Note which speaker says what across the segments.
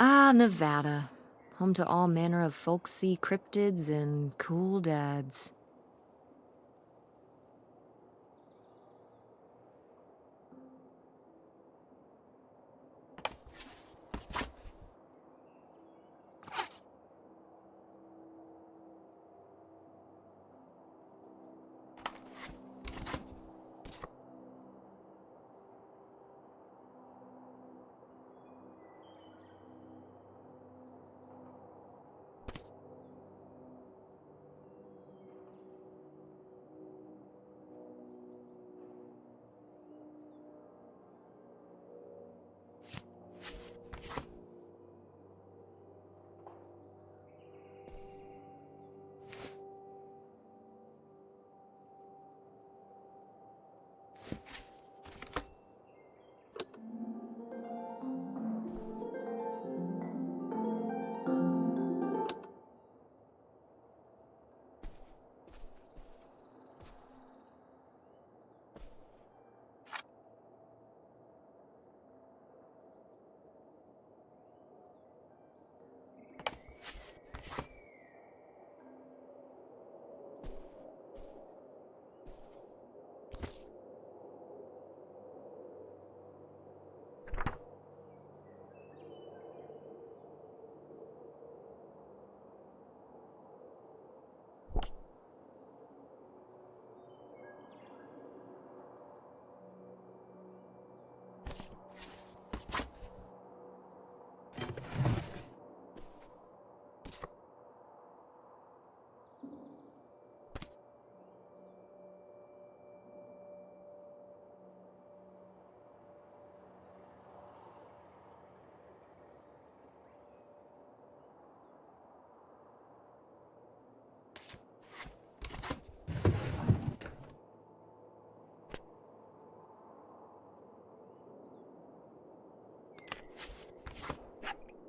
Speaker 1: Ah, Nevada. Home to all manner of folksy cryptids and cool dads.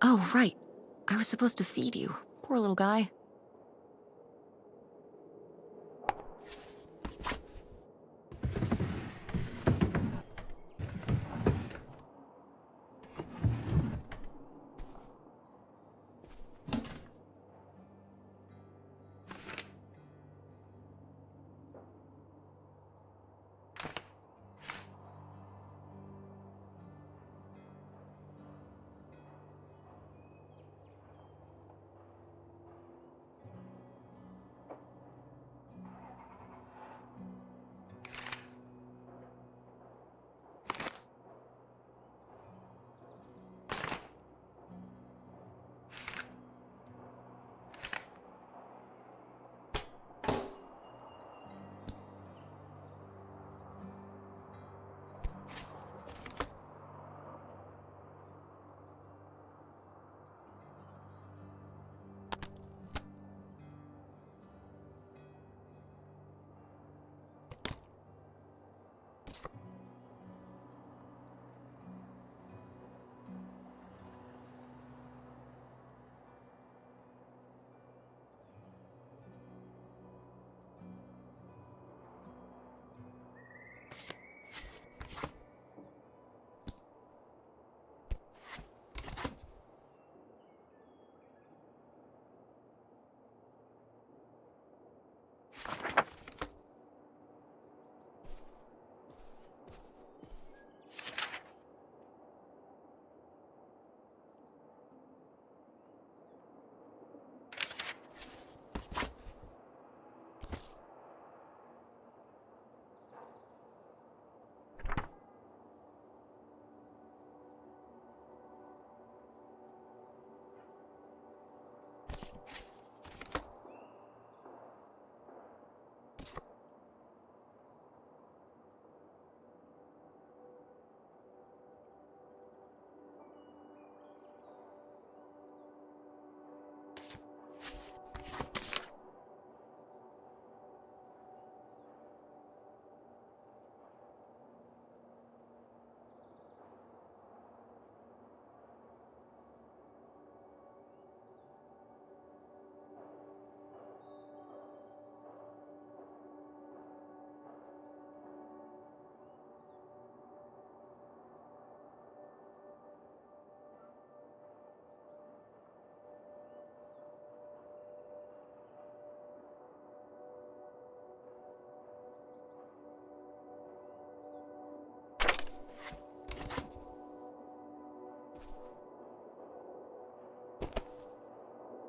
Speaker 1: Oh, right. I was supposed to feed you. Poor little guy.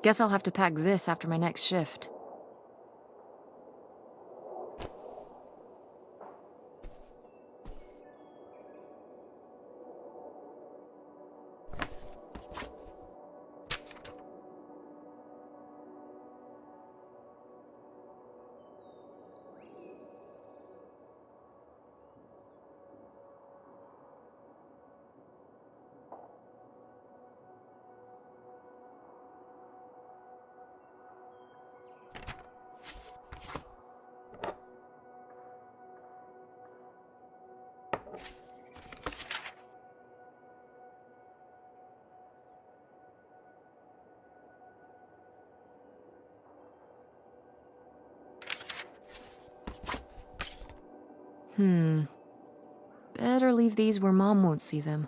Speaker 1: Guess I'll have to pack this after my next shift. Better leave these where Mom won't see them.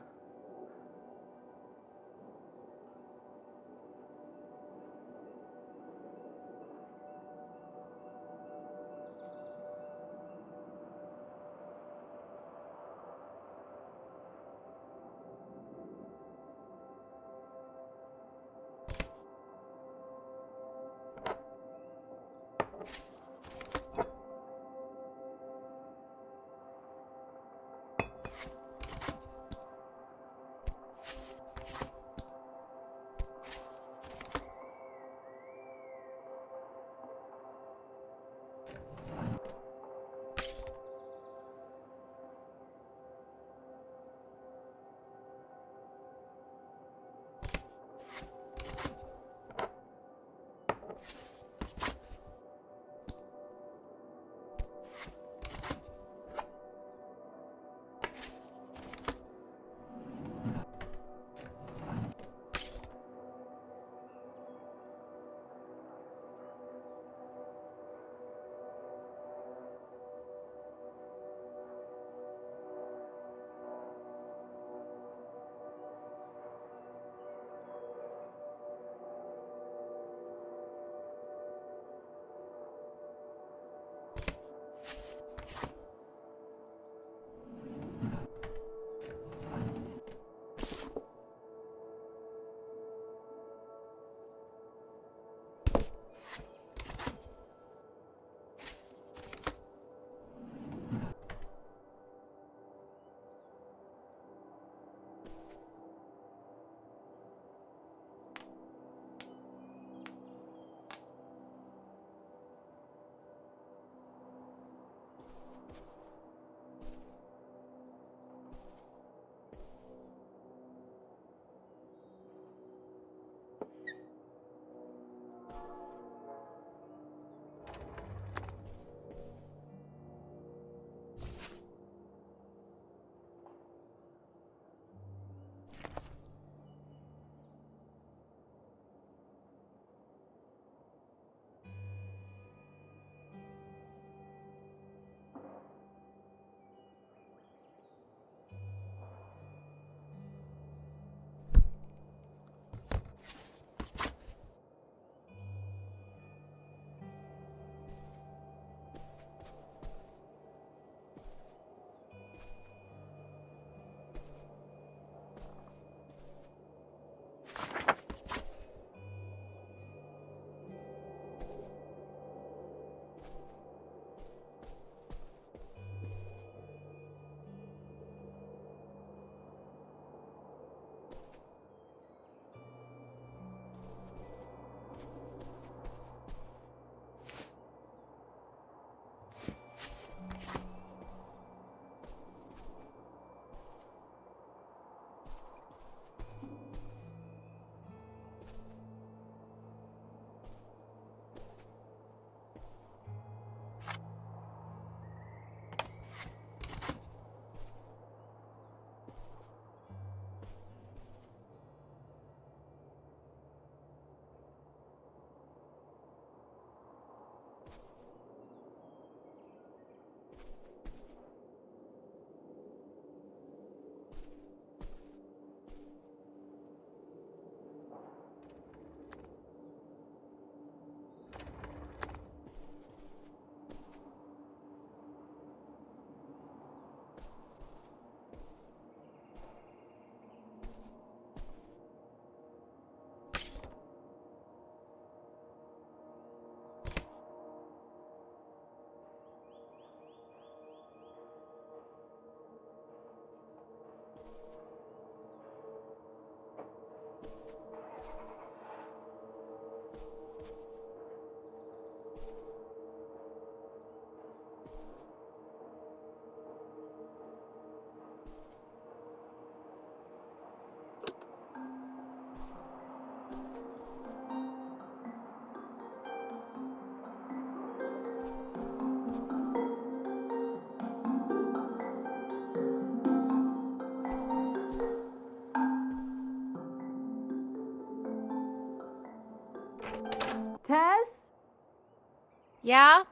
Speaker 1: Yeah?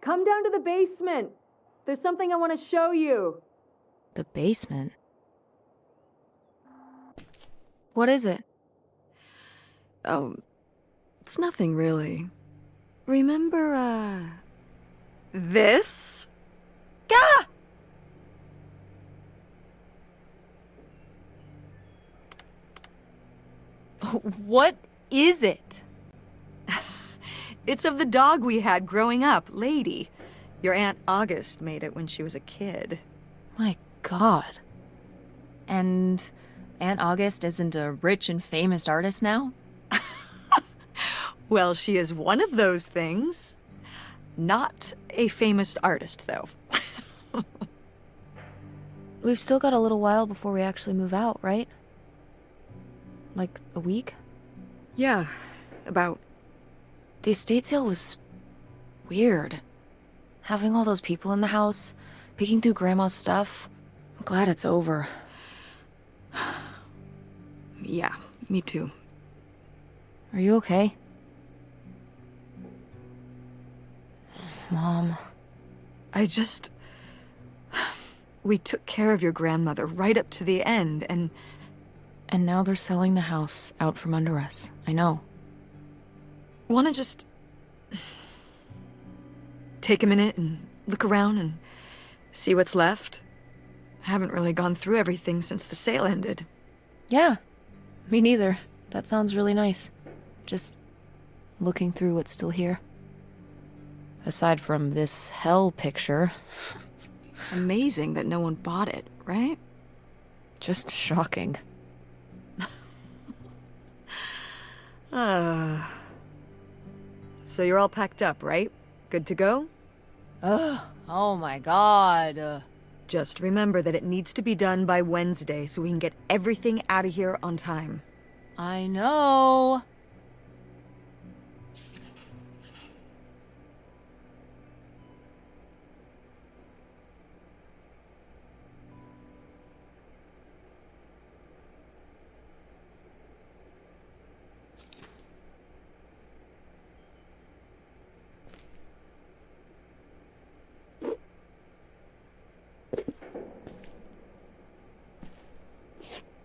Speaker 2: Come down to the basement. There's something I want to show you.
Speaker 1: The basement? What is it?
Speaker 2: Oh, it's nothing really. Remember, this? Gah!
Speaker 1: What is it?
Speaker 2: It's of the dog we had growing up, Lady. Your Aunt August made it when she was a kid.
Speaker 1: My God. And Aunt August isn't a rich and famous artist now?
Speaker 2: Well, she is one of those things. Not a famous artist, though.
Speaker 1: We've still got a little while before we actually move out, right? Like a week?
Speaker 2: Yeah, about.
Speaker 1: The estate sale was weird. Having all those people in the house, picking through Grandma's stuff. I'm glad it's over.
Speaker 2: Yeah, me too.
Speaker 1: Are you okay? Mom.
Speaker 2: We took care of your grandmother right up to the end, and
Speaker 1: now they're selling the house out from under us. I know.
Speaker 2: wanna just take a minute and look around and see what's left? I haven't really gone through everything since the sale ended.
Speaker 1: Yeah, me neither. That sounds really nice. Just looking through what's still here. Aside from this hell picture.
Speaker 2: Amazing that no one bought it, right?
Speaker 1: Just shocking.
Speaker 2: So you're all packed up, right? Good to go?
Speaker 1: Ugh, oh my God.
Speaker 2: Just remember that it needs to be done by Wednesday so we can get everything out of here on time.
Speaker 1: I know.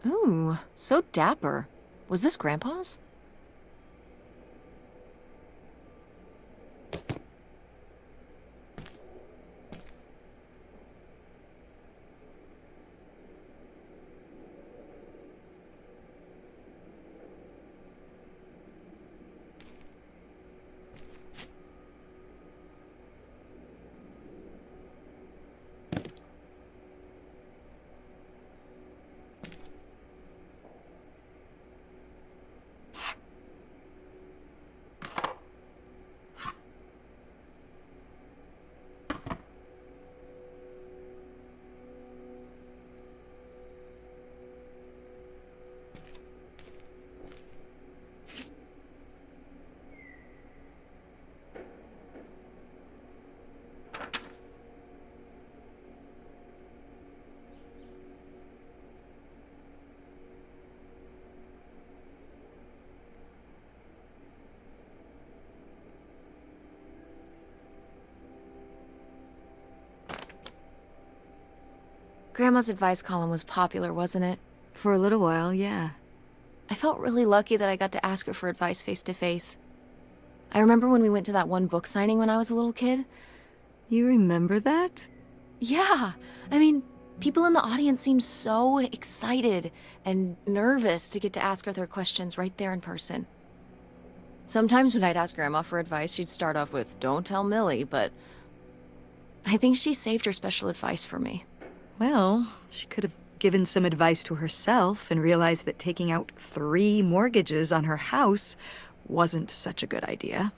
Speaker 1: Ooh, so dapper. Was this Grandpa's? Grandma's advice column was popular, wasn't it?
Speaker 2: For a little while, yeah.
Speaker 1: I felt really lucky that I got to ask her for advice face to face. I remember when we went to that one book signing when I was a little kid.
Speaker 2: You remember that?
Speaker 1: Yeah, I mean, people in the audience seemed so excited and nervous to get to ask her their questions right there in person. Sometimes when I'd ask Grandma for advice, she'd start off with, "Don't tell Millie," but I think she saved her special advice for me.
Speaker 2: Well, she could have given some advice to herself and realized that taking out 3 mortgages on her house wasn't such a good idea.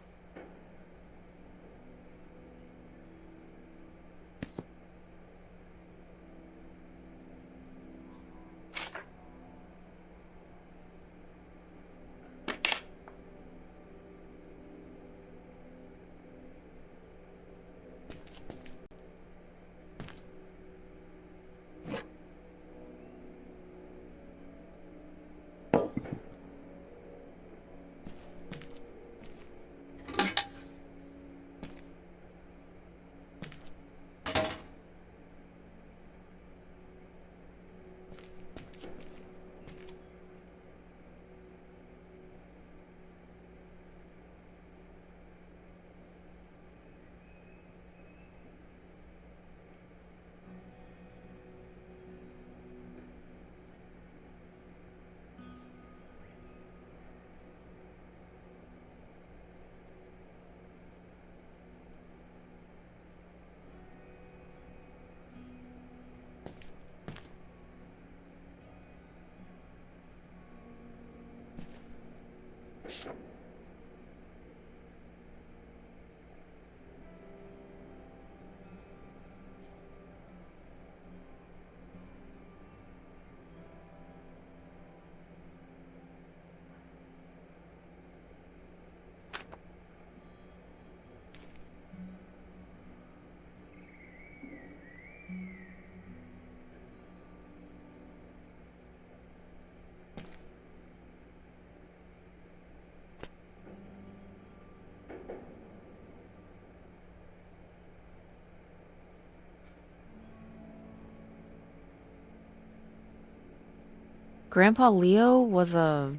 Speaker 1: Grandpa Leo was a...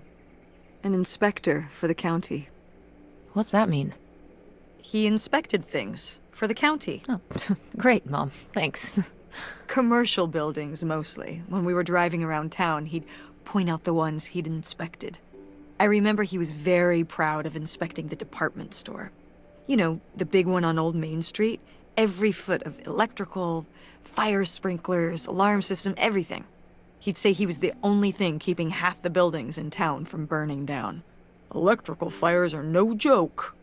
Speaker 2: An inspector for the county.
Speaker 1: What's that mean?
Speaker 2: He inspected things for the county.
Speaker 1: Oh, great, Mom. Thanks.
Speaker 2: Commercial buildings, mostly. When we were driving around town, he'd point out the ones he'd inspected. I remember he was very proud of inspecting the department store. You know, the big one on Old Main Street. Every foot of electrical, fire sprinklers, alarm system, everything. He'd say he was the only thing keeping half the buildings in town from burning down. Electrical fires are no joke.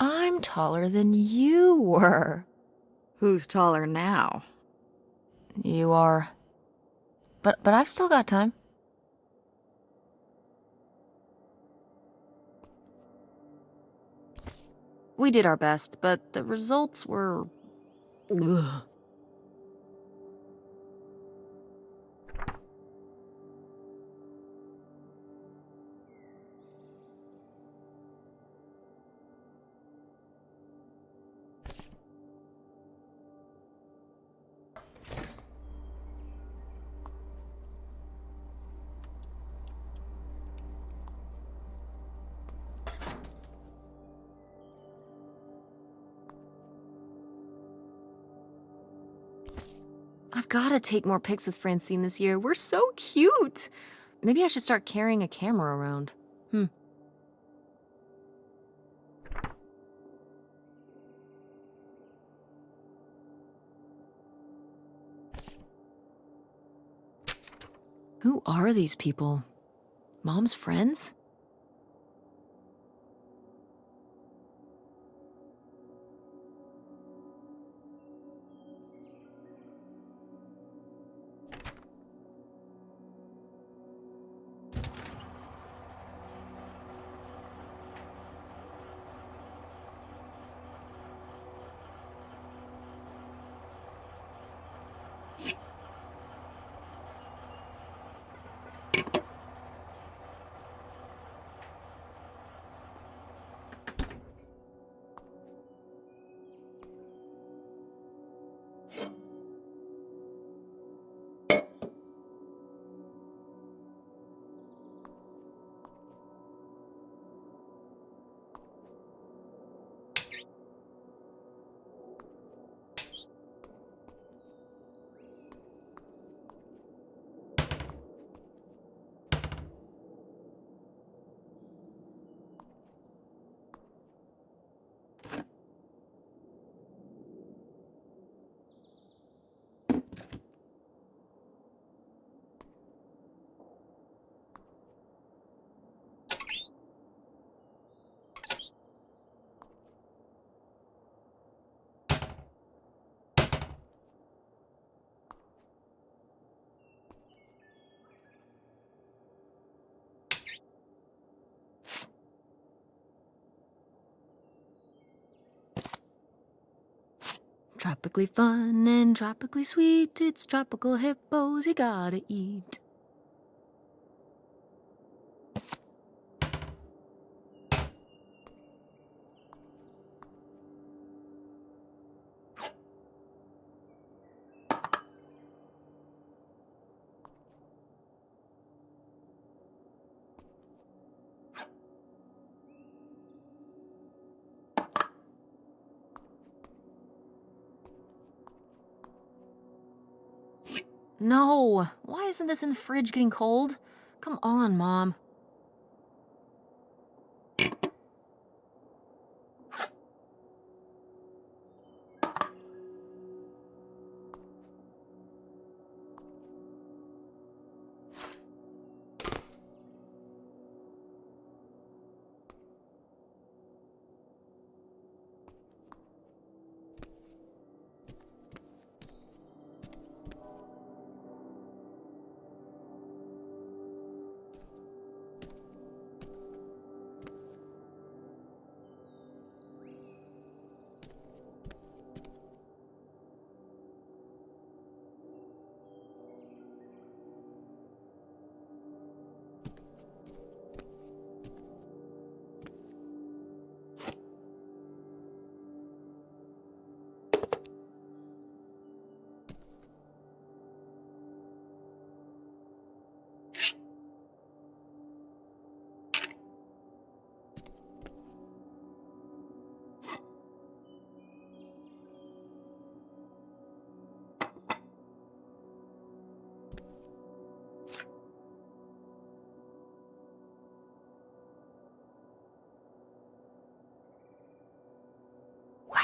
Speaker 1: I'm taller than you were.
Speaker 2: Who's taller now?
Speaker 1: You are. But I've still got time. We did our best, but the results were... Ugh. I've gotta take more pics with Francine this year. We're so cute. Maybe I should start carrying a camera around. Who are these people? Mom's friends? Tropically fun and tropically sweet. It's tropical hippos you gotta eat. No! Why isn't this in the fridge getting cold? Come on, Mom.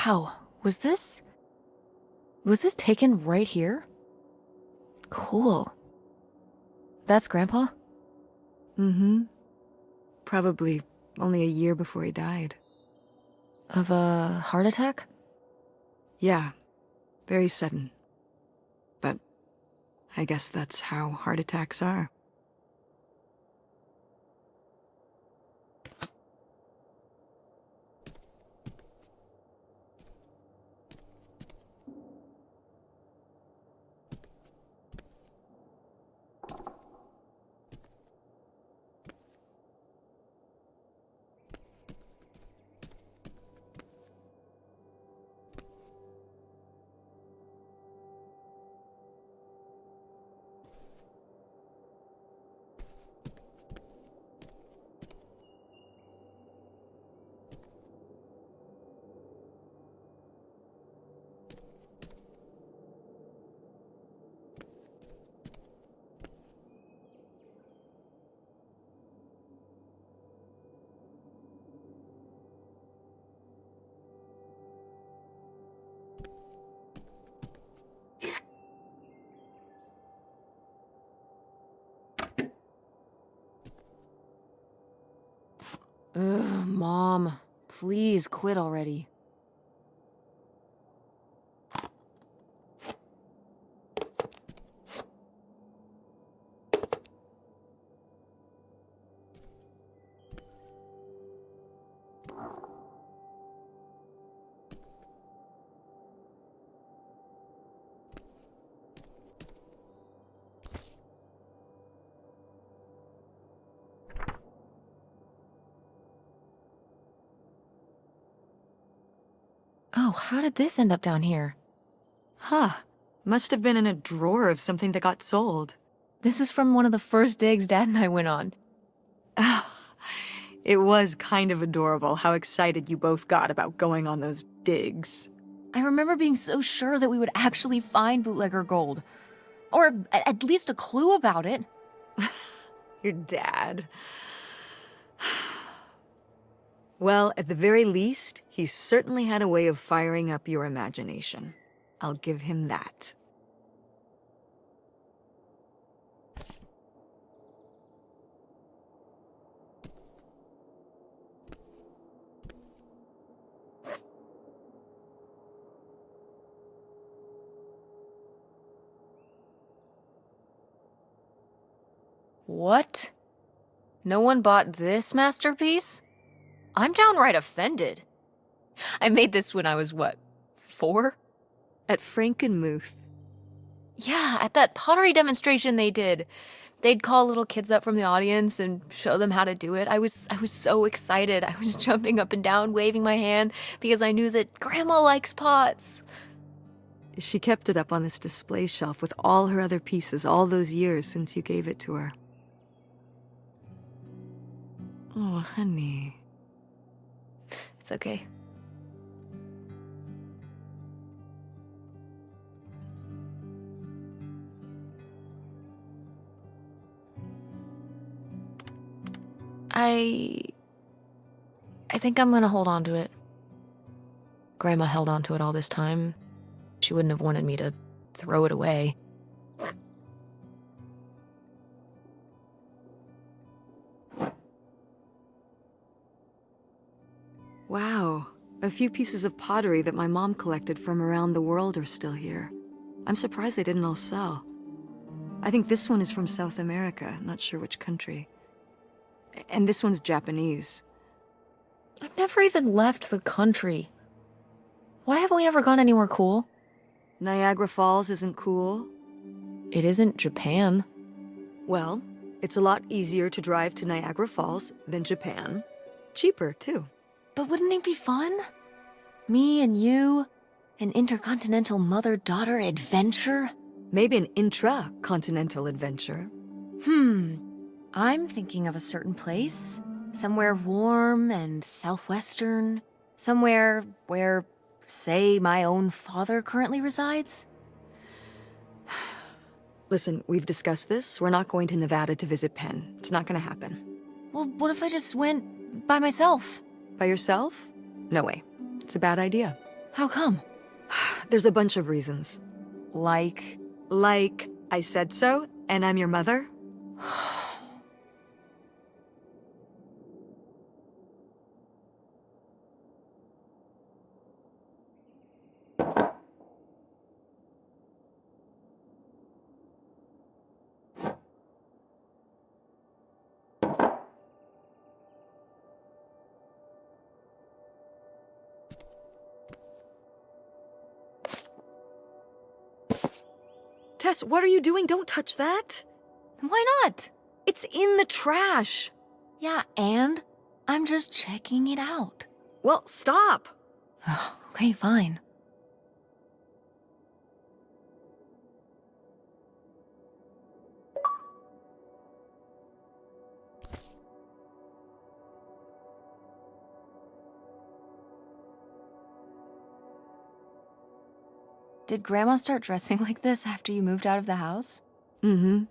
Speaker 1: Wow, was this taken right here? Cool. That's Grandpa?
Speaker 2: Mm-hmm. Probably only a year before he died.
Speaker 1: Of a heart attack?
Speaker 2: Yeah, very sudden. But I guess that's how heart attacks are.
Speaker 1: Ugh, Mom. Please quit already. Oh, how did this end up down here?
Speaker 2: Huh. Must have been in a drawer of something that got sold.
Speaker 1: This is from one of the first digs Dad and I went on.
Speaker 2: It was kind of adorable how excited you both got about going on those digs.
Speaker 1: I remember being so sure that we would actually find bootlegger gold. Or at least a clue about it.
Speaker 2: Your dad. Well, at the very least, he certainly had a way of firing up your imagination. I'll give him that.
Speaker 1: What? No one bought this masterpiece? I'm downright offended. I made this when I was, what, 4?
Speaker 2: At Frankenmuth.
Speaker 1: Yeah, at that pottery demonstration they did. They'd call little kids up from the audience and show them how to do it. I was so excited. I was jumping up and down, waving my hand, because I knew that Grandma likes pots.
Speaker 2: She kept it up on this display shelf with all her other pieces all those years since you gave it to her. Oh, honey.
Speaker 1: It's okay. I think I'm gonna hold on to it. Grandma held on to it all this time. She wouldn't have wanted me to throw it away.
Speaker 2: Wow, a few pieces of pottery that my mom collected from around the world are still here. I'm surprised they didn't all sell. I think this one is from South America, not sure which country. And this one's Japanese.
Speaker 1: I've never even left the country. Why haven't we ever gone anywhere cool?
Speaker 2: Niagara Falls isn't cool.
Speaker 1: It isn't Japan.
Speaker 2: Well, it's a lot easier to drive to Niagara Falls than Japan. Cheaper, too.
Speaker 1: But wouldn't it be fun? Me and you, an intercontinental mother-daughter adventure?
Speaker 2: Maybe an intra-continental adventure.
Speaker 1: I'm thinking of a certain place. Somewhere warm and southwestern. Somewhere where, say, my own father currently resides.
Speaker 2: Listen, we've discussed this. We're not going to Nevada to visit Penn. It's not gonna happen.
Speaker 1: Well, what if I just went by myself?
Speaker 2: By yourself? No way. It's a bad idea.
Speaker 1: How come?
Speaker 2: There's a bunch of reasons.
Speaker 1: Like...
Speaker 2: Like, I said so, and I'm your mother? Tess, what are you doing? Don't touch that.
Speaker 1: Why not?
Speaker 2: It's in the trash.
Speaker 1: Yeah, and I'm just checking it out.
Speaker 2: Well, stop.
Speaker 1: Okay, fine. Did Grandma start dressing like this after you moved out of the house?
Speaker 2: Mm-hmm.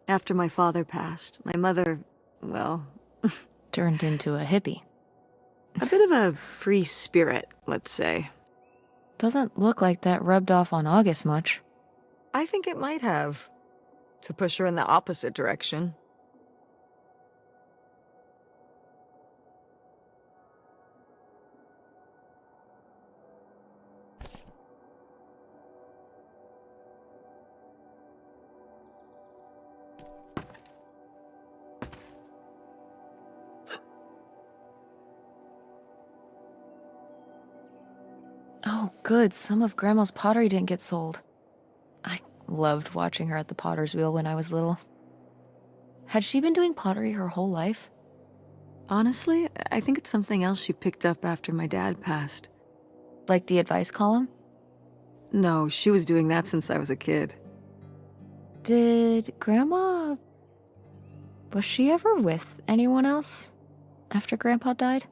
Speaker 2: After my father passed, my mother, well...
Speaker 1: Turned into a hippie.
Speaker 2: a bit of a free spirit, let's say.
Speaker 1: Doesn't look like that rubbed off on August much.
Speaker 2: I think it might have. To push her in the opposite direction.
Speaker 1: Oh, good. Some of Grandma's pottery didn't get sold. I loved watching her at the potter's wheel when I was little. Had she been doing pottery her whole life?
Speaker 2: Honestly, I think it's something else she picked up after my dad passed.
Speaker 1: Like the advice column?
Speaker 2: No, she was doing that since I was a kid.
Speaker 1: Did Grandma... Was she ever with anyone else after Grandpa died?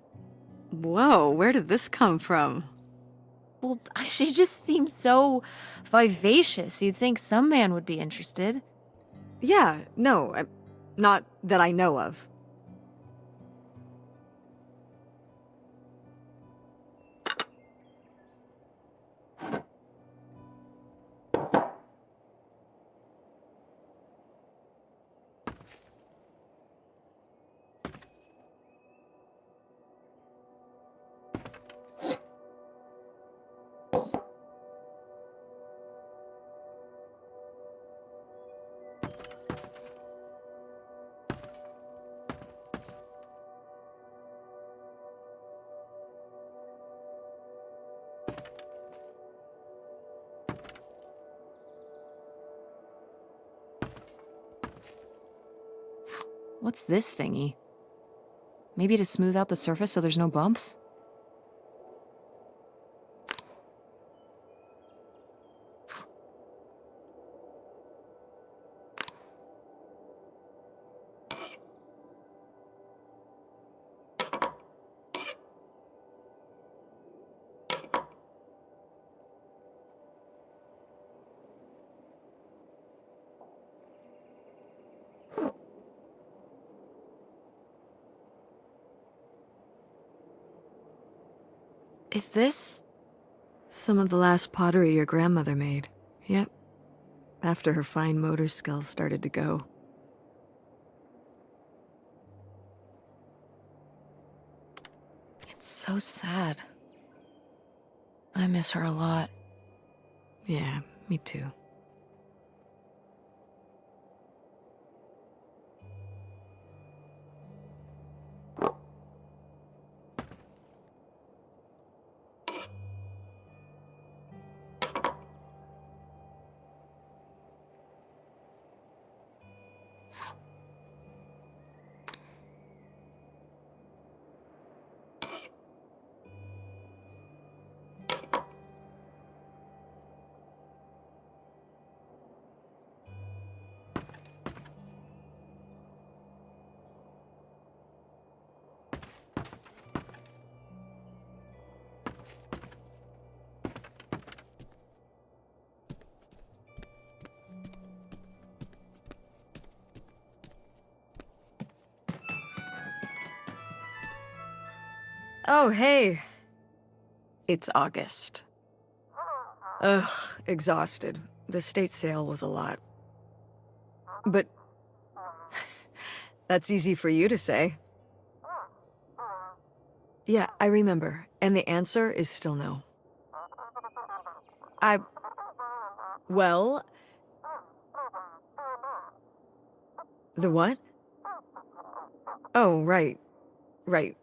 Speaker 2: Whoa, where did this come from?
Speaker 1: Well, she just seems so vivacious. You'd think some man would be interested.
Speaker 2: Yeah, no, not that I know of.
Speaker 1: What's this thingy? Maybe to smooth out the surface so there's no bumps? Is this...
Speaker 2: Some of the last pottery your grandmother made. Yep. After her fine motor skills started to go.
Speaker 1: It's so sad. I miss her a lot.
Speaker 2: Yeah, me too. Oh, hey. It's August. Ugh, exhausted. The state sale was a lot. But that's easy for you to say. Yeah, I remember. And the answer is still no. Well... The what? Oh, right. Right.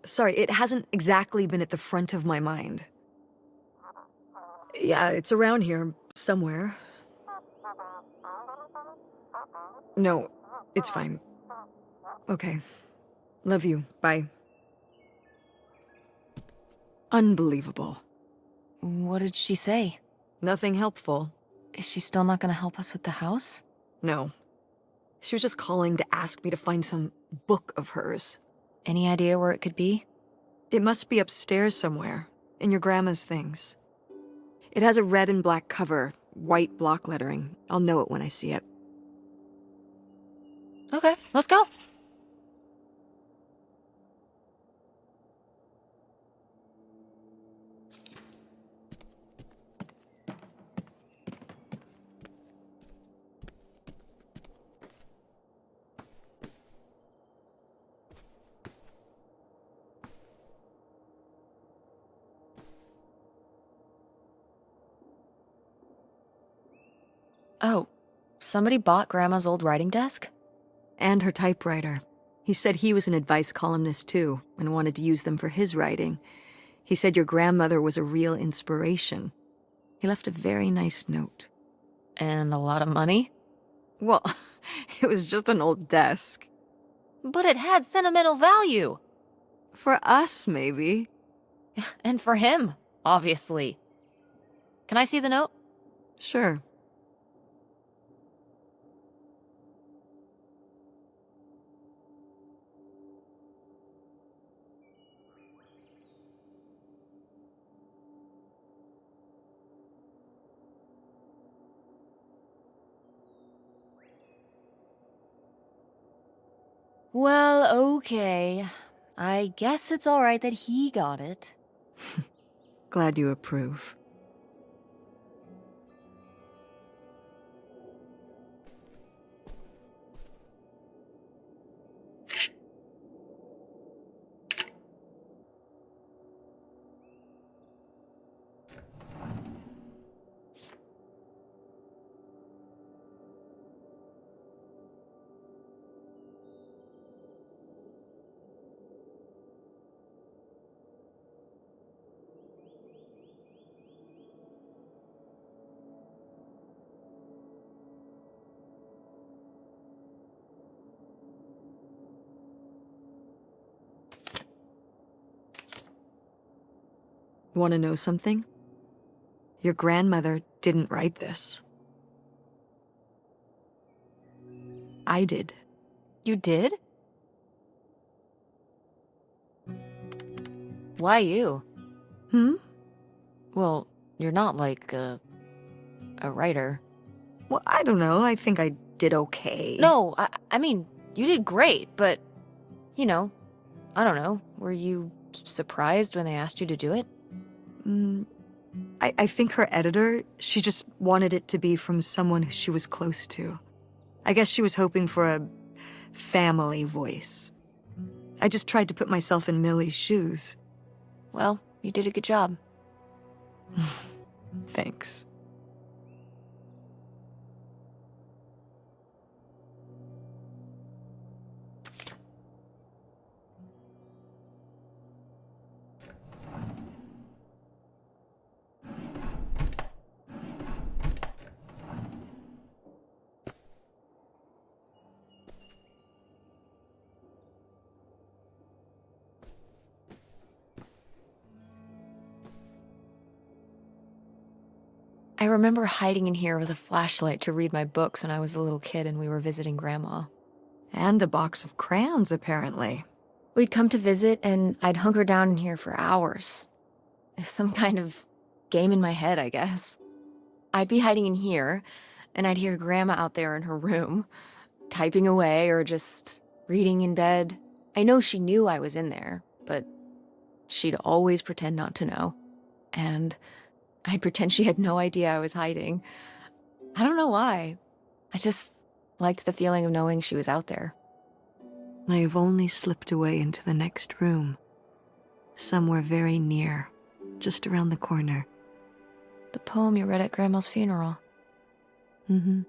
Speaker 2: Sorry, it hasn't exactly been at the front of my mind. Yeah, it's around here, somewhere. No, it's fine. Okay. Love you. Bye. Unbelievable.
Speaker 1: What did she say?
Speaker 2: Nothing helpful.
Speaker 1: Is she still not gonna help us with the house?
Speaker 2: No. She was just calling to ask me to find some book of hers.
Speaker 1: Any idea where it could be?
Speaker 2: It must be upstairs somewhere, in your grandma's things. It has a red and black cover, white block lettering. I'll know it when I see it.
Speaker 1: Okay, let's go. Oh, somebody bought Grandma's old writing desk?
Speaker 2: And her typewriter. He said he was an advice columnist too, and wanted to use them for his writing. He said your grandmother was a real inspiration. He left a very nice note.
Speaker 1: And a lot of money?
Speaker 2: Well, it was just an old desk.
Speaker 1: But it had sentimental value.
Speaker 2: For us, maybe.
Speaker 1: And for him, obviously. Can I see the note?
Speaker 2: Sure.
Speaker 1: Well, okay. I guess it's all right that he got it.
Speaker 2: Glad you approve. Want to know something? Your grandmother didn't write this. I did.
Speaker 1: You did? Why you? Well, you're not like a writer.
Speaker 2: Well, I don't know. I think I did okay.
Speaker 1: No, I mean, you did great, but, you know, I don't know. Were you surprised when they asked you to do it?
Speaker 2: I think her editor, she just wanted it to be from someone who she was close to. I guess she was hoping for a family voice. I just tried to put myself in Millie's shoes.
Speaker 1: Well, you did a good job.
Speaker 2: Thanks.
Speaker 1: I remember hiding in here with a flashlight to read my books when I was a little kid and we were visiting Grandma.
Speaker 2: And a box of crayons, apparently.
Speaker 1: We'd come to visit and I'd hunker down in here for hours. Some kind of game in my head, I guess. I'd be hiding in here, and I'd hear Grandma out there in her room, typing away or just reading in bed. I know she knew I was in there, but she'd always pretend not to know. And I'd pretend she had no idea I was hiding. I don't know why. I just liked the feeling of knowing she was out there.
Speaker 2: I have only slipped away into the next room. Somewhere very near, just around the corner.
Speaker 1: The poem you read at Grandma's funeral.
Speaker 2: Mm-hmm.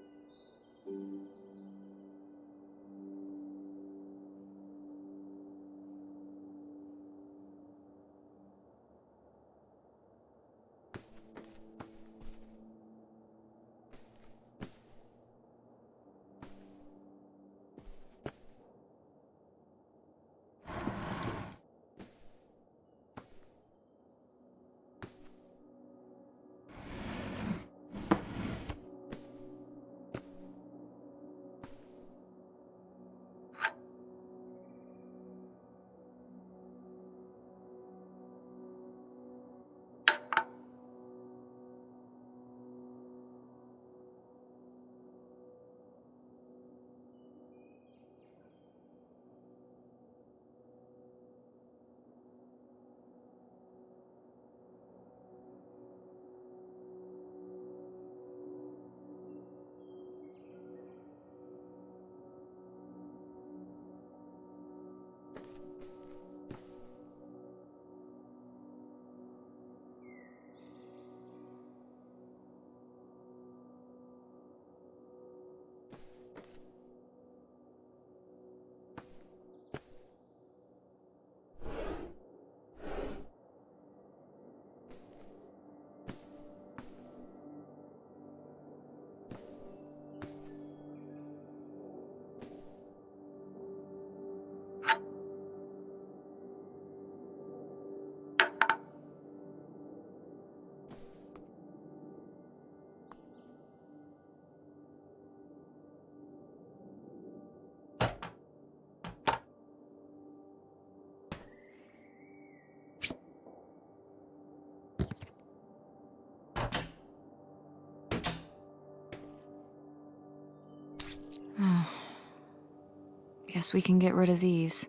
Speaker 1: Guess we can get rid of these.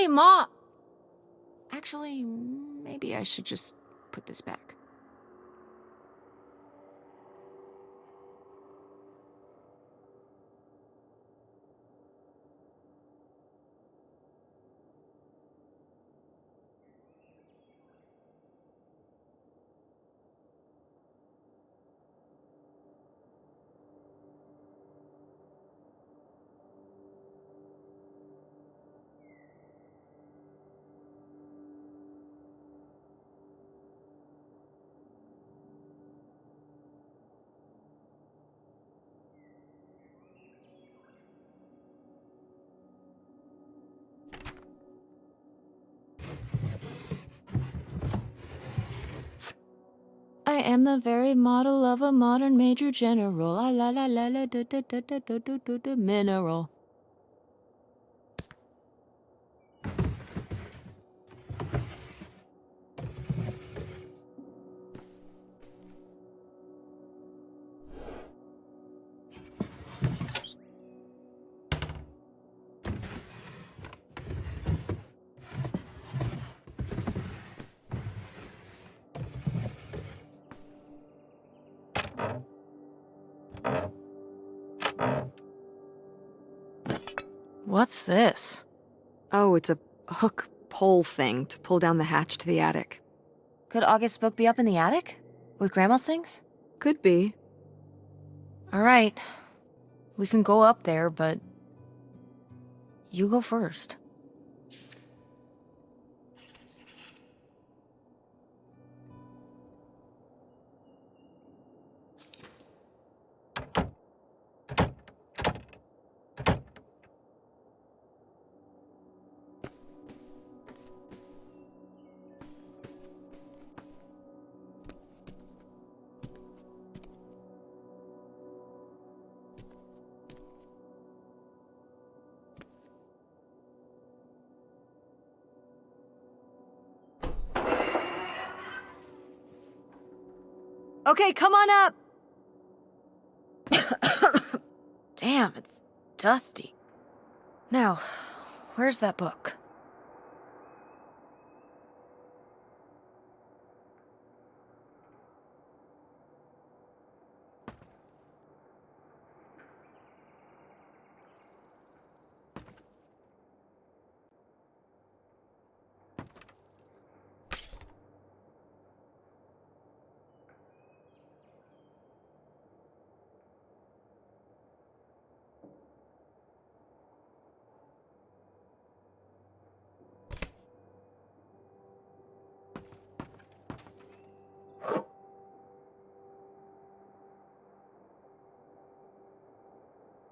Speaker 1: Hey, Ma! Actually, maybe I should just put this back. I am the very model of a modern major general. La la la la la da da da da da da da da mineral. What's this?
Speaker 2: Oh, it's a hook pole thing to pull down the hatch to the attic.
Speaker 1: Could August's book be up in the attic? With Grandma's things?
Speaker 2: Could be.
Speaker 1: All right. We can go up there, but you go first.
Speaker 2: Okay, come on up!
Speaker 1: Damn, it's dusty. Now, where's that book?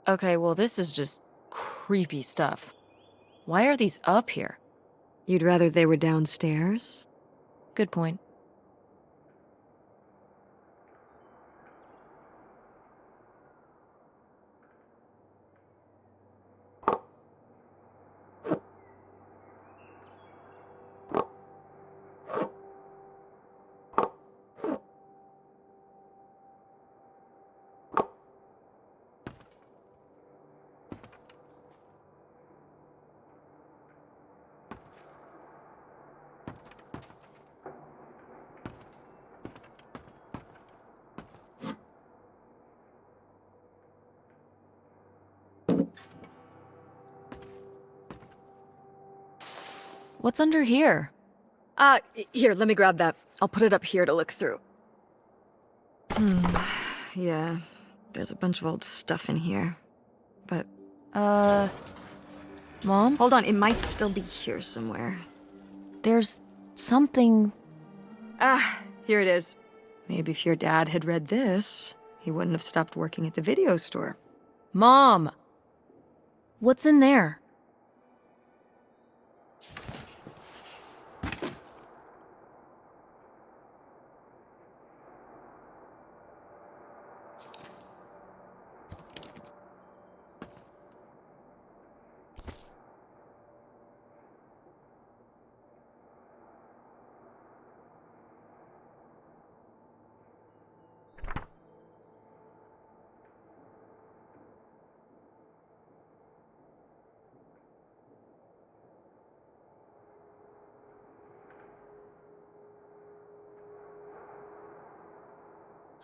Speaker 1: Okay, well, this is just creepy stuff. Why are these up here?
Speaker 2: You'd rather they were downstairs?
Speaker 1: Good point. What's under here?
Speaker 2: Here, let me grab that. I'll put it up here to look through. Yeah, there's a bunch of old stuff in here. But...
Speaker 1: Mom?
Speaker 2: hold on, it might still be here somewhere.
Speaker 1: There's something...
Speaker 2: Here it is. Maybe if your dad had read this, he wouldn't have stopped working at the video store.
Speaker 1: Mom! What's in there?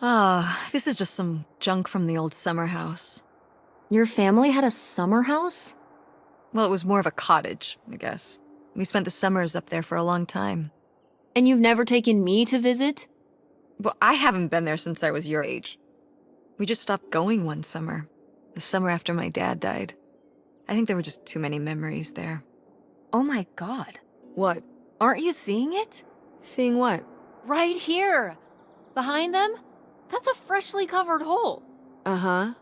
Speaker 2: Ah, this is just some junk from the old summer house.
Speaker 1: Your family had a summer house?
Speaker 2: Well, it was more of a cottage, I guess. We spent the summers up there for a long time.
Speaker 1: And you've never taken me to visit?
Speaker 2: Well, I haven't been there since I was your age. We just stopped going one summer. The summer after my dad died. I think there were just too many memories there.
Speaker 1: Oh my god.
Speaker 2: What?
Speaker 1: Aren't you seeing it?
Speaker 2: Seeing what?
Speaker 1: Right here! Behind them? That's a freshly covered hole.
Speaker 2: Uh-huh.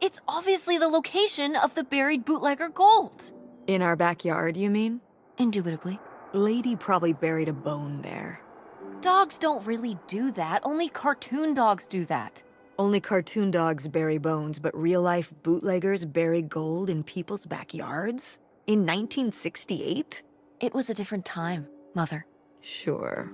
Speaker 1: It's obviously the location of the buried bootlegger gold.
Speaker 2: In our backyard, you mean?
Speaker 1: Indubitably.
Speaker 2: Lady probably buried a bone there.
Speaker 1: Dogs don't really do that. Only cartoon dogs do that.
Speaker 2: Only cartoon dogs bury bones, but real-life bootleggers bury gold in people's backyards? In 1968?
Speaker 1: It was a different time, Mother.
Speaker 2: Sure.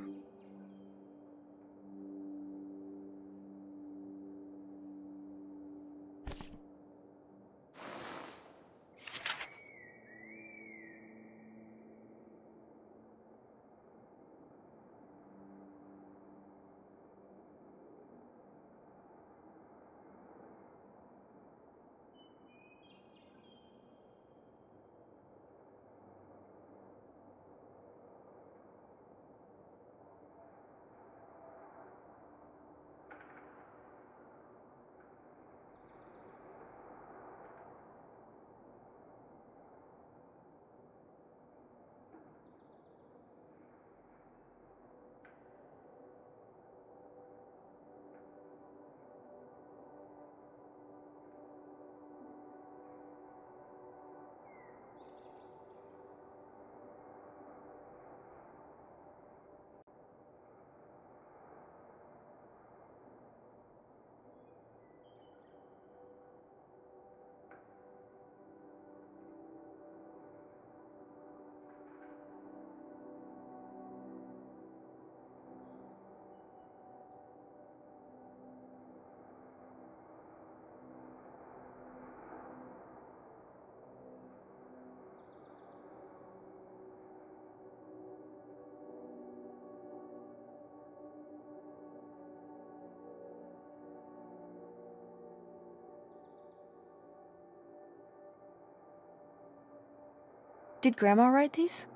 Speaker 1: Did Grandma write these?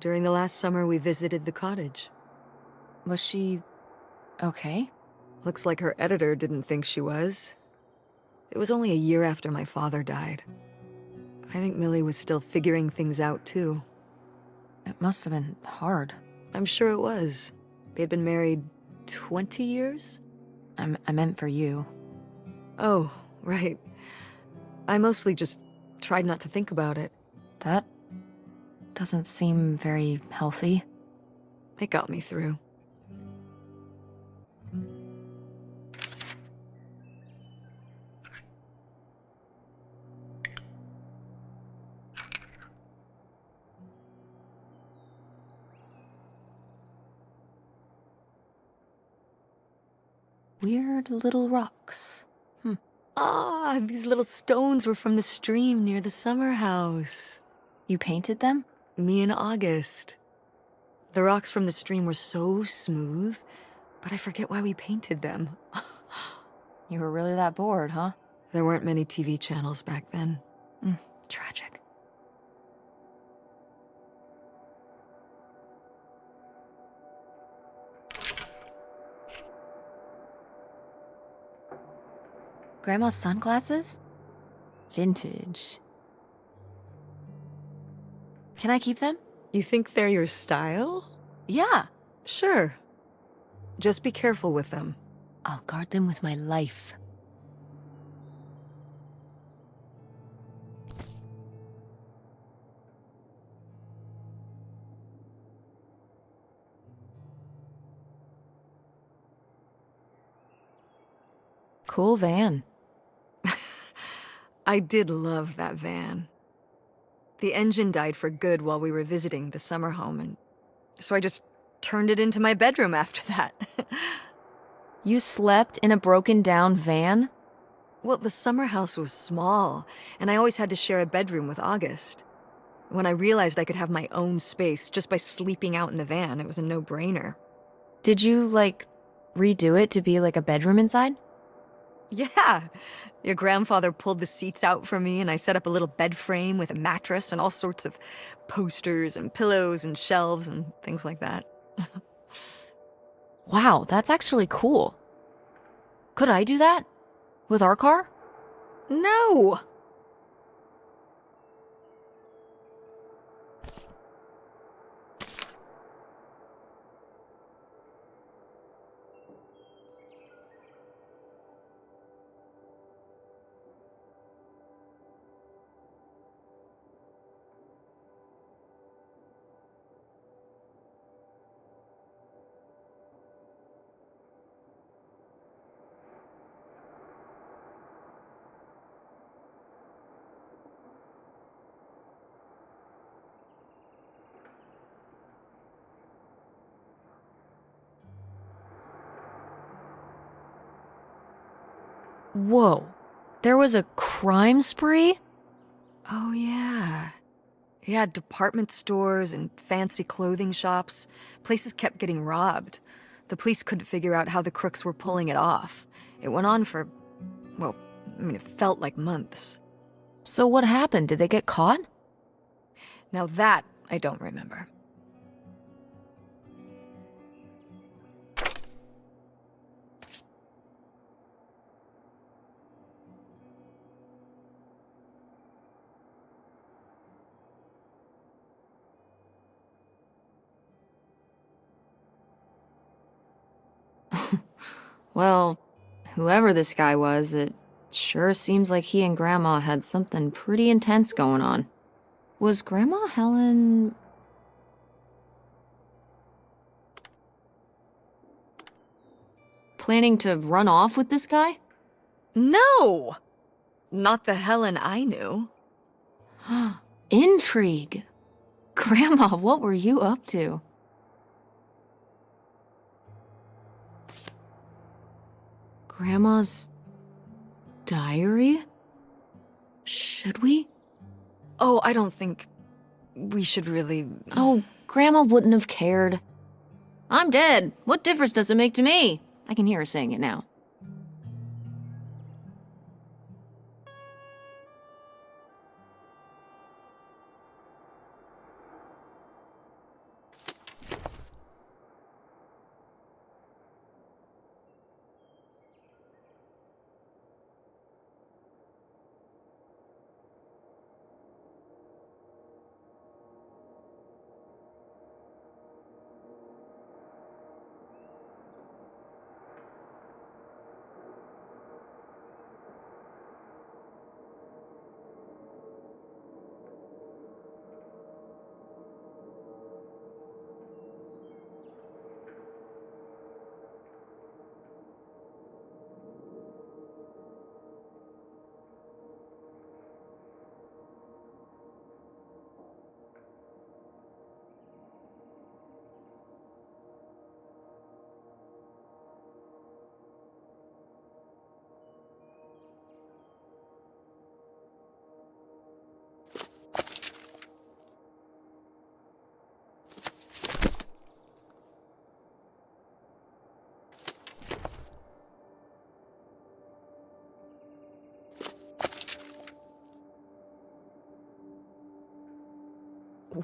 Speaker 2: During the last summer, we visited the cottage.
Speaker 1: Was she okay?
Speaker 2: Looks like her editor didn't think she was. It was only a year after my father died. I think Millie was still figuring things out, too.
Speaker 1: It must have been hard.
Speaker 2: I'm sure it was. They had been married 20 years?
Speaker 1: I meant for you.
Speaker 2: Oh, right. I mostly just tried not to think about it.
Speaker 1: That doesn't seem very healthy.
Speaker 2: It got me through.
Speaker 1: Weird little rocks.
Speaker 2: Ah, these little stones were from the stream near the summer house.
Speaker 1: You painted them?
Speaker 2: Me and August. The rocks from the stream were so smooth, but I forget why we painted them.
Speaker 1: You were really that bored, huh?
Speaker 2: There weren't many TV channels back then.
Speaker 1: Tragic. Grandma's sunglasses? Vintage. Can I keep them?
Speaker 2: You think they're your style?
Speaker 1: Yeah.
Speaker 2: Sure. Just be careful with them.
Speaker 1: I'll guard them with my life. Cool van.
Speaker 2: I did love that van. The engine died for good while we were visiting the summer home, and so I just turned it into my bedroom after that.
Speaker 1: You slept in a broken down van?
Speaker 2: Well, the summer house was small, and I always had to share a bedroom with August. When I realized I could have my own space just by sleeping out in the van, it was a no-brainer.
Speaker 1: Did you, like, redo it to be like a bedroom inside?
Speaker 2: Yeah. Your grandfather pulled the seats out for me, and I set up a little bed frame with a mattress and all sorts of posters and pillows and shelves and things like that.
Speaker 1: Wow, that's actually cool. Could I do that? With our car?
Speaker 2: No!
Speaker 1: Whoa. There was a crime spree?
Speaker 2: Oh, yeah. Yeah, department stores and fancy clothing shops. Places kept getting robbed. The police couldn't figure out how the crooks were pulling it off. It went on for, well, it felt like months.
Speaker 1: So what happened? Did they get caught?
Speaker 2: Now that I don't remember.
Speaker 1: Well, whoever this guy was, it sure seems like he and Grandma had something pretty intense going on. Was Grandma Helen... planning to run off with this guy?
Speaker 2: No! Not the Helen I knew.
Speaker 1: Intrigue. Grandma, what were you up to? Grandma's diary? Should we?
Speaker 2: Oh, I don't think we should really...
Speaker 1: Oh, Grandma wouldn't have cared. I'm dead. What difference does it make to me? I can hear her saying it now.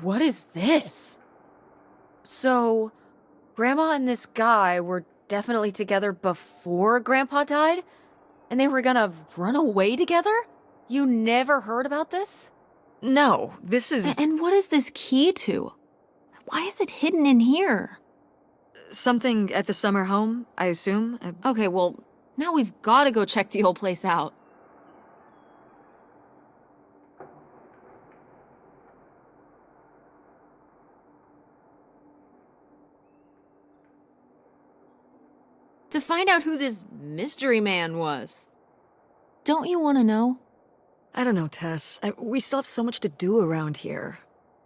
Speaker 1: What is this? So, Grandma and this guy were definitely together before Grandpa died? And they were gonna run away together? You never heard about this?
Speaker 2: No, this is...
Speaker 1: And what is this key to? Why is it hidden in here?
Speaker 2: something at the summer home, I assume?
Speaker 1: Okay, well, now we've gotta go check the old place out. To find out who this mystery man was. Don't you want to know?
Speaker 2: I don't know, Tess. We still have so much to do around here.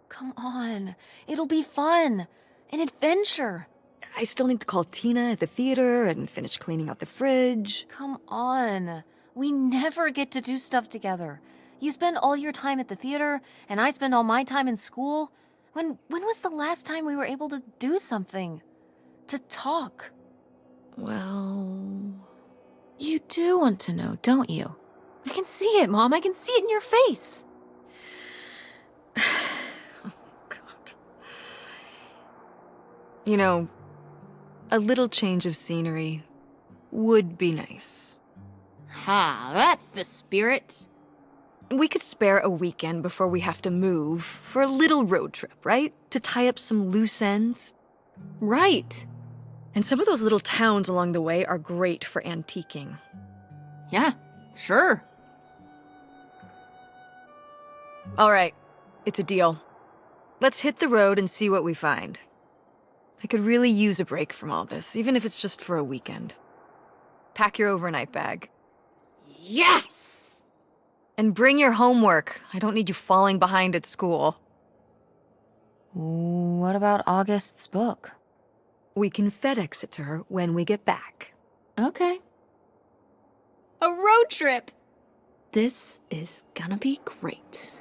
Speaker 1: Come on. It'll be fun. An adventure.
Speaker 2: I still need to call Tina at the theater and finish cleaning out the fridge.
Speaker 1: Come on. We never get to do stuff together. You spend all your time at the theater, and I spend all my time in school. When was the last time we were able to do something? To talk?
Speaker 2: Well...
Speaker 1: You do want to know, don't you? I can see it, Mom. I can see it in your face.
Speaker 2: Oh, God. You know, a little change of scenery would be nice.
Speaker 1: Ha, that's the spirit.
Speaker 2: We could spare a weekend before we have to move for a little road trip, right? To tie up some loose ends.
Speaker 1: Right.
Speaker 2: And some of those little towns along the way are great for antiquing.
Speaker 1: Yeah, sure.
Speaker 2: All right, it's a deal. Let's hit the road and see what we find. I could really use a break from all this, even if it's just for a weekend. Pack your overnight bag.
Speaker 1: Yes!
Speaker 2: And bring your homework. I don't need you falling behind at school.
Speaker 1: What about August's book?
Speaker 2: We can FedEx it to her when we get back.
Speaker 1: Okay. A road trip! This is gonna be great.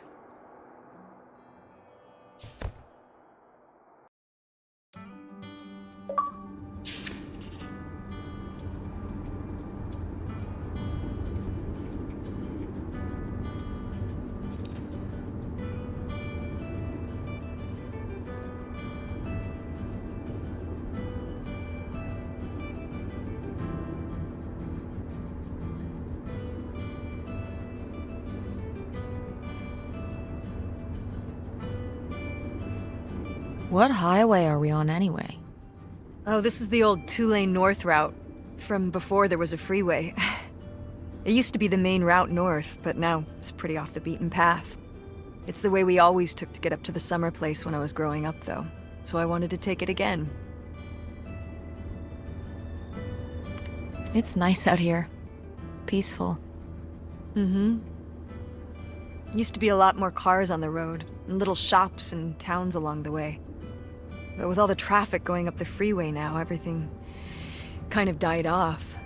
Speaker 1: What highway are we on anyway?
Speaker 2: Oh, this is the old two-lane north route from before there was a freeway. It used to be the main route north, but now it's pretty off the beaten path. It's the way we always took to get up to the summer place when I was growing up, though, so I wanted to take it again.
Speaker 1: It's nice out here. Peaceful.
Speaker 2: Mm-hmm. Used to be a lot more cars on the road, and little shops and towns along the way. But with all the traffic going up the freeway now, everything kind of died off.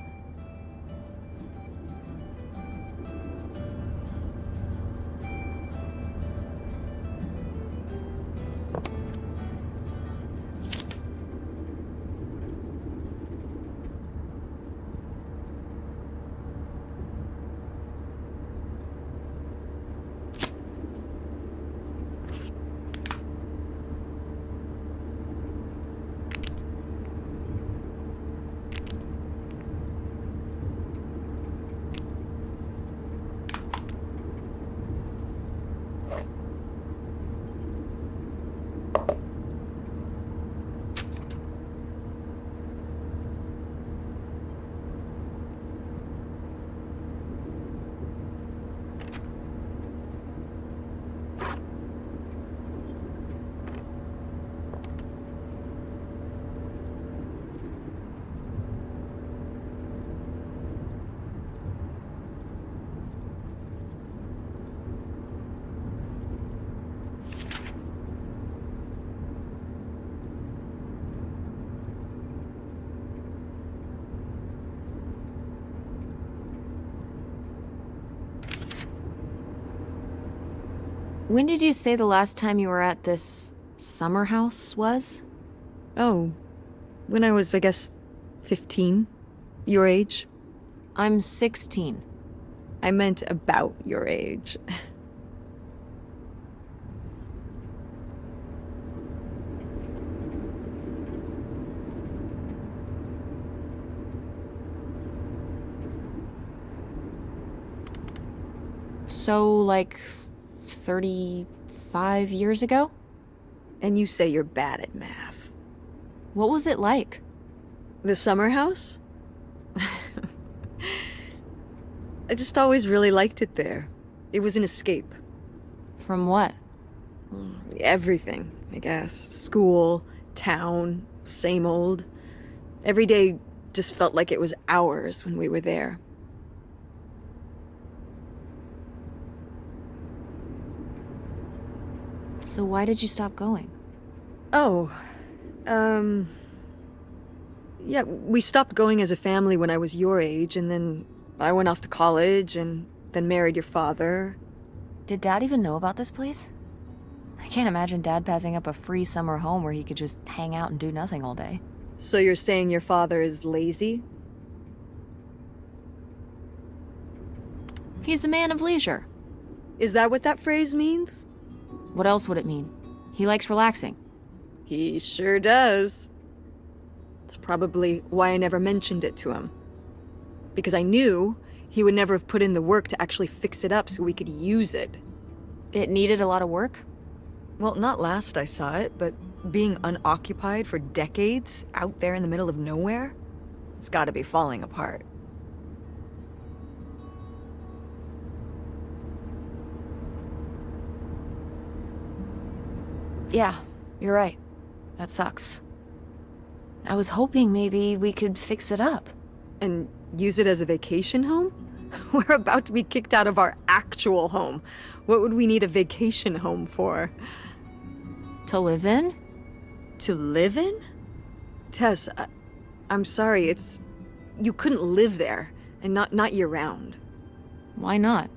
Speaker 1: When did you say the last time you were at this summer house was?
Speaker 2: Oh, when I was, I guess, 15? Your age?
Speaker 1: I'm 16.
Speaker 2: I meant about your age.
Speaker 1: So, like, 35 years ago?
Speaker 2: And you say you're bad at math.
Speaker 1: What was it like?
Speaker 2: The summer house? I just always really liked it there. It was an escape.
Speaker 1: From what?
Speaker 2: Everything, I guess. School, town, same old. Every day just felt like it was hours when we were there.
Speaker 1: So why did you stop going?
Speaker 2: Oh, yeah, we stopped going as a family when I was your age, and then I went off to college, and then married your father.
Speaker 1: Did Dad even know about this place? I can't imagine Dad passing up a free summer home where he could just hang out and do nothing all day.
Speaker 2: So you're saying your father is lazy?
Speaker 1: He's a man of leisure.
Speaker 2: Is that what that phrase means?
Speaker 1: What else would it mean? He likes relaxing.
Speaker 2: He sure does. It's probably why I never mentioned it to him. Because I knew he would never have put in the work to actually fix it up so we could use it.
Speaker 1: It needed a lot of work?
Speaker 2: Well, not last I saw it, but being unoccupied for decades, out there in the middle of nowhere, it's gotta be falling apart.
Speaker 1: Yeah, you're right. That sucks. I was hoping maybe we could fix it up.
Speaker 2: And use it as a vacation home? We're about to be kicked out of our actual home. What would we need a vacation home for?
Speaker 1: To live in?
Speaker 2: To live in? Tess, I'm sorry, you couldn't live there, and not year-round.
Speaker 1: Why not?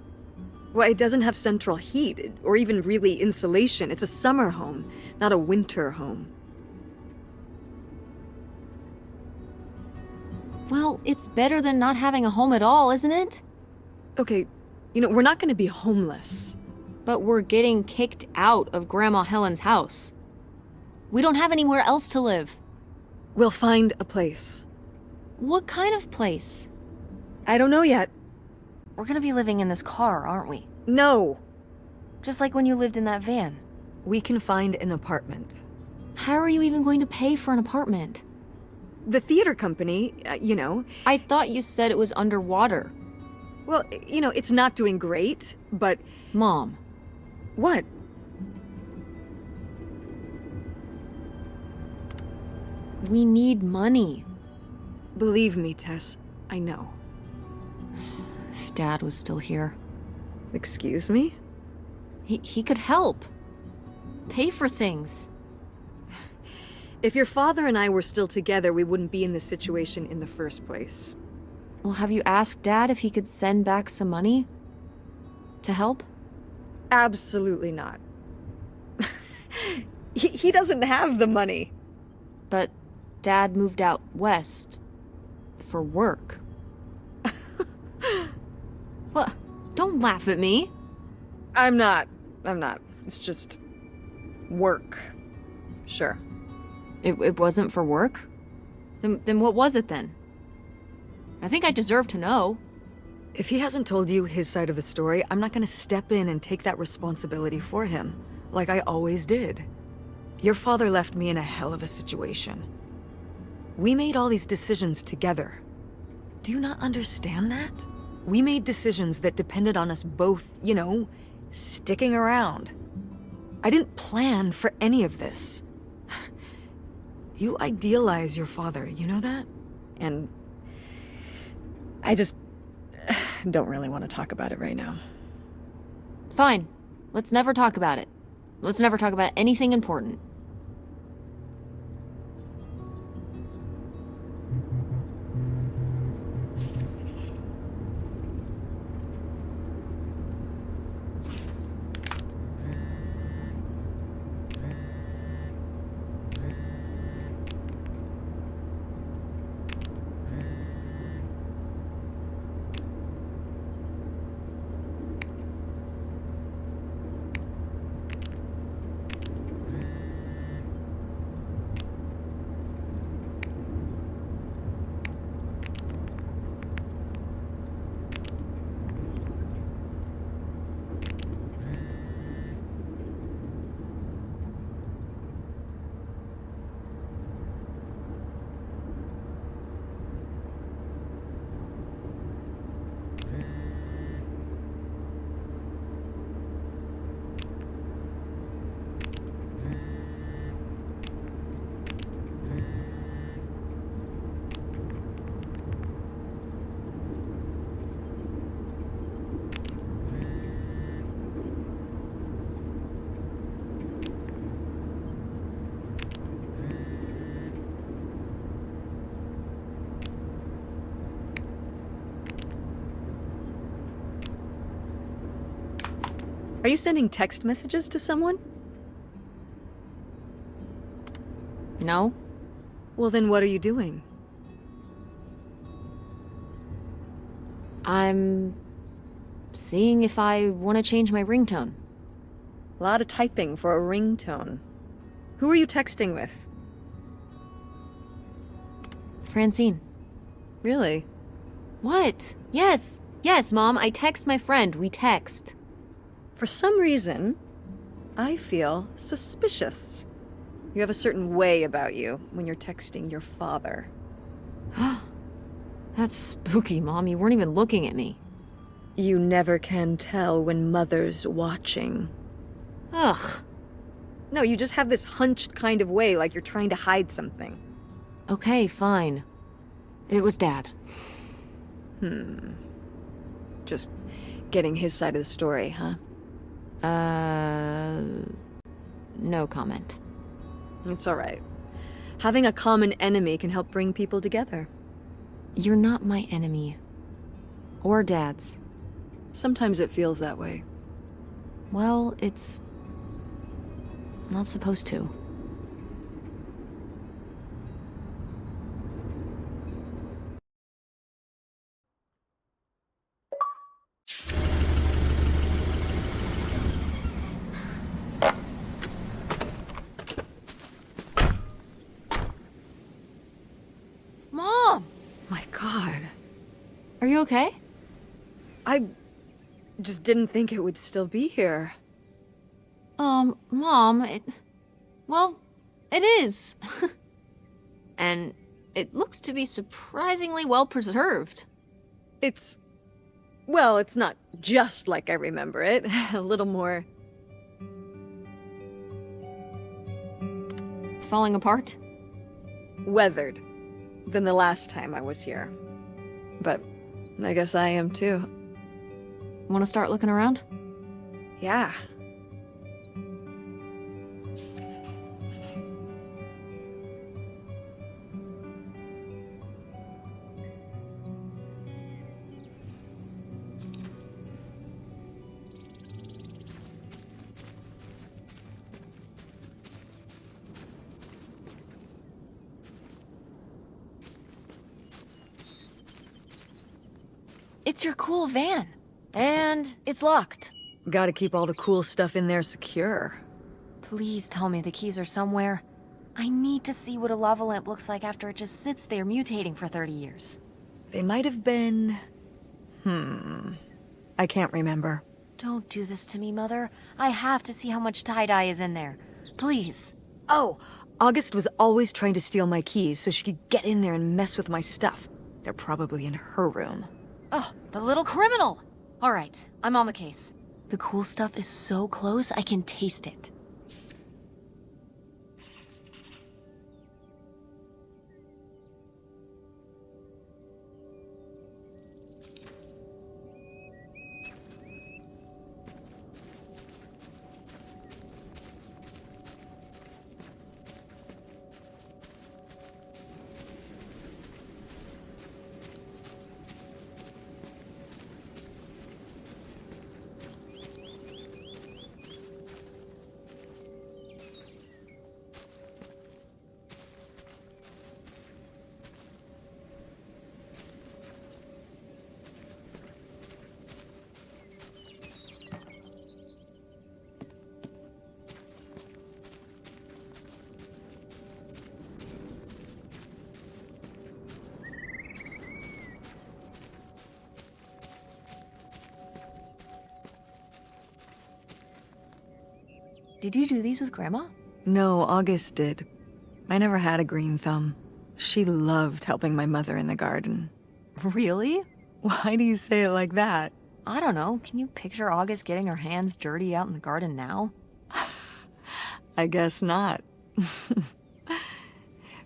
Speaker 2: Well, it doesn't have central heat, or even really insulation. It's a summer home, not a winter home.
Speaker 1: Well, it's better than not having a home at all, isn't it?
Speaker 2: Okay, we're not gonna be homeless.
Speaker 1: But we're getting kicked out of Grandma Helen's house. We don't have anywhere else to live.
Speaker 2: We'll find a place.
Speaker 1: What kind of place?
Speaker 2: I don't know yet.
Speaker 1: We're gonna be living in this car, aren't we?
Speaker 2: No!
Speaker 1: Just like when you lived in that van.
Speaker 2: We can find an apartment.
Speaker 1: How are you even going to pay for an apartment?
Speaker 2: The theater company,
Speaker 1: I thought you said it was underwater.
Speaker 2: Well, it's not doing great, but...
Speaker 1: Mom.
Speaker 2: What?
Speaker 1: We need money.
Speaker 2: Believe me, Tess, I know.
Speaker 1: If Dad was still here.
Speaker 2: Excuse me?
Speaker 1: He could help. Pay for things.
Speaker 2: If your father and I were still together, we wouldn't be in this situation in the first place.
Speaker 1: Well, have you asked Dad if he could send back some money? To help?
Speaker 2: Absolutely not. He doesn't have the money.
Speaker 1: But Dad moved out west for work. What? Don't laugh at me.
Speaker 2: I'm not. It's just... work. Sure.
Speaker 1: It wasn't for work? Then what was it then? I think I deserve to know.
Speaker 2: If he hasn't told you his side of the story, I'm not gonna step in and take that responsibility for him, like I always did. Your father left me in a hell of a situation. We made all these decisions together. Do you not understand that? We made decisions that depended on us both, sticking around. I didn't plan for any of this. You idealize your father, you know that? And I just don't really want to talk about it right now.
Speaker 1: Fine. Let's never talk about it. Let's never talk about anything important.
Speaker 2: Are you sending text messages to someone?
Speaker 1: No?
Speaker 2: Well, then what are you doing?
Speaker 1: I'm seeing if I want to change my ringtone.
Speaker 2: A lot of typing for a ringtone. Who are you texting with?
Speaker 1: Francine.
Speaker 2: Really?
Speaker 1: What? Yes. Yes, Mom. I text my friend. We text.
Speaker 2: For some reason, I feel suspicious. You have a certain way about you when you're texting your father.
Speaker 1: That's spooky, Mom. You weren't even looking at me.
Speaker 2: You never can tell when Mother's watching.
Speaker 1: Ugh.
Speaker 2: No, you just have this hunched kind of way, like you're trying to hide something.
Speaker 1: Okay, fine. It was Dad.
Speaker 2: Just getting his side of the story, huh?
Speaker 1: No comment.
Speaker 2: It's all right. Having a common enemy can help bring people together.
Speaker 1: You're not my enemy. Or Dad's.
Speaker 2: Sometimes it feels that way.
Speaker 1: Well, it's not supposed to. Mom!
Speaker 2: My God.
Speaker 1: Are you okay?
Speaker 2: I just didn't think it would still be here.
Speaker 1: Mom, well, it is. And it looks to be surprisingly well preserved.
Speaker 2: Well, it's not just like I remember it. A little more...
Speaker 1: Falling apart?
Speaker 2: weathered than the last time I was here. But I guess I am too.
Speaker 1: Want to start looking around?
Speaker 2: Yeah.
Speaker 1: It's your cool van. And it's locked.
Speaker 2: Gotta keep all the cool stuff in there secure.
Speaker 1: Please tell me the keys are somewhere. I need to see what a lava lamp looks like after it just sits there mutating for 30 years.
Speaker 2: They might have been... I can't remember.
Speaker 1: Don't do this to me, Mother. I have to see how much tie-dye is in there. Please.
Speaker 2: Oh, August was always trying to steal my keys so she could get in there and mess with my stuff. They're probably in her room.
Speaker 1: Oh, the little criminal! All right, I'm on the case. The cool stuff is so close, I can taste it. Did you do these with Grandma?
Speaker 2: No, August did. I never had a green thumb. She loved helping my mother in the garden.
Speaker 1: Really?
Speaker 2: Why do you say it like that?
Speaker 1: I don't know. Can you picture August getting her hands dirty out in the garden now?
Speaker 2: I guess not.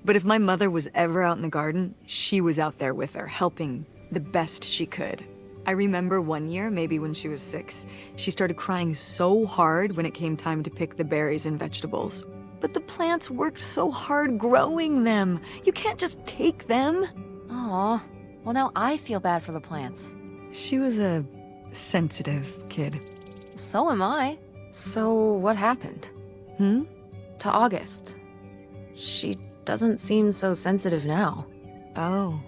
Speaker 2: But if my mother was ever out in the garden, she was out there with her, helping the best she could. I remember one year, maybe when she was 6, she started crying so hard when it came time to pick the berries and vegetables. But the plants worked so hard growing them. You can't just take them.
Speaker 1: Aw. Well, now I feel bad for the plants.
Speaker 2: She was a sensitive kid.
Speaker 1: So am I. So what happened?
Speaker 2: Hmm?
Speaker 1: To August. She doesn't seem so sensitive now.
Speaker 2: Oh.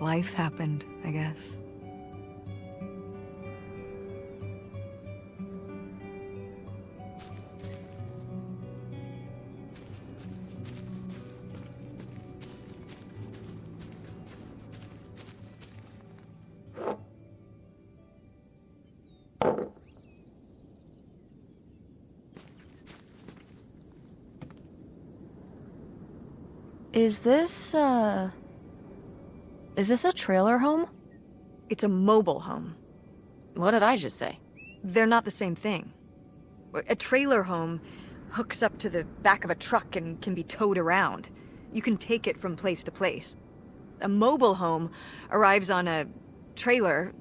Speaker 2: Life happened, I guess.
Speaker 1: Is this a trailer home?
Speaker 2: It's a mobile home.
Speaker 1: What did I just say?
Speaker 2: They're not the same thing. A trailer home hooks up to the back of a truck and can be towed around. You can take it from place to place. A mobile home arrives on a trailer,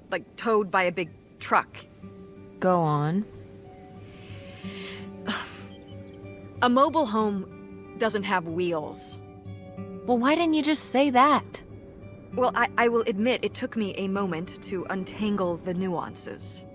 Speaker 2: like towed by a big truck.
Speaker 1: Go on.
Speaker 2: A mobile home doesn't have wheels.
Speaker 1: Well, why didn't you just say that?
Speaker 2: Well, I will admit it took me a moment to untangle the nuances.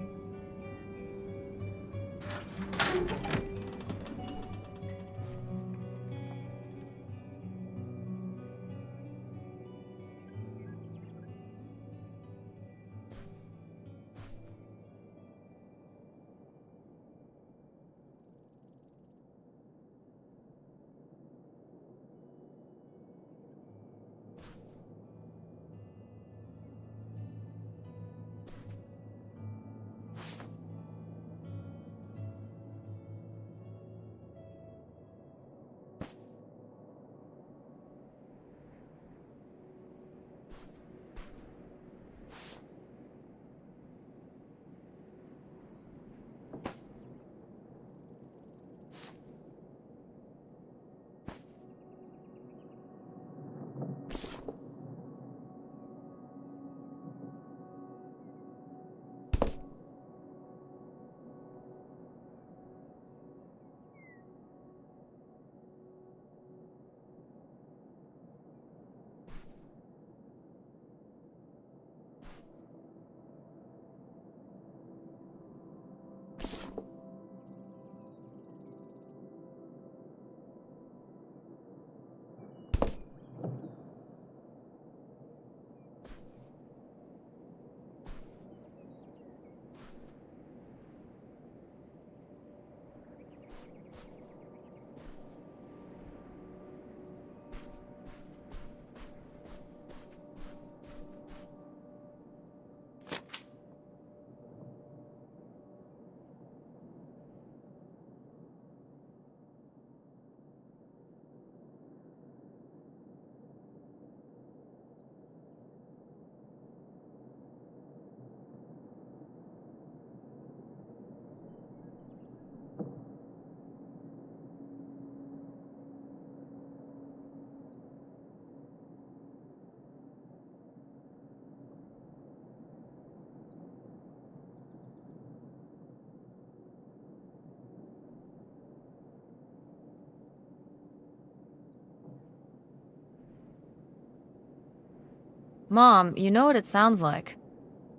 Speaker 1: Mom, you know what it sounds like.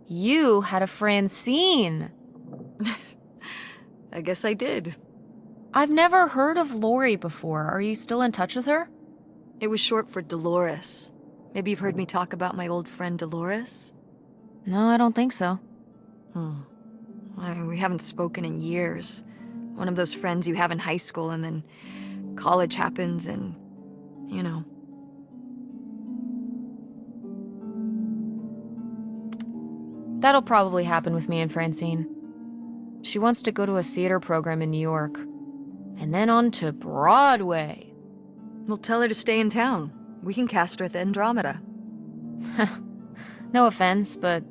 Speaker 1: You had a Francine.
Speaker 2: I guess I did.
Speaker 1: I've never heard of Lori before. Are you still in touch with her?
Speaker 2: It was short for Dolores. Maybe you've heard me talk about my old friend Dolores?
Speaker 1: No, I don't think so.
Speaker 2: We haven't spoken in years. One of those friends you have in high school and then college happens and, you know.
Speaker 1: That'll probably happen with me and Francine. She wants to go to a theater program in New York. And then on to Broadway.
Speaker 2: We'll tell her to stay in town. We can cast her at the Andromeda.
Speaker 1: No offense, but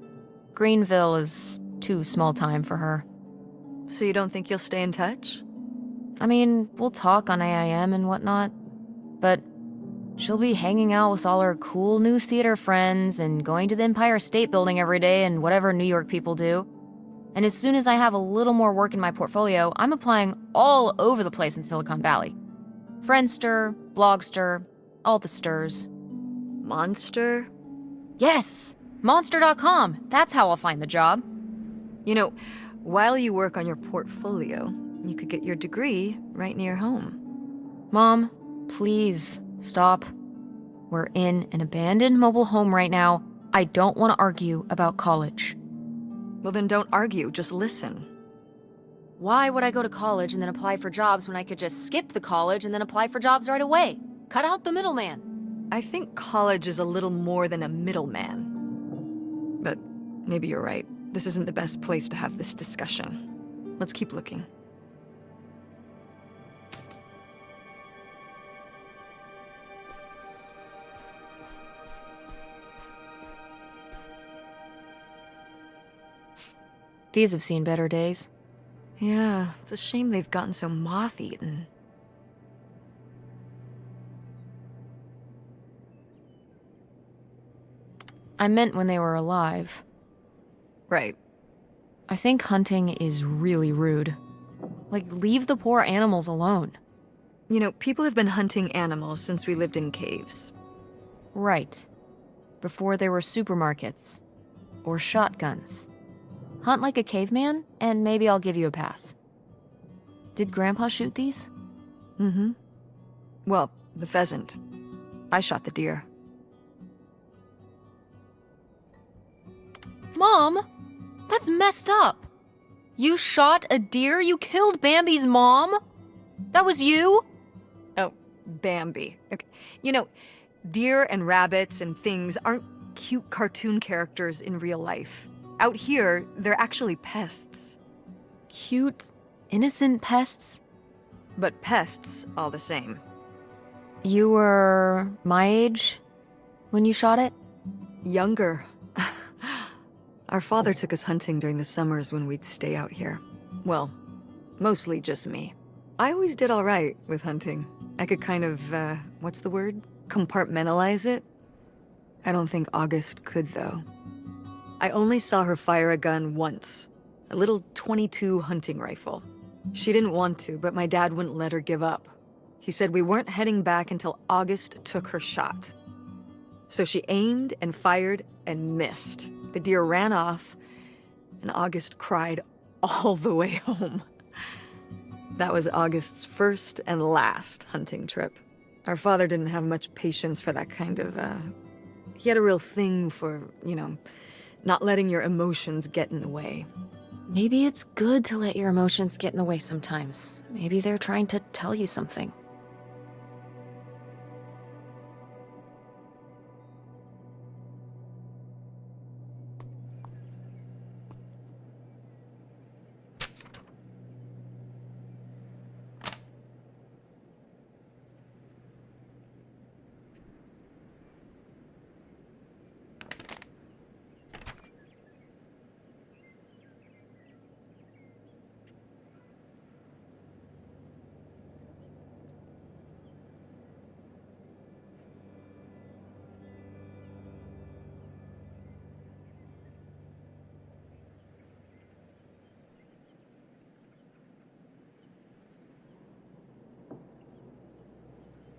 Speaker 1: Greenville is too small time for her.
Speaker 2: So you don't think you'll stay in touch?
Speaker 1: I mean, we'll talk on AIM and whatnot, but she'll be hanging out with all her cool new theater friends and going to the Empire State Building every day and whatever New York people do. And as soon as I have a little more work in my portfolio, I'm applying all over the place in Silicon Valley. Friendster, Blogster, all the stirs.
Speaker 2: Monster?
Speaker 1: Yes! Monster.com. That's how I'll find the job.
Speaker 2: You know, while you work on your portfolio, you could get your degree right near home.
Speaker 1: Mom, Please, stop. We're in an abandoned mobile home right now. I don't want to argue about college.
Speaker 2: Well, then don't argue, just listen.
Speaker 1: Why would I go to college and then apply for jobs when I could just skip the college and then apply for jobs right away? Cut out the middleman.
Speaker 2: I think college is a little more than a middleman. But maybe you're right. This isn't the best place to have this discussion. Let's keep looking.
Speaker 1: These have seen better days.
Speaker 2: Yeah, it's a shame they've gotten so moth-eaten.
Speaker 1: I meant when they were alive.
Speaker 2: Right.
Speaker 1: I think hunting is really rude. Like, leave the poor animals alone.
Speaker 2: You know, people have been hunting animals since we lived in caves.
Speaker 1: Right. Before there were supermarkets. Or shotguns. Hunt like a caveman, and maybe I'll give you a pass. Did Grandpa shoot these?
Speaker 2: Mm-hmm. Well, the pheasant. I shot the deer.
Speaker 1: Mom? That's messed up. You shot a deer? You killed Bambi's mom? That was you?
Speaker 2: Oh, Bambi. Okay. You know, deer and rabbits and things aren't cute cartoon characters in real life. Out here, they're actually pests.
Speaker 1: Cute, innocent pests?
Speaker 2: But pests all the same.
Speaker 1: You were my age when you shot it?
Speaker 2: Younger. Our father took us hunting during the summers when we'd stay out here. Well, mostly just me. I always did all right with hunting. I could kind of, what's the word? Compartmentalize it? I don't think August could, though. I only saw her fire a gun once. A little .22 hunting rifle. She didn't want to, but my dad wouldn't let her give up. He said we weren't heading back until August took her shot. So she aimed and fired and missed. The deer ran off, and August cried all the way home. That was August's first and last hunting trip. Our father didn't have much patience for that kind of, he had a real thing for, not letting your emotions get in the way.
Speaker 1: Maybe it's good to let your emotions get in the way sometimes. Maybe they're trying to tell you something.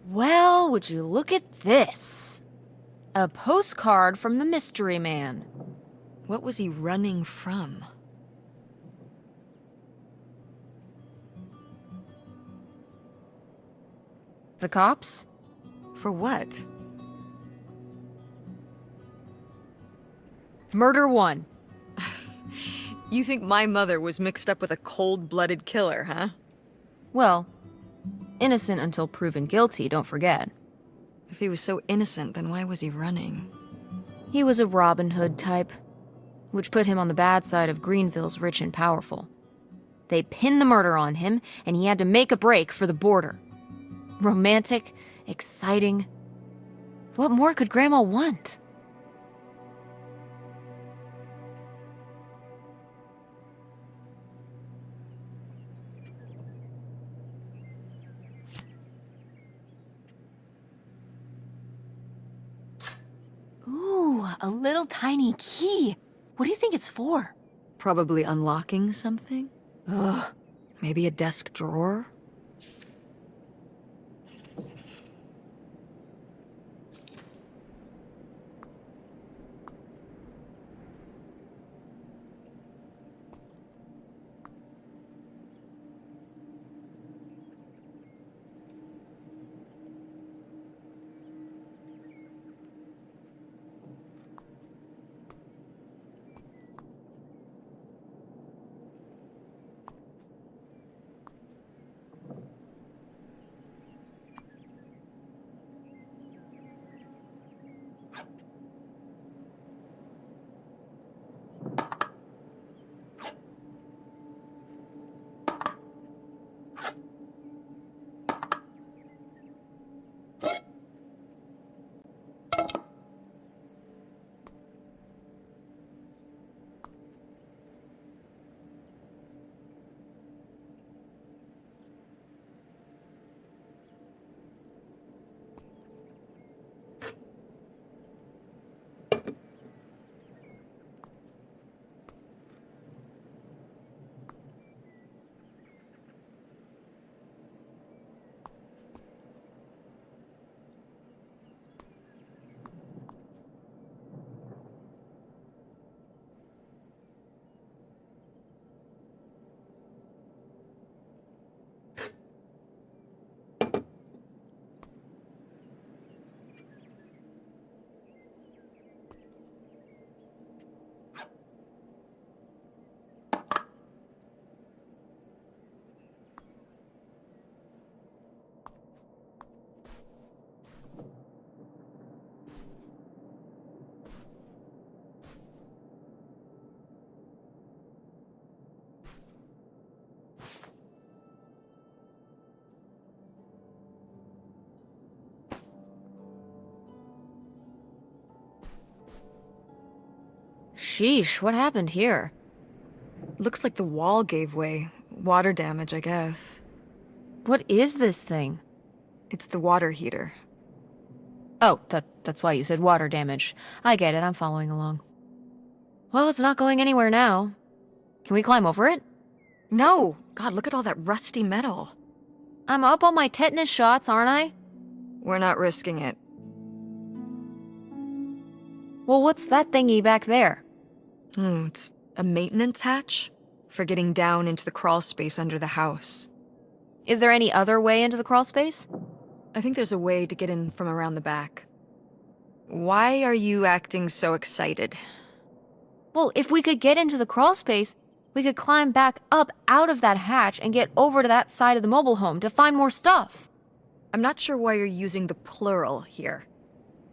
Speaker 1: Well, would you look at this? A postcard from the mystery man.
Speaker 2: What was he running from?
Speaker 1: The cops?
Speaker 2: For what?
Speaker 1: Murder 1.
Speaker 2: You think my mother was mixed up with a cold-blooded killer, huh?
Speaker 1: Well, innocent until proven guilty, don't forget.
Speaker 2: If he was so innocent, then why was he running?
Speaker 1: He was a Robin Hood type, which put him on the bad side of Greenville's rich and powerful. They pinned the murder on him, and he had to make a break for the border. Romantic, exciting. What more could Grandma want? Ooh, a little tiny key. What do you think it's for?
Speaker 2: Probably unlocking something?
Speaker 1: Ugh.
Speaker 2: Maybe a desk drawer?
Speaker 1: Sheesh, what happened here?
Speaker 2: Looks like the wall gave way. Water damage, I guess.
Speaker 1: What is this thing?
Speaker 2: It's the water heater.
Speaker 1: Oh, that's why you said water damage. I get it, I'm following along. Well, it's not going anywhere now. Can we climb over it?
Speaker 2: No! God, look at all that rusty metal.
Speaker 1: I'm up on my tetanus shots, aren't I?
Speaker 2: We're not risking it.
Speaker 1: Well, what's that thingy back there?
Speaker 2: It's a maintenance hatch for getting down into the crawl space under the house.
Speaker 1: Is there any other way into the crawl space?
Speaker 2: I think there's a way to get in from around the back. Why are you acting so excited?
Speaker 1: Well, if we could get into the crawl space, we could climb back up out of that hatch and get over to that side of the mobile home to find more stuff.
Speaker 2: I'm not sure why you're using the plural here.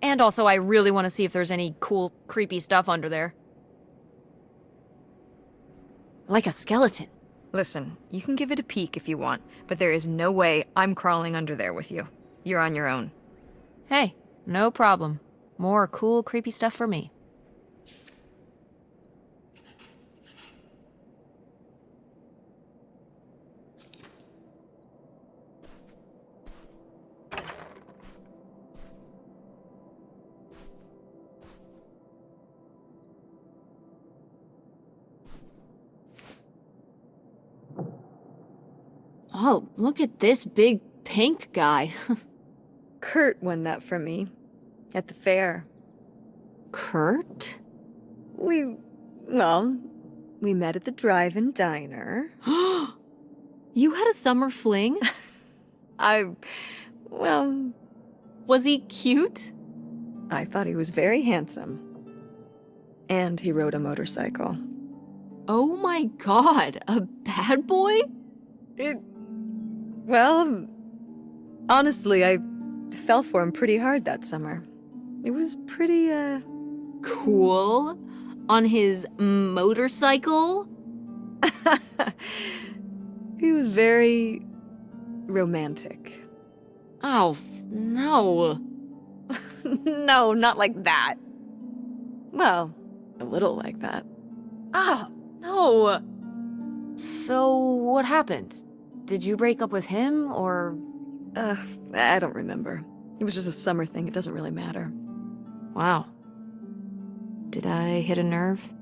Speaker 1: And also, I really want to see if there's any cool, creepy stuff under there. Like a skeleton.
Speaker 2: Listen, you can give it a peek if you want, but there is no way I'm crawling under there with you. You're on your own.
Speaker 1: Hey, no problem. More cool, creepy stuff for me. Oh, look at this big pink guy.
Speaker 2: Kurt won that from me. At the fair.
Speaker 1: Kurt?
Speaker 2: We met at the drive-in diner.
Speaker 1: You had a summer fling? Was he cute?
Speaker 2: I thought he was very handsome. And he rode a motorcycle.
Speaker 1: Oh my god, a bad boy?
Speaker 2: Honestly, I fell for him pretty hard that summer. It was pretty,
Speaker 1: Cool. On his motorcycle?
Speaker 2: He was very romantic.
Speaker 1: Oh, no.
Speaker 2: No, not like that. Well, a little like that.
Speaker 1: Oh, no. So, what happened? Did you break up with him, or...?
Speaker 2: I don't remember. It was just a summer thing. It doesn't really matter.
Speaker 1: Wow. Did I hit a nerve?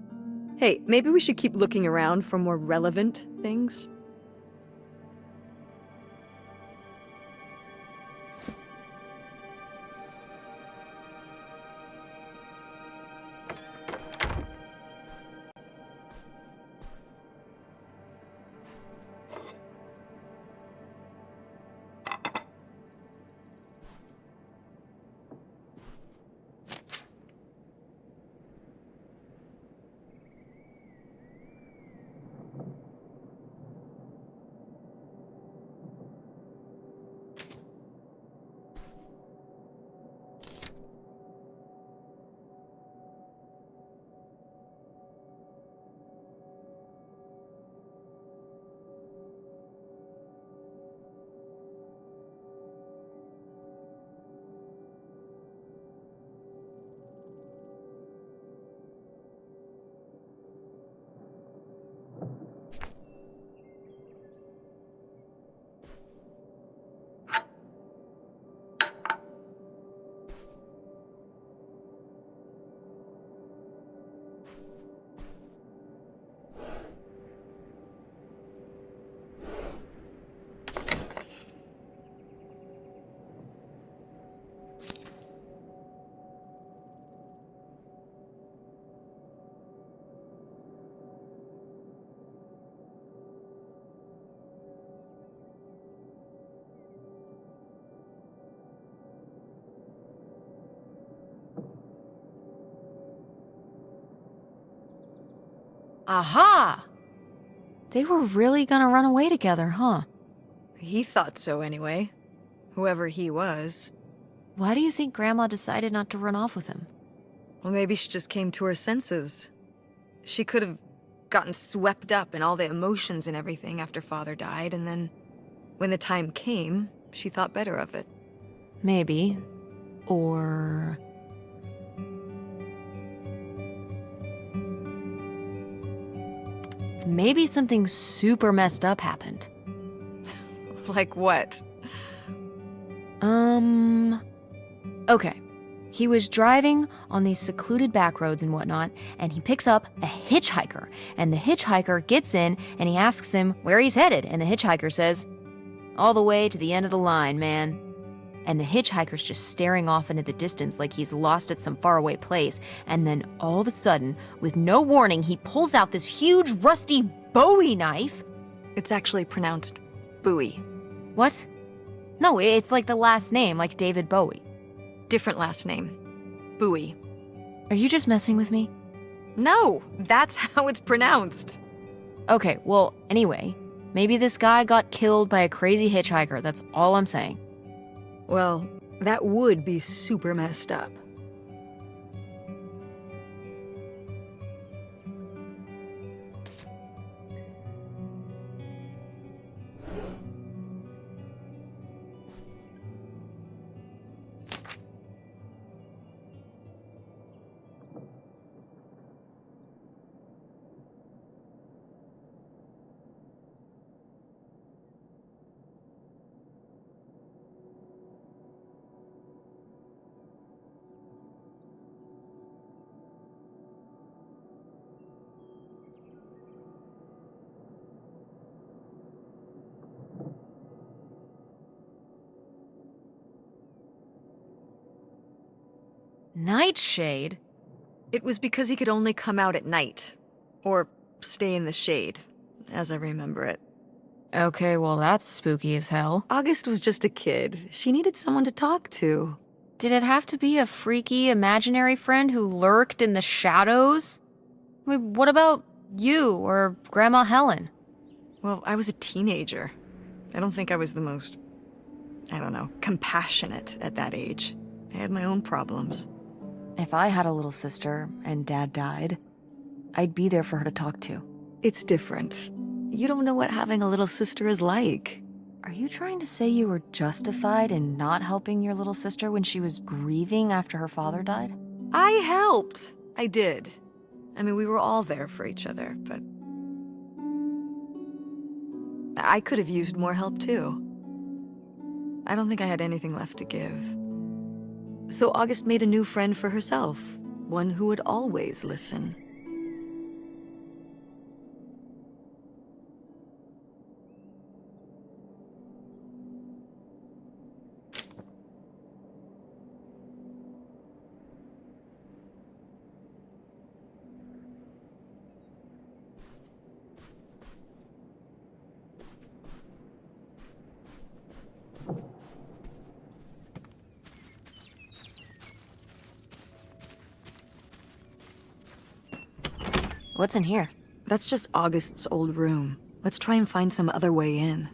Speaker 2: Hey, maybe we should keep looking around for more relevant things.
Speaker 1: Aha! They were really gonna run away together, huh?
Speaker 2: He thought so anyway. Whoever he was.
Speaker 1: Why do you think Grandma decided not to run off with him?
Speaker 2: Well, maybe she just came to her senses. She could have gotten swept up in all the emotions and everything after Father died, and then when the time came, she thought better of it.
Speaker 1: Maybe. Or... maybe something super messed up happened.
Speaker 2: Like what?
Speaker 1: Okay. He was driving on these secluded back roads and whatnot, and he picks up a hitchhiker. And the hitchhiker gets in, and he asks him where he's headed. And the hitchhiker says, "All the way to the end of the line, man." And the hitchhiker's just staring off into the distance like he's lost at some faraway place. And then all of a sudden, with no warning, he pulls out this huge rusty Bowie knife.
Speaker 2: It's actually pronounced Bowie.
Speaker 1: What? No, it's like the last name, like David Bowie.
Speaker 2: Different last name. Bowie.
Speaker 1: Are you just messing with me?
Speaker 2: No, that's how it's pronounced.
Speaker 1: Okay, well, anyway, maybe this guy got killed by a crazy hitchhiker, that's all I'm saying.
Speaker 2: Well, that would be super messed up.
Speaker 1: Nightshade?
Speaker 2: It was because he could only come out at night. Or stay in the shade, as I remember it.
Speaker 1: Okay, well, that's spooky as hell.
Speaker 2: August was just a kid. She needed someone to talk to.
Speaker 1: Did it have to be a freaky, imaginary friend who lurked in the shadows? I mean, what about you or Grandma Helen?
Speaker 2: Well, I was a teenager. I don't think I was the most, compassionate at that age. I had my own problems.
Speaker 1: If I had a little sister and Dad died, I'd be there for her to talk to.
Speaker 2: It's different. You don't know what having a little sister is like.
Speaker 1: Are you trying to say you were justified in not helping your little sister when she was grieving after her father died?
Speaker 2: I helped. I did. I mean, we were all there for each other, but I could have used more help too. I don't think I had anything left to give. So August made a new friend for herself, one who would always listen.
Speaker 1: What's in here?
Speaker 2: That's just August's old room. Let's try and find some other way in.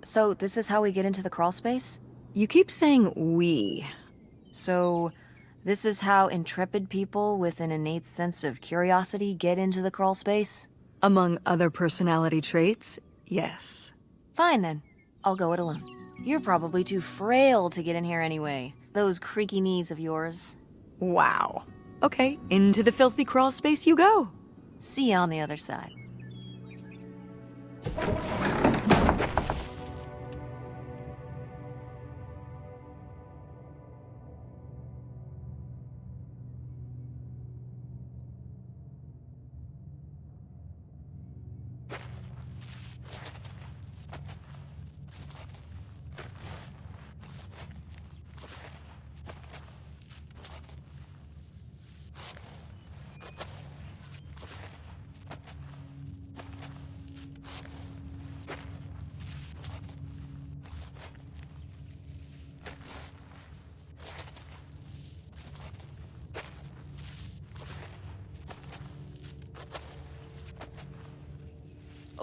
Speaker 1: So this is how we get into the crawl space?
Speaker 2: You keep saying we.
Speaker 1: So this is how intrepid people with an innate sense of curiosity get into the crawl space?
Speaker 2: Among other personality traits, yes.
Speaker 1: Fine then. I'll go it alone. You're probably too frail to get in here anyway. Those creaky knees of yours.
Speaker 2: Wow. Okay, into the filthy crawl space you go.
Speaker 1: See you on the other side.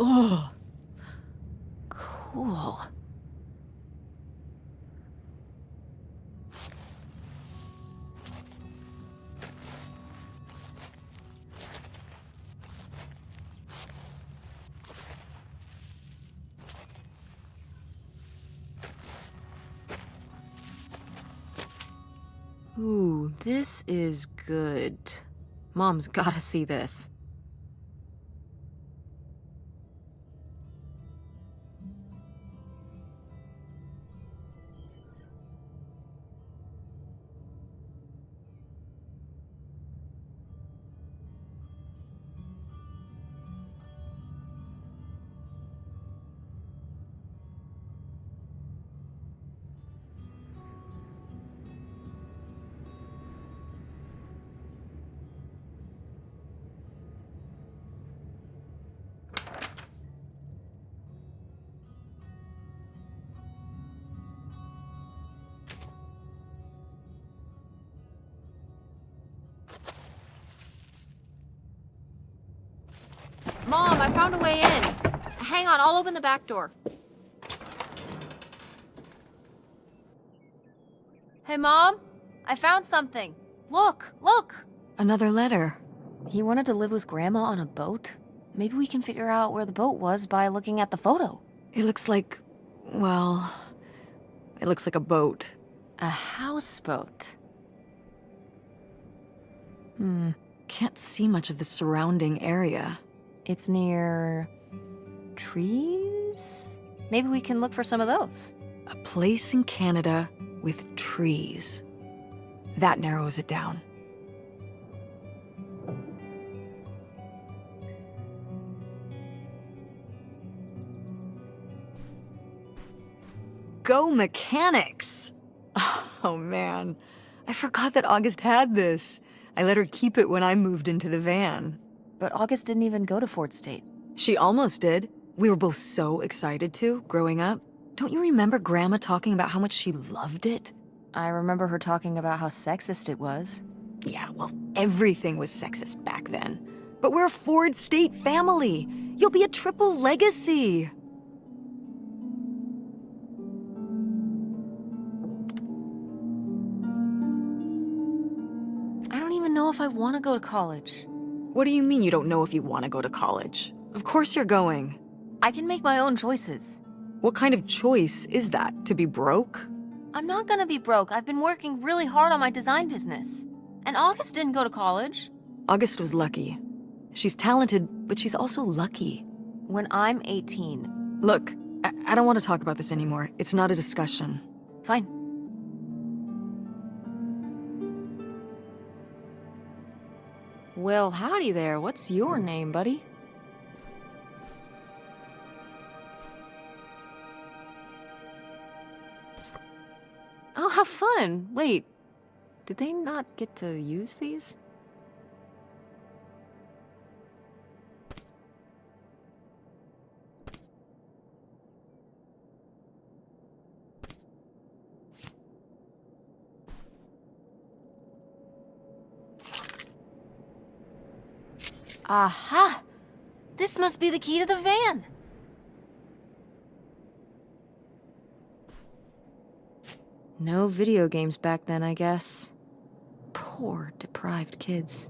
Speaker 1: Oh, cool. Ooh, this is good. Mom's gotta see this. Mom, I found a way in. Hang on, I'll open the back door. Hey, Mom? I found something. Look, look!
Speaker 2: Another letter.
Speaker 1: He wanted to live with Grandma on a boat? Maybe we can figure out where the boat was by looking at the photo.
Speaker 2: It looks like, well, it looks like a boat.
Speaker 1: A houseboat.
Speaker 2: Can't see much of the surrounding area.
Speaker 1: It's near... trees? Maybe we can look for some of those.
Speaker 2: A place in Canada with trees. That narrows it down. Go mechanics! Oh man, I forgot that August had this. I let her keep it when I moved into the van.
Speaker 1: But August didn't even go to Ford State.
Speaker 2: She almost did. We were both so excited to, growing up. Don't you remember Grandma talking about how much she loved it?
Speaker 1: I remember her talking about how sexist it was.
Speaker 2: Yeah, well, everything was sexist back then. But we're a Ford State family. You'll be a triple legacy.
Speaker 1: I don't even know if I want to go to college.
Speaker 2: What do you mean you don't know if you want to go to college? Of course you're going.
Speaker 1: I can make my own choices.
Speaker 2: What kind of choice is that? To be broke?
Speaker 1: I'm not gonna be broke. I've been working really hard on my design business. And August didn't go to college.
Speaker 2: August was lucky. She's talented, but she's also lucky.
Speaker 1: When I'm 18.
Speaker 2: Look, I don't want to talk about this anymore. It's not a discussion.
Speaker 1: Fine. Well, howdy there. What's your name, buddy? Oh, how fun. Wait, did they not get to use these? Aha! This must be the key to the van. No video games back then, I guess. Poor, deprived kids.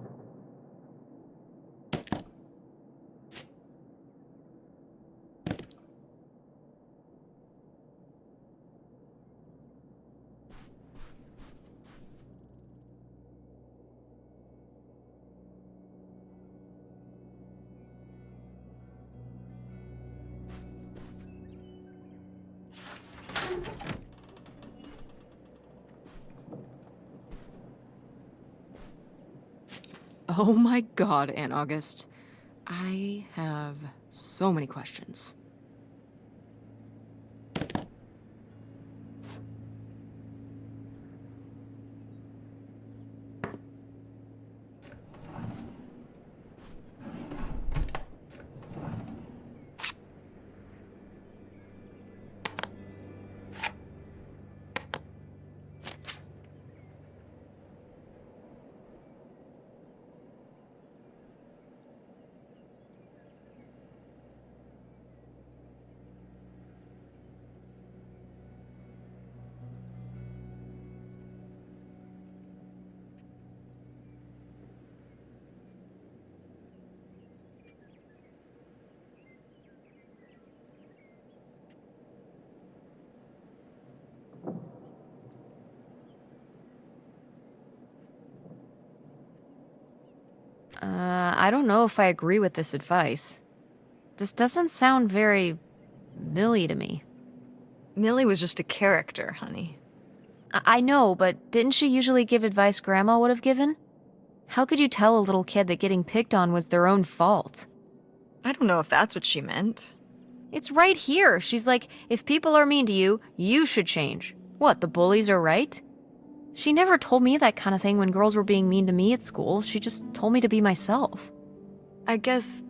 Speaker 1: Oh my god, Aunt August. I have so many questions. I don't know if I agree with this advice. This doesn't sound very Millie to me.
Speaker 2: Millie was just a character, honey.
Speaker 1: I know, but didn't she usually give advice Grandma would have given? How could you tell a little kid that getting picked on was their own fault?
Speaker 2: I don't know if that's what she meant.
Speaker 1: It's right here. She's like, if people are mean to you, you should change. What, the bullies are right? She never told me that kind of thing when girls were being mean to me at school. She just told me to be myself.
Speaker 2: I guess...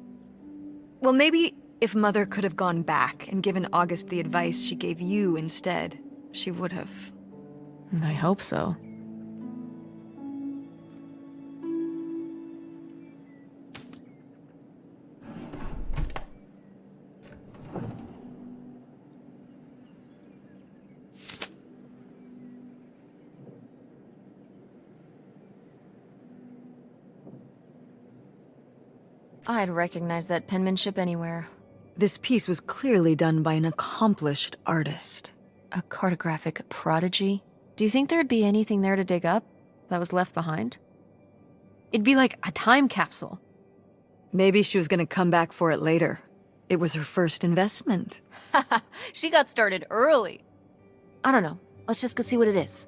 Speaker 2: Well, maybe if Mother could have gone back and given August the advice she gave you instead, she would have.
Speaker 1: I hope so. I'd recognize that penmanship anywhere.
Speaker 2: This piece was clearly done by an accomplished artist.
Speaker 1: A cartographic prodigy? Do you think there'd be anything there to dig up that was left behind? It'd be like a time capsule.
Speaker 2: Maybe she was gonna come back for it later. It was her first investment.
Speaker 1: She got started early. I don't know. Let's just go see what it is.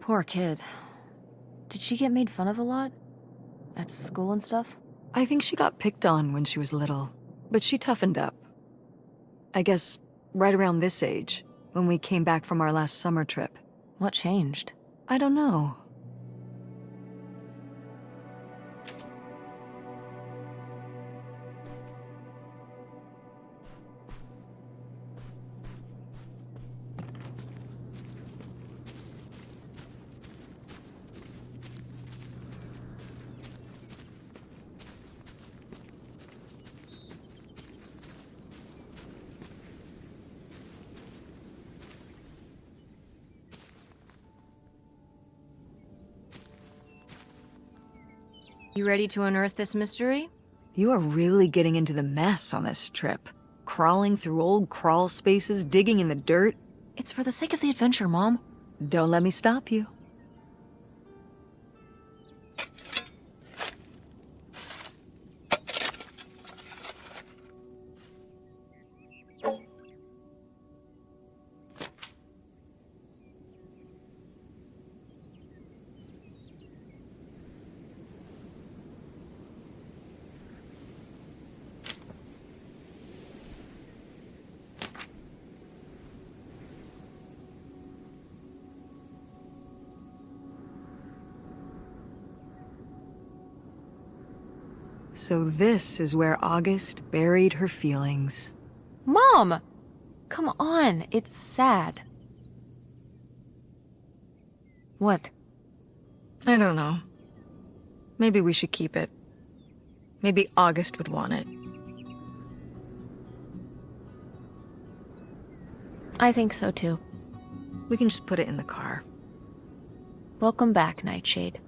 Speaker 1: Poor kid. Did she get made fun of a lot? At school and stuff?
Speaker 2: I think she got picked on when she was little, but she toughened up. I guess right around this age, when we came back from our last summer trip.
Speaker 1: What changed?
Speaker 2: I don't know.
Speaker 1: You ready to unearth this mystery?
Speaker 2: You are really getting into the mess on this trip. Crawling through old crawl spaces, digging in the dirt.
Speaker 1: It's for the sake of the adventure, Mom.
Speaker 2: Don't let me stop you. So this is where August buried her feelings.
Speaker 1: Mom! Come on, it's sad. What?
Speaker 2: I don't know. Maybe we should keep it. Maybe August would want it.
Speaker 1: I think so too.
Speaker 2: We can just put it in the car.
Speaker 1: Welcome back, Nightshade.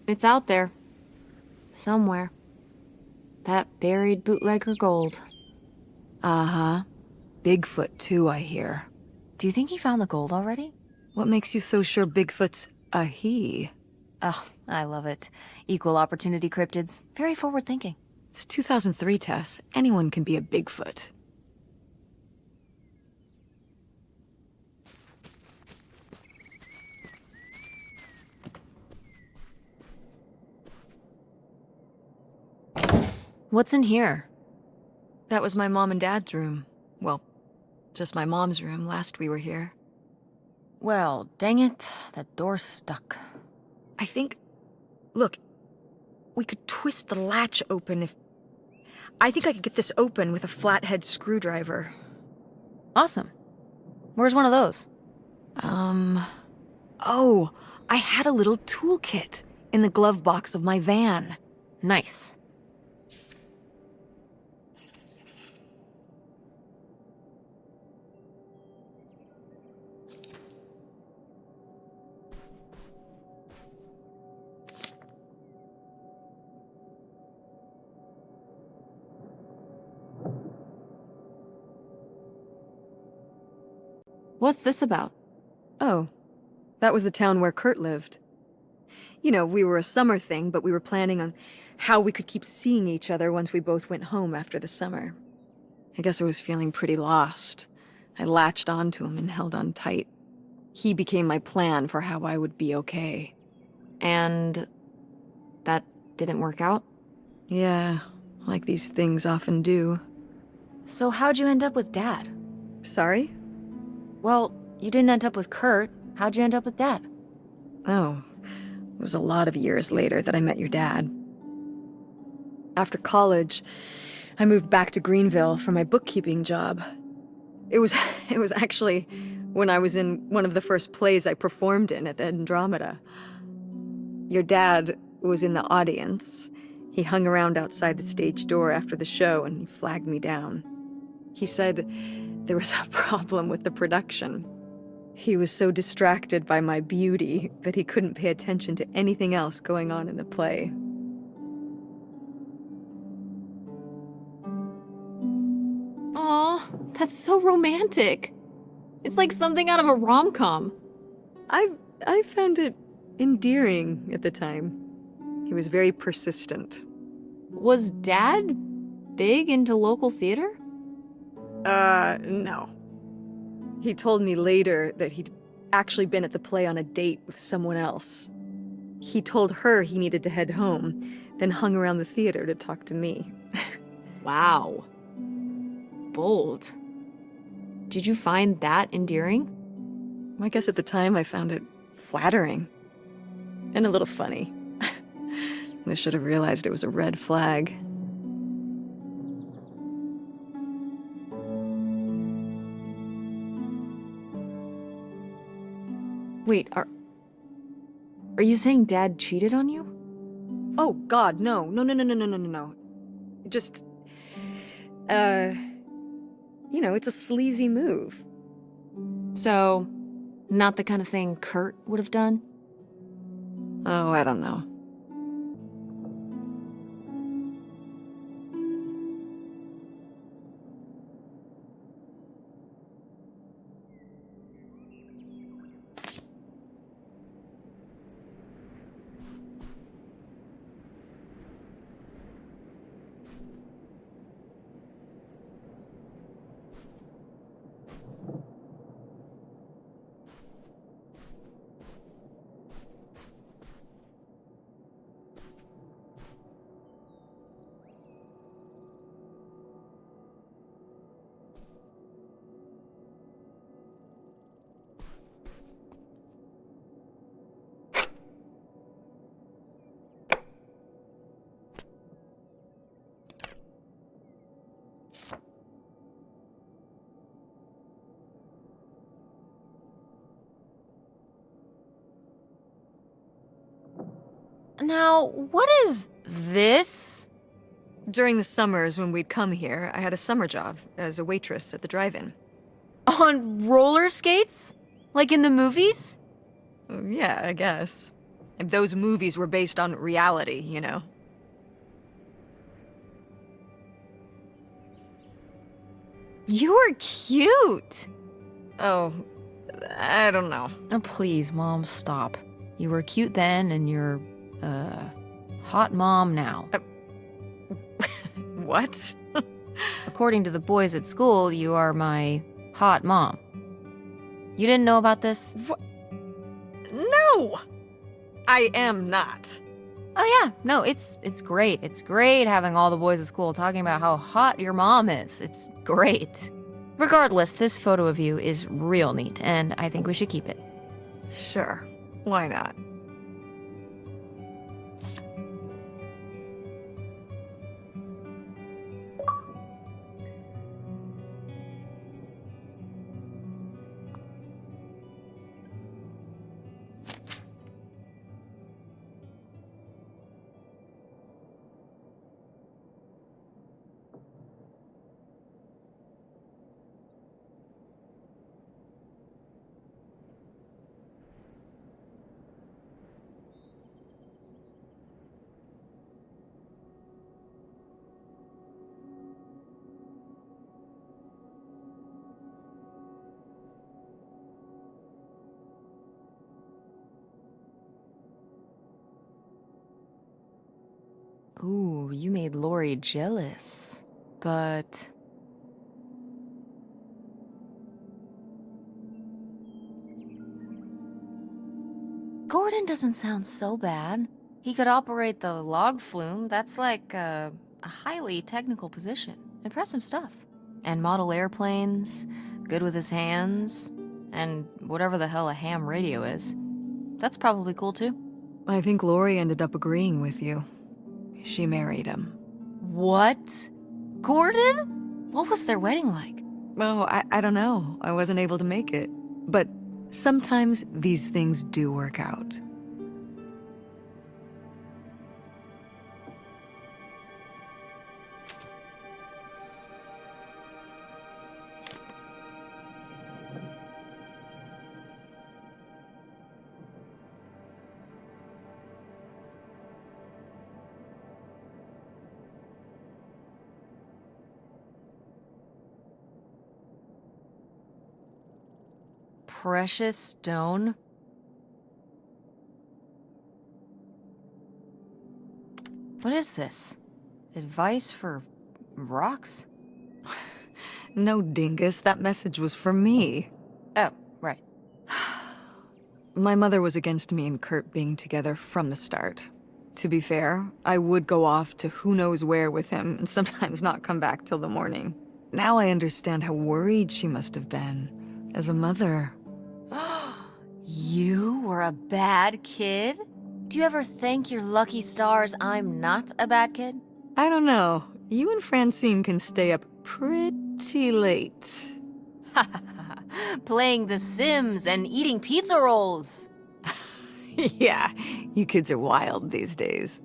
Speaker 1: It's out there. Somewhere. That buried bootlegger gold.
Speaker 2: Uh-huh. Bigfoot, too, I hear.
Speaker 1: Do you think he found the gold already?
Speaker 2: What makes you so sure Bigfoot's a he?
Speaker 1: Oh, I love it. Equal opportunity cryptids. Very forward thinking.
Speaker 2: It's 2003, Tess. Anyone can be a Bigfoot.
Speaker 1: What's in here?
Speaker 2: That was my mom and dad's room. Well, just my mom's room last we were here.
Speaker 1: Well, dang it. That door's stuck.
Speaker 2: I think... Look, we could twist the latch open if... I think I could get this open with a flathead screwdriver.
Speaker 1: Awesome. Where's one of those?
Speaker 2: Oh, I had a little toolkit in the glove box of my van.
Speaker 1: Nice. What's this about?
Speaker 2: Oh, that was the town where Kurt lived. You know, we were a summer thing, but we were planning on how we could keep seeing each other once we both went home after the summer. I guess I was feeling pretty lost. I latched onto him and held on tight. He became my plan for how I would be okay.
Speaker 1: And that didn't work out?
Speaker 2: Yeah, like these things often do.
Speaker 1: So how'd you end up with Dad?
Speaker 2: Sorry?
Speaker 1: Well, you didn't end up with Kurt. How'd you end up with Dad?
Speaker 2: Oh, it was a lot of years later that I met your dad. After college, I moved back to Greenville for my bookkeeping job. It was actually when I was in one of the first plays I performed in at the Andromeda. Your dad was in the audience. He hung around outside the stage door after the show and he flagged me down. He said there was a problem with the production. He was so distracted by my beauty that he couldn't pay attention to anything else going on in the play.
Speaker 1: Aw, that's so romantic. It's like something out of a rom-com.
Speaker 2: I found it endearing at the time. He was very persistent.
Speaker 1: Was Dad big into local theater?
Speaker 2: No. He told me later that he'd actually been at the play on a date with someone else. He told her he needed to head home, then hung around the theater to talk to me.
Speaker 1: Wow. Bold. Did you find that endearing?
Speaker 2: I guess at the time I found it flattering. And a little funny. I should have realized it was a red flag.
Speaker 1: Wait, are you saying Dad cheated on you?
Speaker 2: Oh, God, no. No. Just, you know, it's a sleazy move.
Speaker 1: So, not the kind of thing Kurt would have done?
Speaker 2: Oh, I don't know.
Speaker 1: Now, what is this?
Speaker 2: During the summers when we'd come here, I had a summer job as a waitress at the drive-in.
Speaker 1: On roller skates? Like in the movies?
Speaker 2: Yeah, I guess. If those movies were based on reality, you know.
Speaker 1: You're cute!
Speaker 2: Oh, I don't know.
Speaker 1: Oh, please, Mom, stop. You were cute then, and you're, hot mom now.
Speaker 2: What?
Speaker 1: According to the boys at school, you are my hot mom. You didn't know about this?
Speaker 2: What? No! I am not.
Speaker 1: Oh yeah, no, it's great. It's great having all the boys at school talking about how hot your mom is. It's great. Regardless, this photo of you is real neat, and I think we should keep it.
Speaker 2: Sure. Why not?
Speaker 1: Ooh, you made Lori jealous. But... Gordon doesn't sound so bad. He could operate the log flume. That's like a highly technical position. Impressive stuff. And model airplanes, good with his hands, and whatever the hell a ham radio is. That's probably cool too.
Speaker 2: I think Lori ended up agreeing with you. She married him.
Speaker 1: What? Gordon? What was their wedding like?
Speaker 2: Well, I don't know. I wasn't able to make it. But sometimes these things do work out.
Speaker 1: Precious stone? What is this? Advice for rocks?
Speaker 2: No, dingus, that message was for me.
Speaker 1: Oh, right.
Speaker 2: My mother was against me and Kurt being together from the start. To be fair, I would go off to who knows where with him and sometimes not come back till the morning. Now I understand how worried she must have been as a mother.
Speaker 1: You were a bad kid? Do you ever thank your lucky stars I'm not a bad kid?
Speaker 2: I don't know. You and Francine can stay up pretty late.
Speaker 1: Playing The Sims and eating pizza rolls.
Speaker 2: Yeah, you kids are wild these days.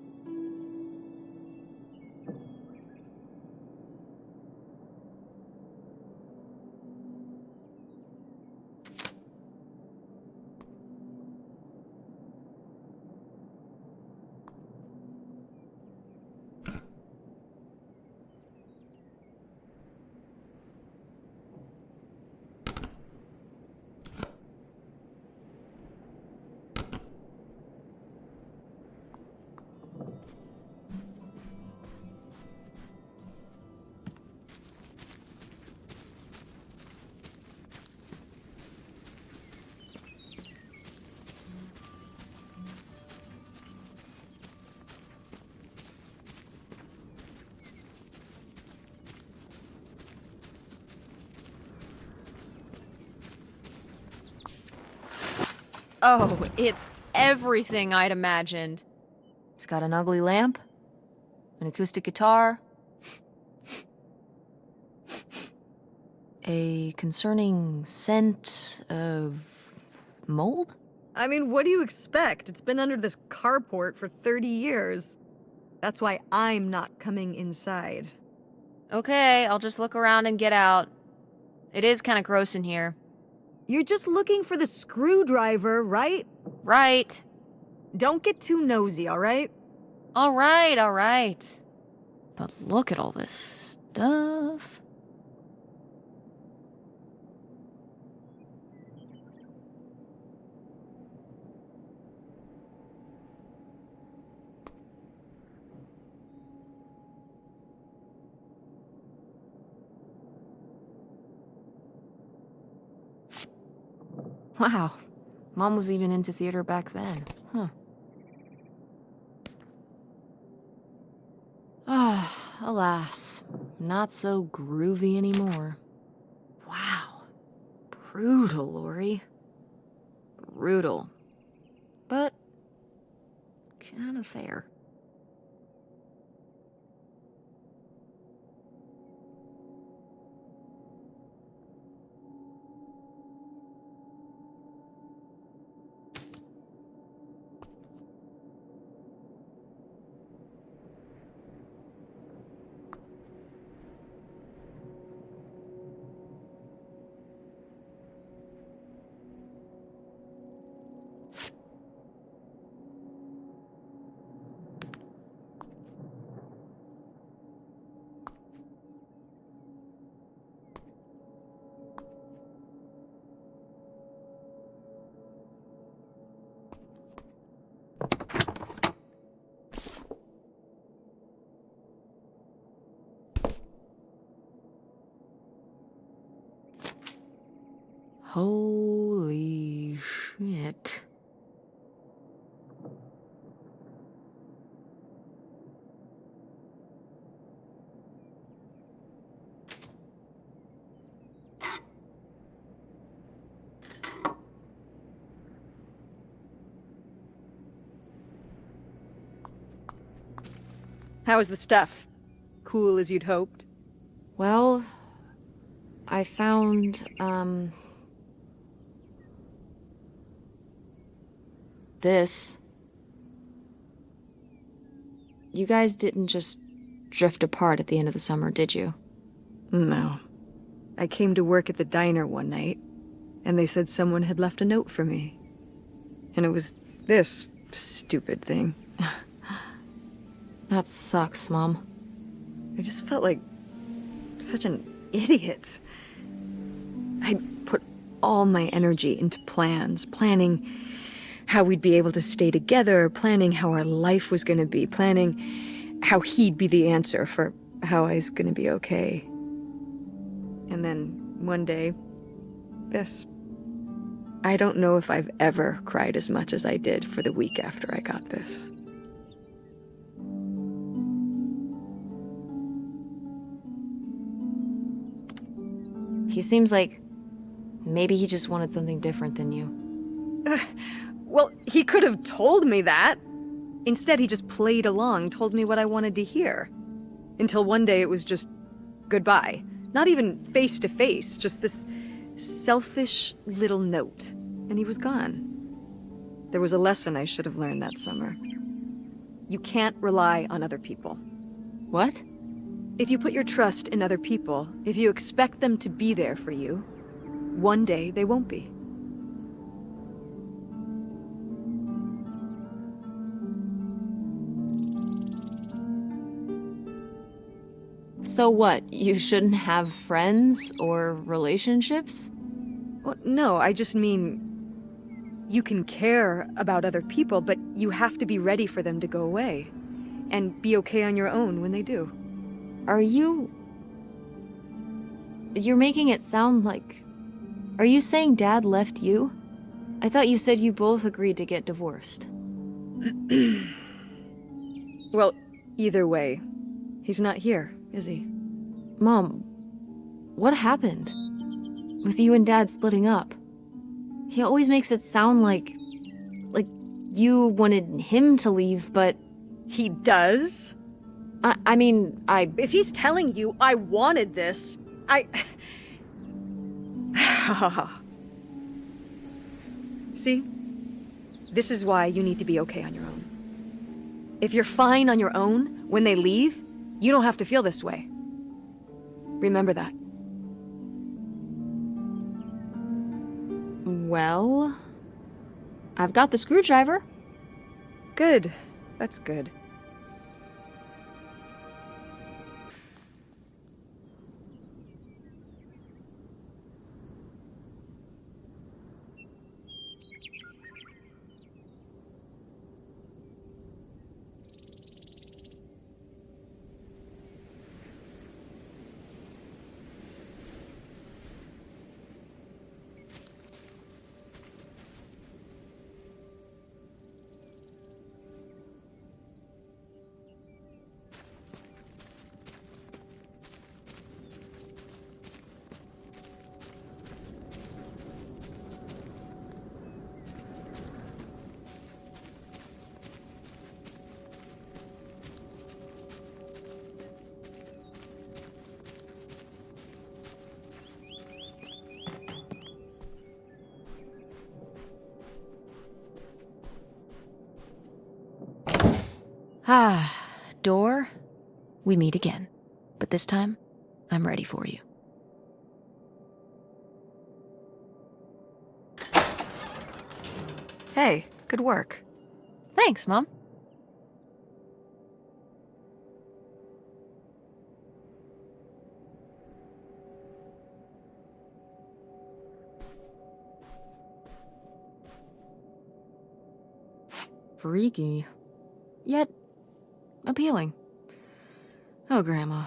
Speaker 1: Oh, it's everything I'd imagined. It's got an ugly lamp, an acoustic guitar, a concerning scent of mold?
Speaker 2: I mean, what do you expect? It's been under this carport for 30 years. That's why I'm not coming inside.
Speaker 1: Okay, I'll just look around and get out. It is kind of gross in here.
Speaker 2: You're just looking for the screwdriver, right?
Speaker 1: Right.
Speaker 2: Don't get too nosy, alright?
Speaker 1: All right, all right. But look at all this stuff. Wow. Mom was even into theater back then. Huh. Ah, alas. Not so groovy anymore. Wow. Brutal, Lori. Brutal. But kind of fair. Holy shit.
Speaker 2: How was the stuff? Cool as you'd hoped?
Speaker 1: Well, I found, this. You guys didn't just drift apart at the end of the summer, did you?
Speaker 2: No. I came to work at the diner one night, and they said someone had left a note for me. And it was this stupid thing.
Speaker 1: That sucks, Mom.
Speaker 2: I just felt like such an idiot. I'd put all my energy into plans, planning how we'd be able to stay together, planning how our life was going to be, planning how he'd be the answer for how I was going to be okay. And then one day, this. I don't know if I've ever cried as much as I did for the week after I got this.
Speaker 1: He seems like maybe he just wanted something different than you.
Speaker 2: Well, he could have told me that. Instead, he just played along, told me what I wanted to hear. Until one day it was just goodbye. Not even face to face, just this selfish little note. And he was gone. There was a lesson I should have learned that summer. You can't rely on other people.
Speaker 1: What?
Speaker 2: If you put your trust in other people, if you expect them to be there for you, one day they won't be.
Speaker 1: So what, you shouldn't have friends or relationships?
Speaker 2: Well, no, I just mean you can care about other people, but you have to be ready for them to go away. And be okay on your own when they do.
Speaker 1: Are you... You're making it sound like... Are you saying Dad left you? I thought you said you both agreed to get divorced.
Speaker 2: Well, either way, he's not here, is he?
Speaker 1: Mom, what happened? With you and Dad splitting up? He always makes it sound like you wanted him to leave, but...
Speaker 2: He does?
Speaker 1: I mean,
Speaker 2: If he's telling you I wanted this, See? This is why you need to be okay on your own. If you're fine on your own, when they leave, you don't have to feel this way. Remember that.
Speaker 1: Well... I've got the screwdriver.
Speaker 2: Good. That's good.
Speaker 1: Ah, door, we meet again. But this time, I'm ready for you.
Speaker 2: Hey, good work.
Speaker 1: Thanks, Mom. Freaky. Yet, appealing. Oh, Grandma.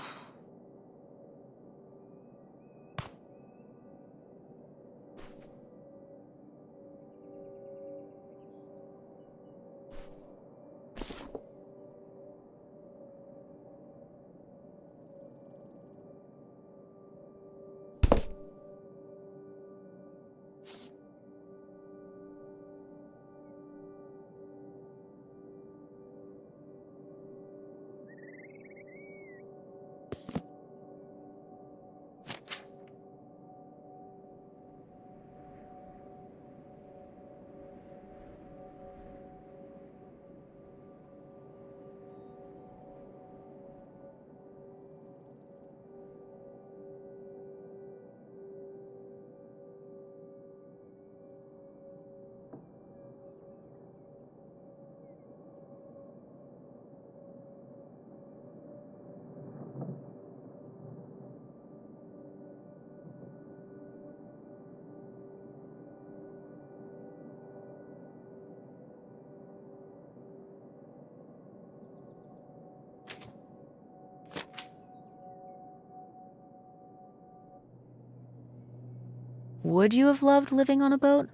Speaker 1: Would you have loved living on a boat?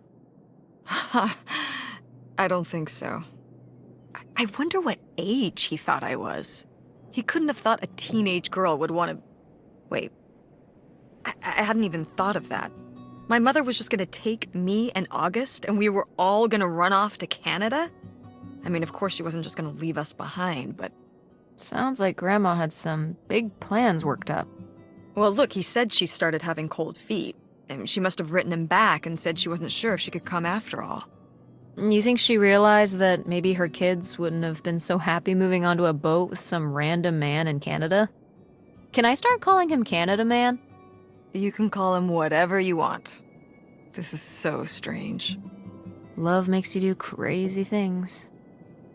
Speaker 2: I don't think so. I wonder what age he thought I was. He couldn't have thought a teenage girl would want to... Wait. I hadn't even thought of that. My mother was just gonna take me and August, and we were all gonna run off to Canada? I mean, of course she wasn't just gonna leave us behind, but...
Speaker 1: Sounds like Grandma had some big plans worked up.
Speaker 2: Well, look, he said she started having cold feet. And she must have written him back and said she wasn't sure if she could come after all.
Speaker 1: You think she realized that maybe her kids wouldn't have been so happy moving onto a boat with some random man in Canada? Can I start calling him Canada Man?
Speaker 2: You can call him whatever you want. This is so strange.
Speaker 1: Love makes you do crazy things.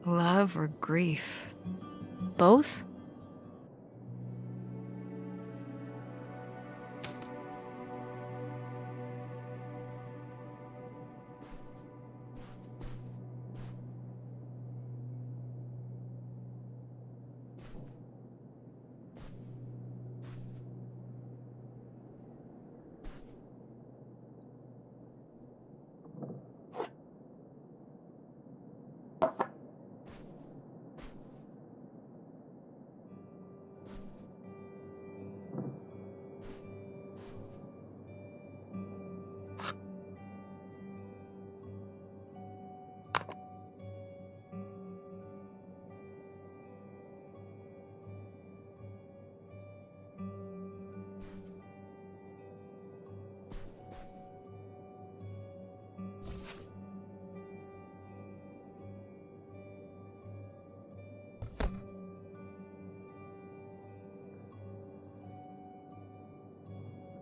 Speaker 2: Love or grief?
Speaker 1: Both?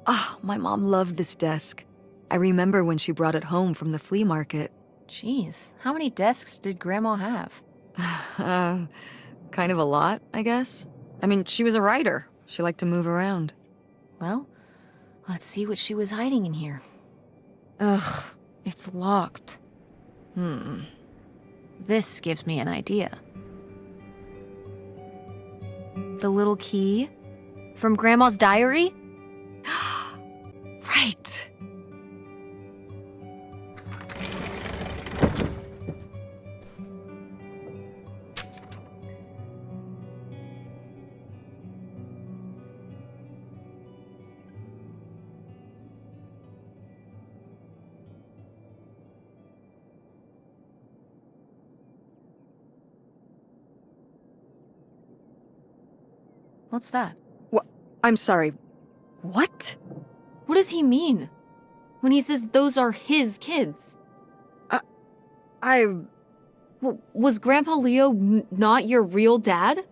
Speaker 2: Ah, my mom loved this desk. I remember when she brought it home from the flea market.
Speaker 1: Jeez, how many desks did Grandma have?
Speaker 2: Uh, kind of a lot, I guess. I mean, she was a writer. She liked to move around.
Speaker 1: Well, let's see what she was hiding in here. Ugh, it's locked. This gives me an idea. The little key? From Grandma's diary?
Speaker 2: Right.
Speaker 1: What's that?
Speaker 2: What? I'm sorry. What?
Speaker 1: What does he mean? When he says those are his kids?
Speaker 2: I...
Speaker 1: Was Grandpa Leo not your real dad?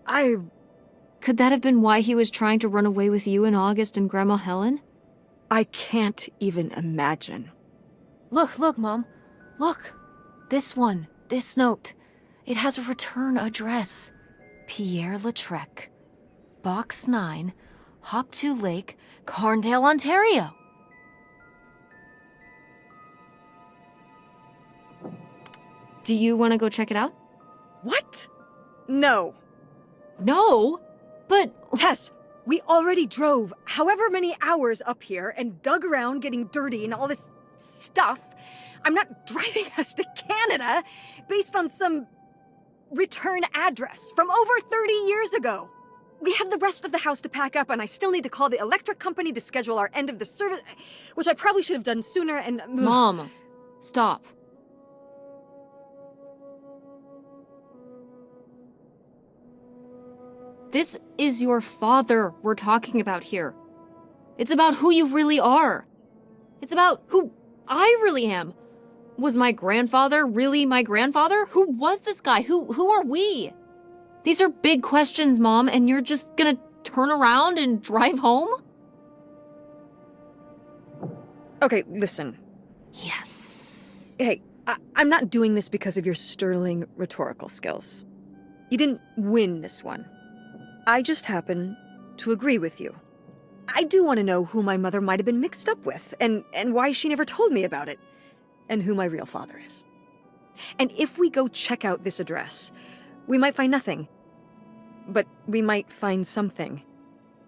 Speaker 1: Could that have been why he was trying to run away with you and August and Grandma Helen?
Speaker 2: I can't even imagine.
Speaker 1: Look, Mom. Look. This one. This note. It has a return address. Pierre Lautrec. Box 9, Hop 2 Lake, Carndale, Ontario. Do you want to go check it out?
Speaker 2: What? No.
Speaker 1: No, but...
Speaker 2: Tess, we already drove however many hours up here and dug around getting dirty and all this stuff. I'm not driving us to Canada based on some return address from over 30 years ago. We have the rest of the house to pack up, and I still need to call the electric company to schedule our end of the service, which I probably should have done sooner, and...
Speaker 1: Mom, stop. This is your father we're talking about here. It's about who you really are. It's about who I really am. Was my grandfather really my grandfather? Who was this guy? Who are we? These are big questions, Mom, and you're just gonna turn around and drive home?
Speaker 2: Okay, listen.
Speaker 1: Yes.
Speaker 2: Hey, I'm not doing this because of your sterling rhetorical skills. You didn't win this one. I just happen to agree with you. I do want to know who my mother might have been mixed up with, and why she never told me about it, and who my real father is. And if we go check out this address, we might find nothing. But we might find something.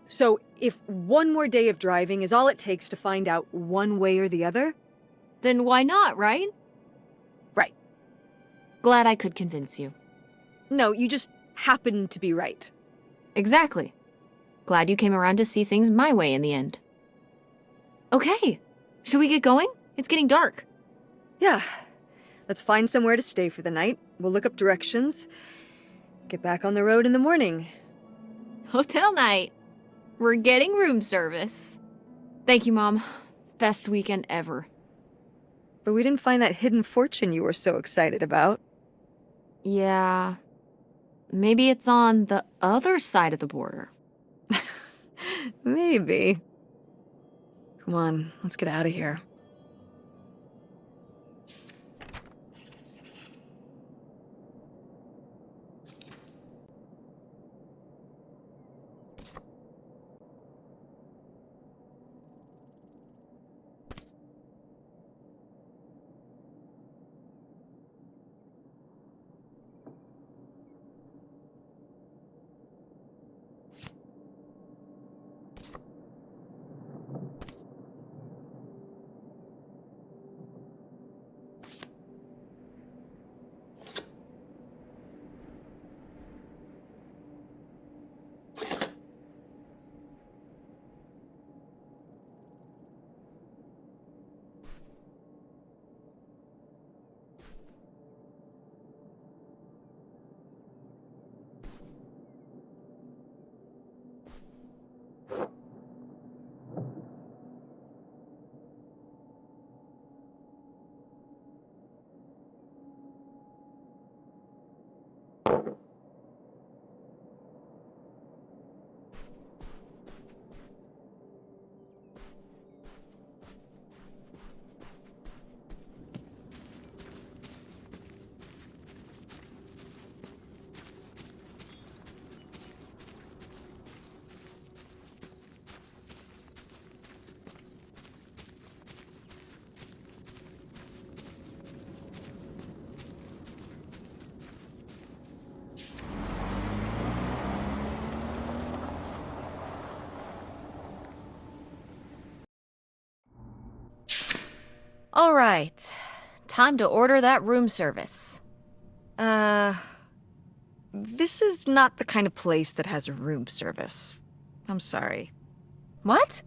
Speaker 2: So if one more day of driving is all it takes to find out one way or the other...
Speaker 1: Then why not, right?
Speaker 2: Right.
Speaker 1: Glad I could convince you.
Speaker 2: No, you just happen to be right.
Speaker 1: Exactly. Glad you came around to see things my way in the end. Okay. Should we get going? It's getting dark.
Speaker 2: Yeah. Let's find somewhere to stay for the night. We'll look up directions. Get back on the road in the morning.
Speaker 1: Hotel night. We're getting room service. Thank you, Mom. Best weekend ever.
Speaker 2: But we didn't find that hidden fortune you were so excited about.
Speaker 1: Yeah. Maybe it's on the other side of the border.
Speaker 2: Maybe. Come on, let's get out of here.
Speaker 1: All right. Time to order that room service.
Speaker 2: This is not the kind of place that has room service. I'm sorry.
Speaker 1: What?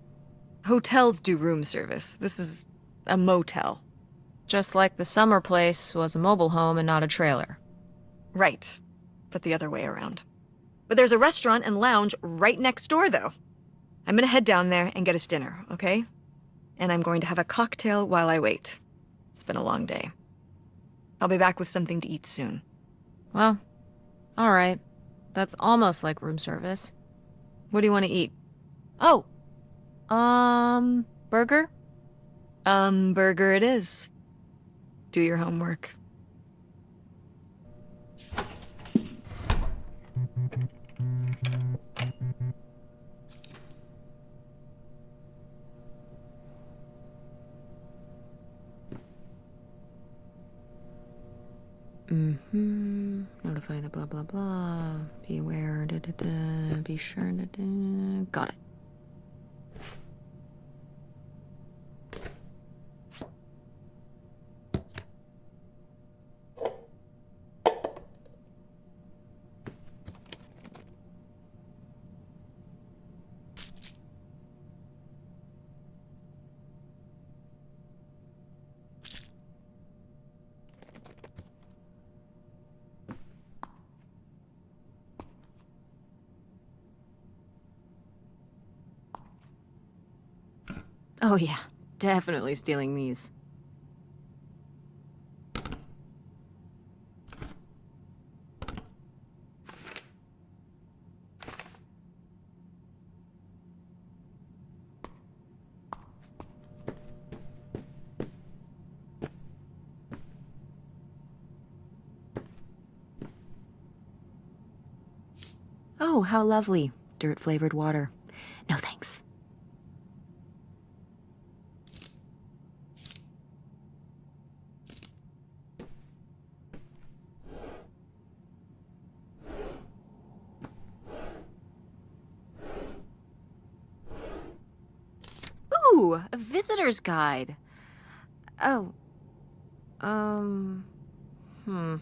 Speaker 2: Hotels do room service. This is a motel.
Speaker 1: Just like the summer place was a mobile home and not a trailer.
Speaker 2: Right. But the other way around. But there's a restaurant and lounge right next door, though. I'm gonna head down there and get us dinner, okay? And I'm going to have a cocktail while I wait. It's been a long day. I'll be back with something to eat soon.
Speaker 1: Well, all right. That's almost like room service.
Speaker 2: What do you want to eat?
Speaker 1: Oh. Burger?
Speaker 2: Burger it is. Do your homework.
Speaker 1: Notify the blah blah blah. Be aware, da da da. Be sure, da da da. Got it. Oh yeah, definitely stealing these. Oh, how lovely. Dirt-flavored water. No thanks. Ooh, a visitor's guide. Oh. Hmm.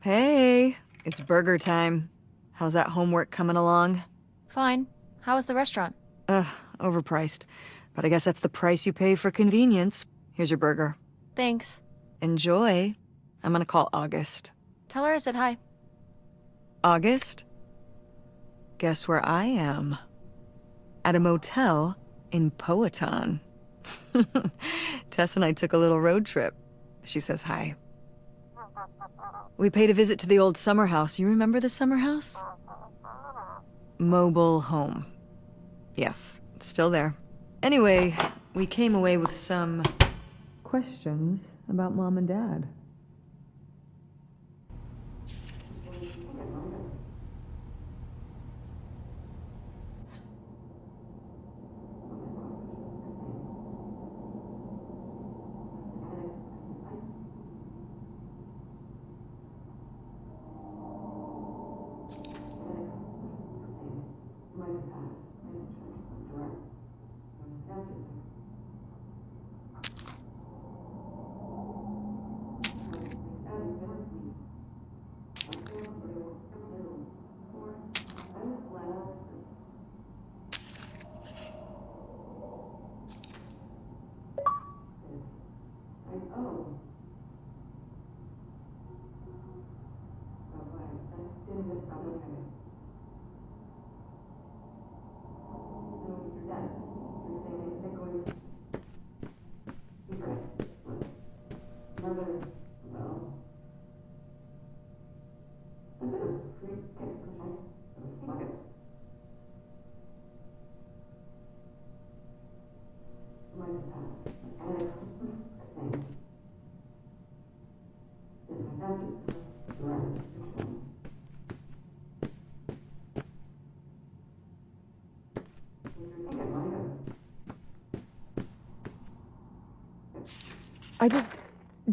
Speaker 2: Hey, it's burger time. How's that homework coming along?
Speaker 1: Fine. How was the restaurant?
Speaker 2: Overpriced. But I guess that's the price you pay for convenience. Here's your burger.
Speaker 1: Thanks.
Speaker 2: Enjoy. I'm gonna call August.
Speaker 1: Tell her I said hi.
Speaker 2: August? Guess where I am? At a motel in Powhatan. Tess and I took a little road trip. She says hi. We paid a visit to the old summer house. You remember the summer house? Mobile home. Yes, it's still there. Anyway, we came away with some questions about Mom and Dad.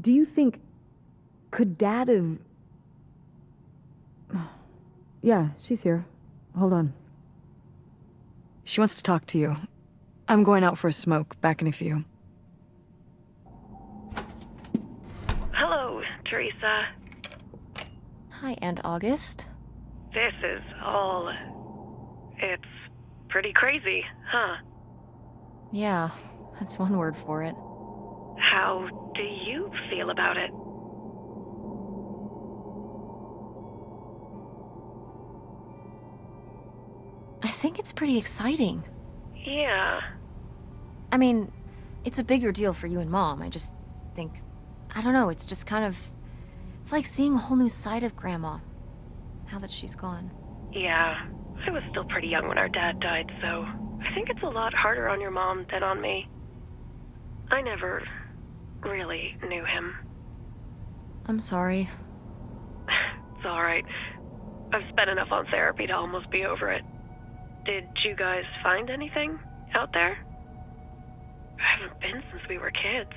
Speaker 2: Do you think, could Dad have... Yeah, she's here. Hold on. She wants to talk to you. I'm going out for a smoke, back in a few.
Speaker 3: Hello, Teresa.
Speaker 1: Hi, Aunt August.
Speaker 3: This is all... It's pretty crazy, huh?
Speaker 1: Yeah, that's one word for it.
Speaker 3: How do you feel about it?
Speaker 1: I think it's pretty exciting.
Speaker 3: Yeah.
Speaker 1: I mean, it's a bigger deal for you and Mom. I just think... I don't know, it's just kind of... It's like seeing a whole new side of Grandma, now that she's gone.
Speaker 3: Yeah. I was still pretty young when our dad died, so I think it's a lot harder on your mom than on me. I never really knew him.
Speaker 1: I'm sorry.
Speaker 3: It's alright. I've spent enough on therapy to almost be over it. Did you guys find anything out there? I haven't been since we were kids.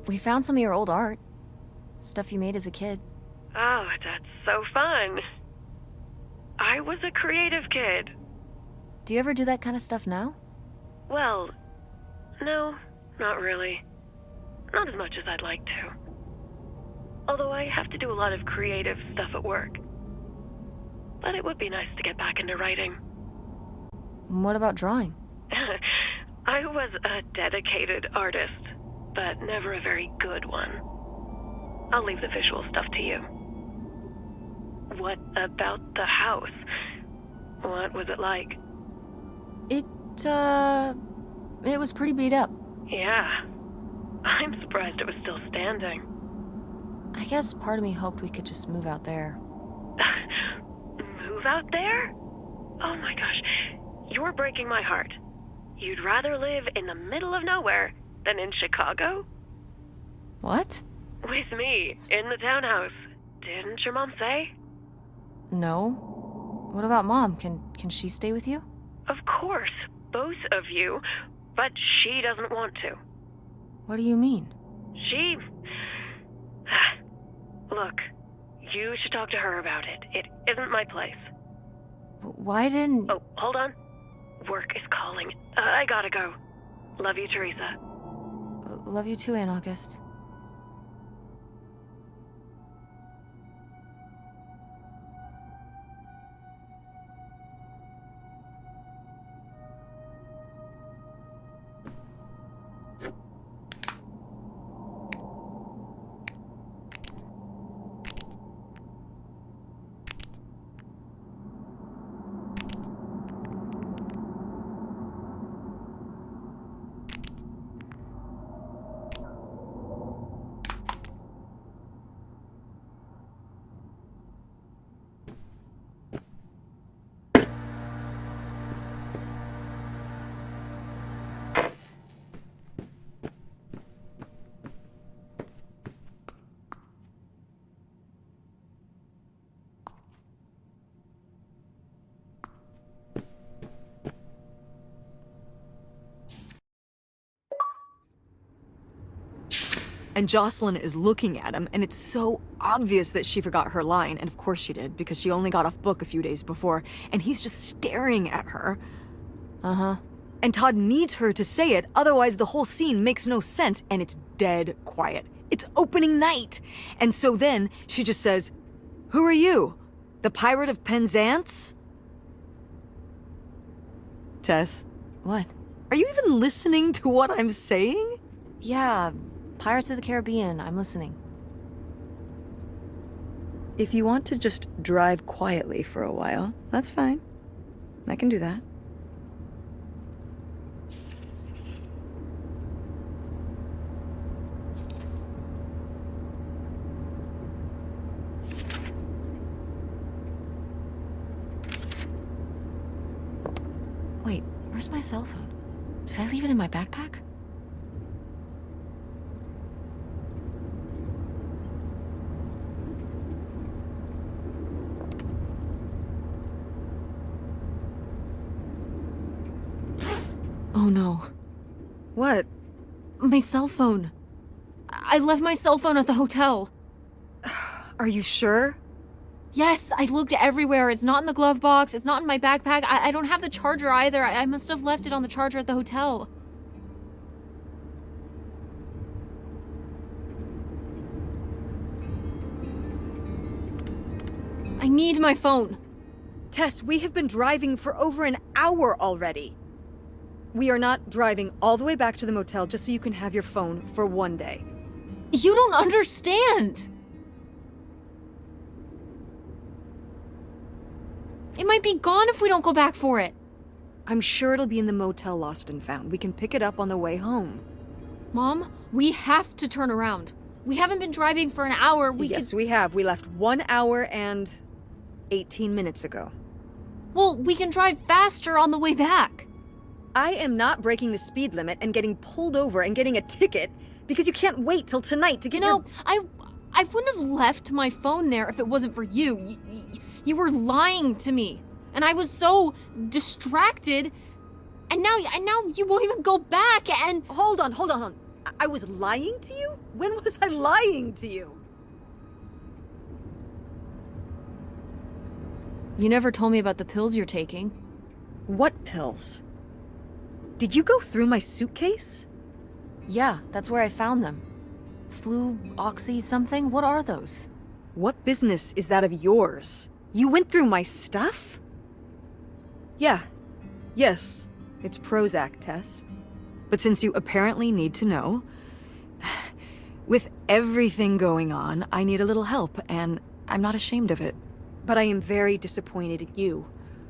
Speaker 1: We found some of your old art. Stuff you made as a kid.
Speaker 3: Oh, that's so fun. I was a creative kid.
Speaker 1: Do you ever do that kind of stuff now?
Speaker 3: Well, no, not really. Not as much as I'd like to. Although I have to do a lot of creative stuff at work. But it would be nice to get back into writing.
Speaker 1: What about drawing?
Speaker 3: I was a dedicated artist, but never a very good one. I'll leave the visual stuff to you. What about the house? What was it like?
Speaker 1: It was pretty beat up.
Speaker 3: Yeah. I'm surprised it was still standing.
Speaker 1: I guess part of me hoped we could just move out there.
Speaker 3: Move out there? Oh my gosh, you're breaking my heart. You'd rather live in the middle of nowhere than in Chicago?
Speaker 1: What?
Speaker 3: With me, in the townhouse. Didn't your mom say?
Speaker 1: No. What about Mom? Can she stay with you?
Speaker 3: Of course, both of you, but she doesn't want to.
Speaker 1: What do you mean?
Speaker 3: She... Look, you should talk to her about it. It isn't my place.
Speaker 1: Why didn't...
Speaker 3: Oh, hold on. Work is calling. I gotta go. Love you, Teresa.
Speaker 1: Love you too, Aunt August.
Speaker 2: And Jocelyn is looking at him, and it's so obvious that she forgot her line, and of course she did, because she only got off book a few days before, and he's just staring at her.
Speaker 1: Uh-huh.
Speaker 2: And Todd needs her to say it, otherwise the whole scene makes no sense, and it's dead quiet. It's opening night! And so then, she just says, "Who are you? The Pirate of Penzance?" Tess,
Speaker 1: What?
Speaker 2: are you even listening to what I'm saying?
Speaker 1: Yeah, Pirates of the Caribbean. I'm listening.
Speaker 2: If you want to just drive quietly for a while, that's fine. I can do that.
Speaker 1: Wait, where's my cell phone? Did I leave it in my backpack? Oh no.
Speaker 2: What?
Speaker 1: My cell phone. I left my cell phone at the hotel.
Speaker 2: Are you sure?
Speaker 1: Yes, I looked everywhere. It's not in the glove box. It's not in my backpack. I don't have the charger either. I must have left it on the charger at the hotel. I need my phone.
Speaker 2: Tess, we have been driving for over an hour already. We are not driving all the way back to the motel just so you can have your phone for one day.
Speaker 1: You don't understand. It might be gone if we don't go back for it.
Speaker 2: I'm sure it'll be in the motel Lost and Found. We can pick it up on the way home.
Speaker 1: Mom, we have to turn around. We haven't been driving for an hour.
Speaker 2: Yes, we have. We left 1 hour and 18 minutes ago.
Speaker 1: Well, we can drive faster on the way back.
Speaker 2: I am not breaking the speed limit and getting pulled over and getting a ticket because you can't wait till tonight to get
Speaker 1: You know, I wouldn't have left my phone there if it wasn't for you. You were lying to me, and I was so distracted. And now you won't even go back. And
Speaker 2: Hold on. I was lying to you? When was I lying to you?
Speaker 1: you never told me about the pills you're taking.
Speaker 2: What pills? Did you go through my suitcase?
Speaker 1: Yeah, that's where I found them. Flu, oxy, something. What are those?
Speaker 2: What business is that of yours? You went through my stuff? Yes, it's Prozac, Tess. But since you apparently need to know, with everything going on, I need a little help, and I'm not ashamed of it. But I am very disappointed in you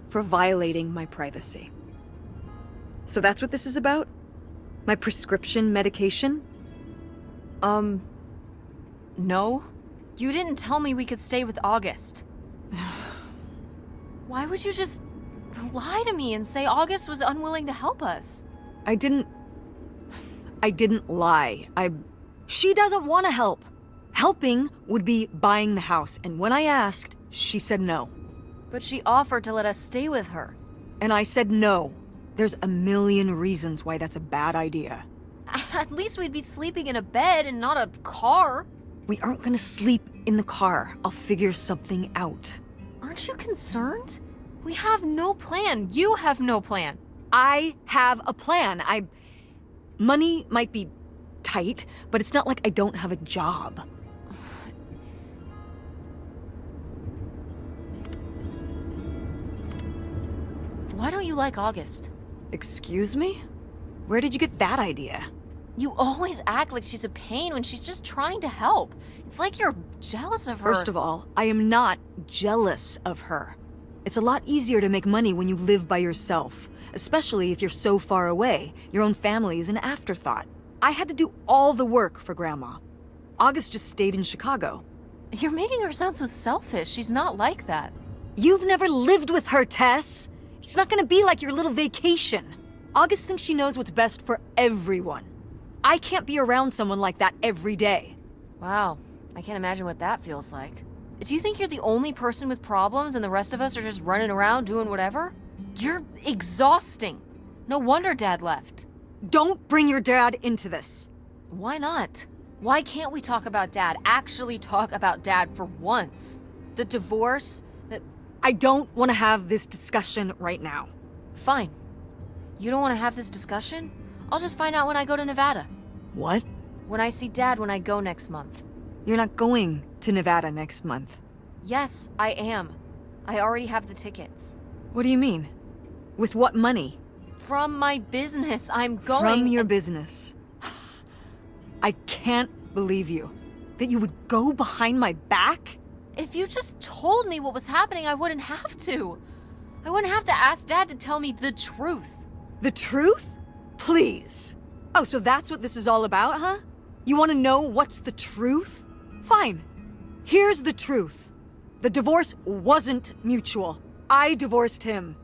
Speaker 2: for violating my privacy. So that's what this is about? My prescription medication?
Speaker 1: No. You didn't tell me we could stay with August. Why would you just lie to me and say August was unwilling to help us?
Speaker 2: I didn't lie. She doesn't want to help. Helping would be buying the house, and when I asked, she said no.
Speaker 1: But she offered to let us stay with her.
Speaker 2: And I said no. There's a million reasons why that's a bad idea.
Speaker 1: At least we'd be sleeping in a bed and not a car.
Speaker 2: We aren't gonna sleep in the car. I'll figure something out.
Speaker 1: Aren't you concerned? We have no plan. You have no plan.
Speaker 2: I have a plan. Money might be tight, but it's not like I don't have a job.
Speaker 1: Why don't you like August?
Speaker 2: Excuse me? Where did you get that idea?
Speaker 1: You always act like she's a pain when she's just trying to help. It's like you're jealous of her.
Speaker 2: First of all, I am not jealous of her. It's a lot easier to make money when you live by yourself, especially if you're so far away. Your own family is an afterthought. I had to do all the work for Grandma. August just stayed in Chicago.
Speaker 1: You're making her sound so selfish. She's not like that.
Speaker 2: You've never lived with her, Tess. It's not gonna be like your little vacation. August thinks she knows what's best for everyone. I can't be around someone like that every day.
Speaker 1: Wow, I can't imagine what that feels like. Do you think you're the only person with problems and the rest of us are just running around doing whatever? You're exhausting. No wonder Dad left.
Speaker 2: Don't bring your dad into this.
Speaker 1: Why not? Why can't we talk about Dad? Actually talk about Dad for once. The divorce,
Speaker 2: I don't want to have this discussion right now.
Speaker 1: Fine. You don't want to have this discussion? I'll just find out when I go to Nevada.
Speaker 2: What?
Speaker 1: When I see Dad when I go next month.
Speaker 2: You're not going to Nevada next month.
Speaker 1: Yes, I am. I already have the tickets.
Speaker 2: What do you mean? With what money?
Speaker 1: From my business, I'm going.
Speaker 2: From your business. I can't believe you. That you would go behind my back?
Speaker 1: If you just told me what was happening, I wouldn't have to. I wouldn't have to ask Dad to tell me the truth.
Speaker 2: The truth? Please. Oh, so that's what this is all about, huh? You want to know what's the truth? Fine. Here's the truth. The divorce wasn't mutual. I divorced him.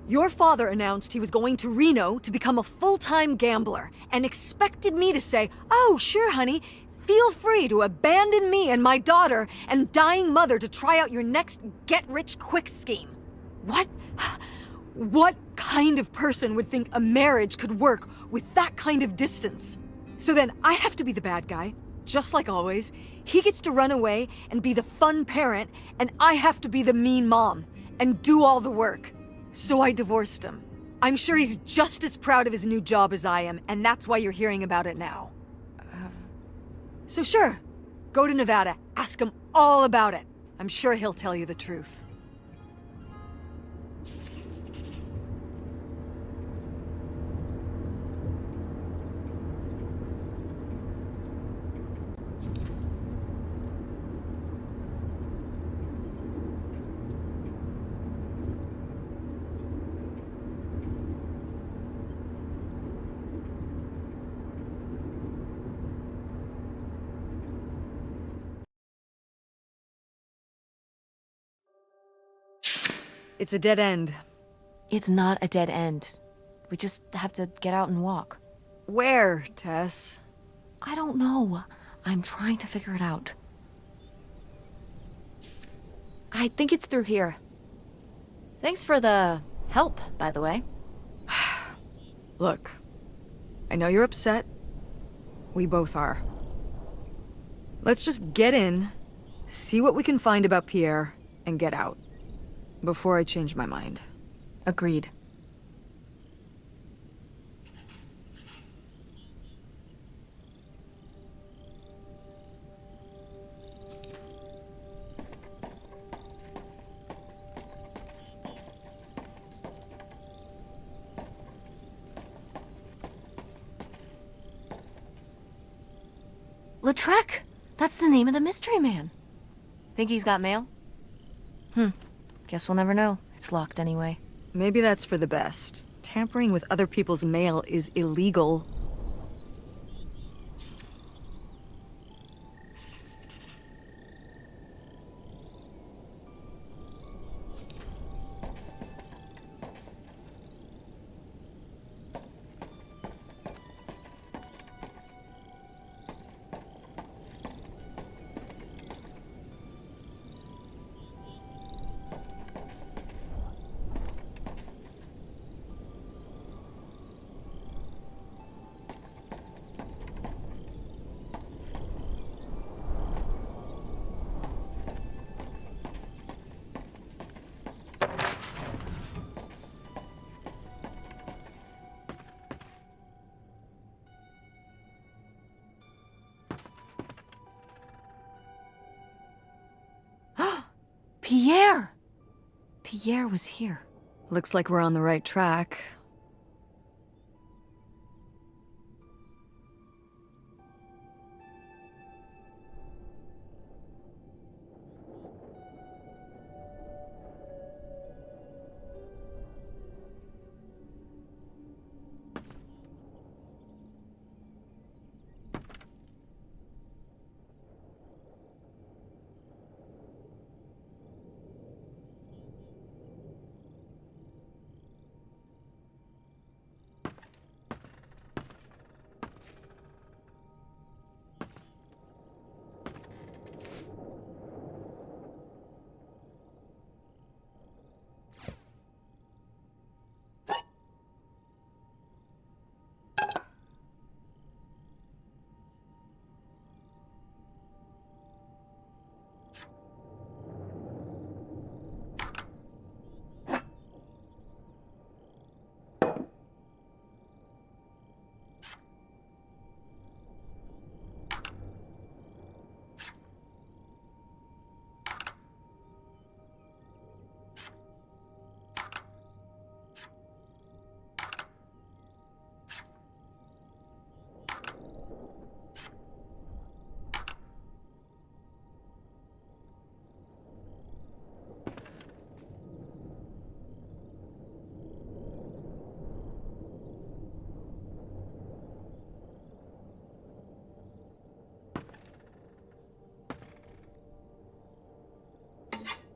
Speaker 2: Your father announced he was going to Reno to become a full-time gambler and expected me to say, "Oh, sure, honey, feel free to abandon me and my daughter and dying mother to try out your next get-rich-quick scheme." What kind of person would think a marriage could work with that kind of distance? So then I have to be the bad guy, just like always. He gets to run away and be the fun parent, and I have to be the mean mom and do all the work. So I divorced him. I'm sure he's just as proud of his new job as I am, and that's why you're hearing about it now. So sure, go to Nevada, ask him all about it. I'm sure he'll tell you the truth. It's a dead end.
Speaker 1: It's not a dead end. We just have to get out and walk.
Speaker 2: Where, Tess?
Speaker 1: I don't know. I'm trying to figure it out. I think it's through here. Thanks for the help, by the way.
Speaker 2: Look, I know you're upset. We both are. Let's just get in, see what we can find about Pierre, and get out. Before I change my mind.
Speaker 1: Agreed. Lautrec! That's the name of the mystery man. Think he's got mail? Guess we'll never know. It's locked anyway.
Speaker 2: Maybe that's for the best. Tampering with other people's mail is illegal.
Speaker 1: Pierre! Pierre was here.
Speaker 2: Looks like we're on the right track.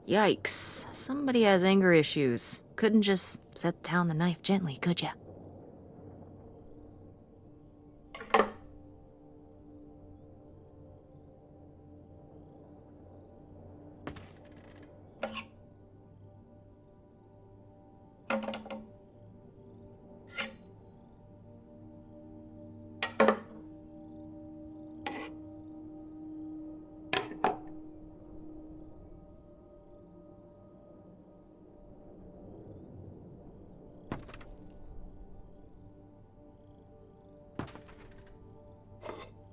Speaker 1: Yikes. Somebody has anger issues. Couldn't just set down the knife gently, could ya?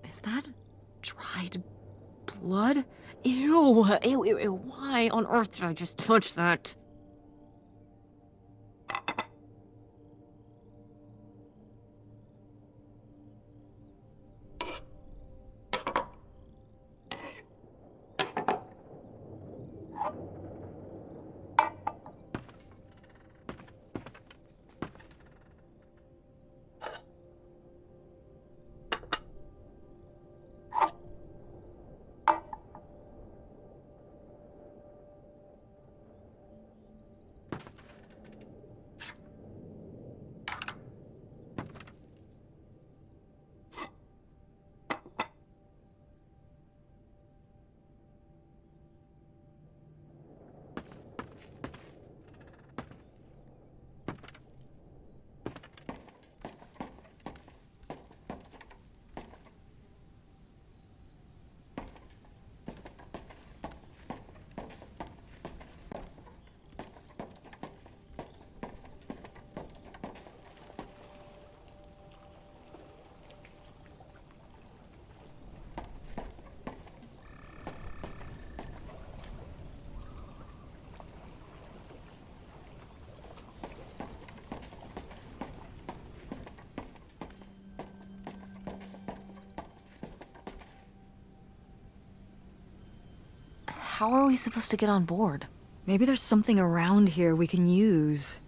Speaker 1: Is that dried blood? Ew, ew, ew, ew. Why on earth did I just touch that? How are we supposed to get on board?
Speaker 2: Maybe there's something around here we can use.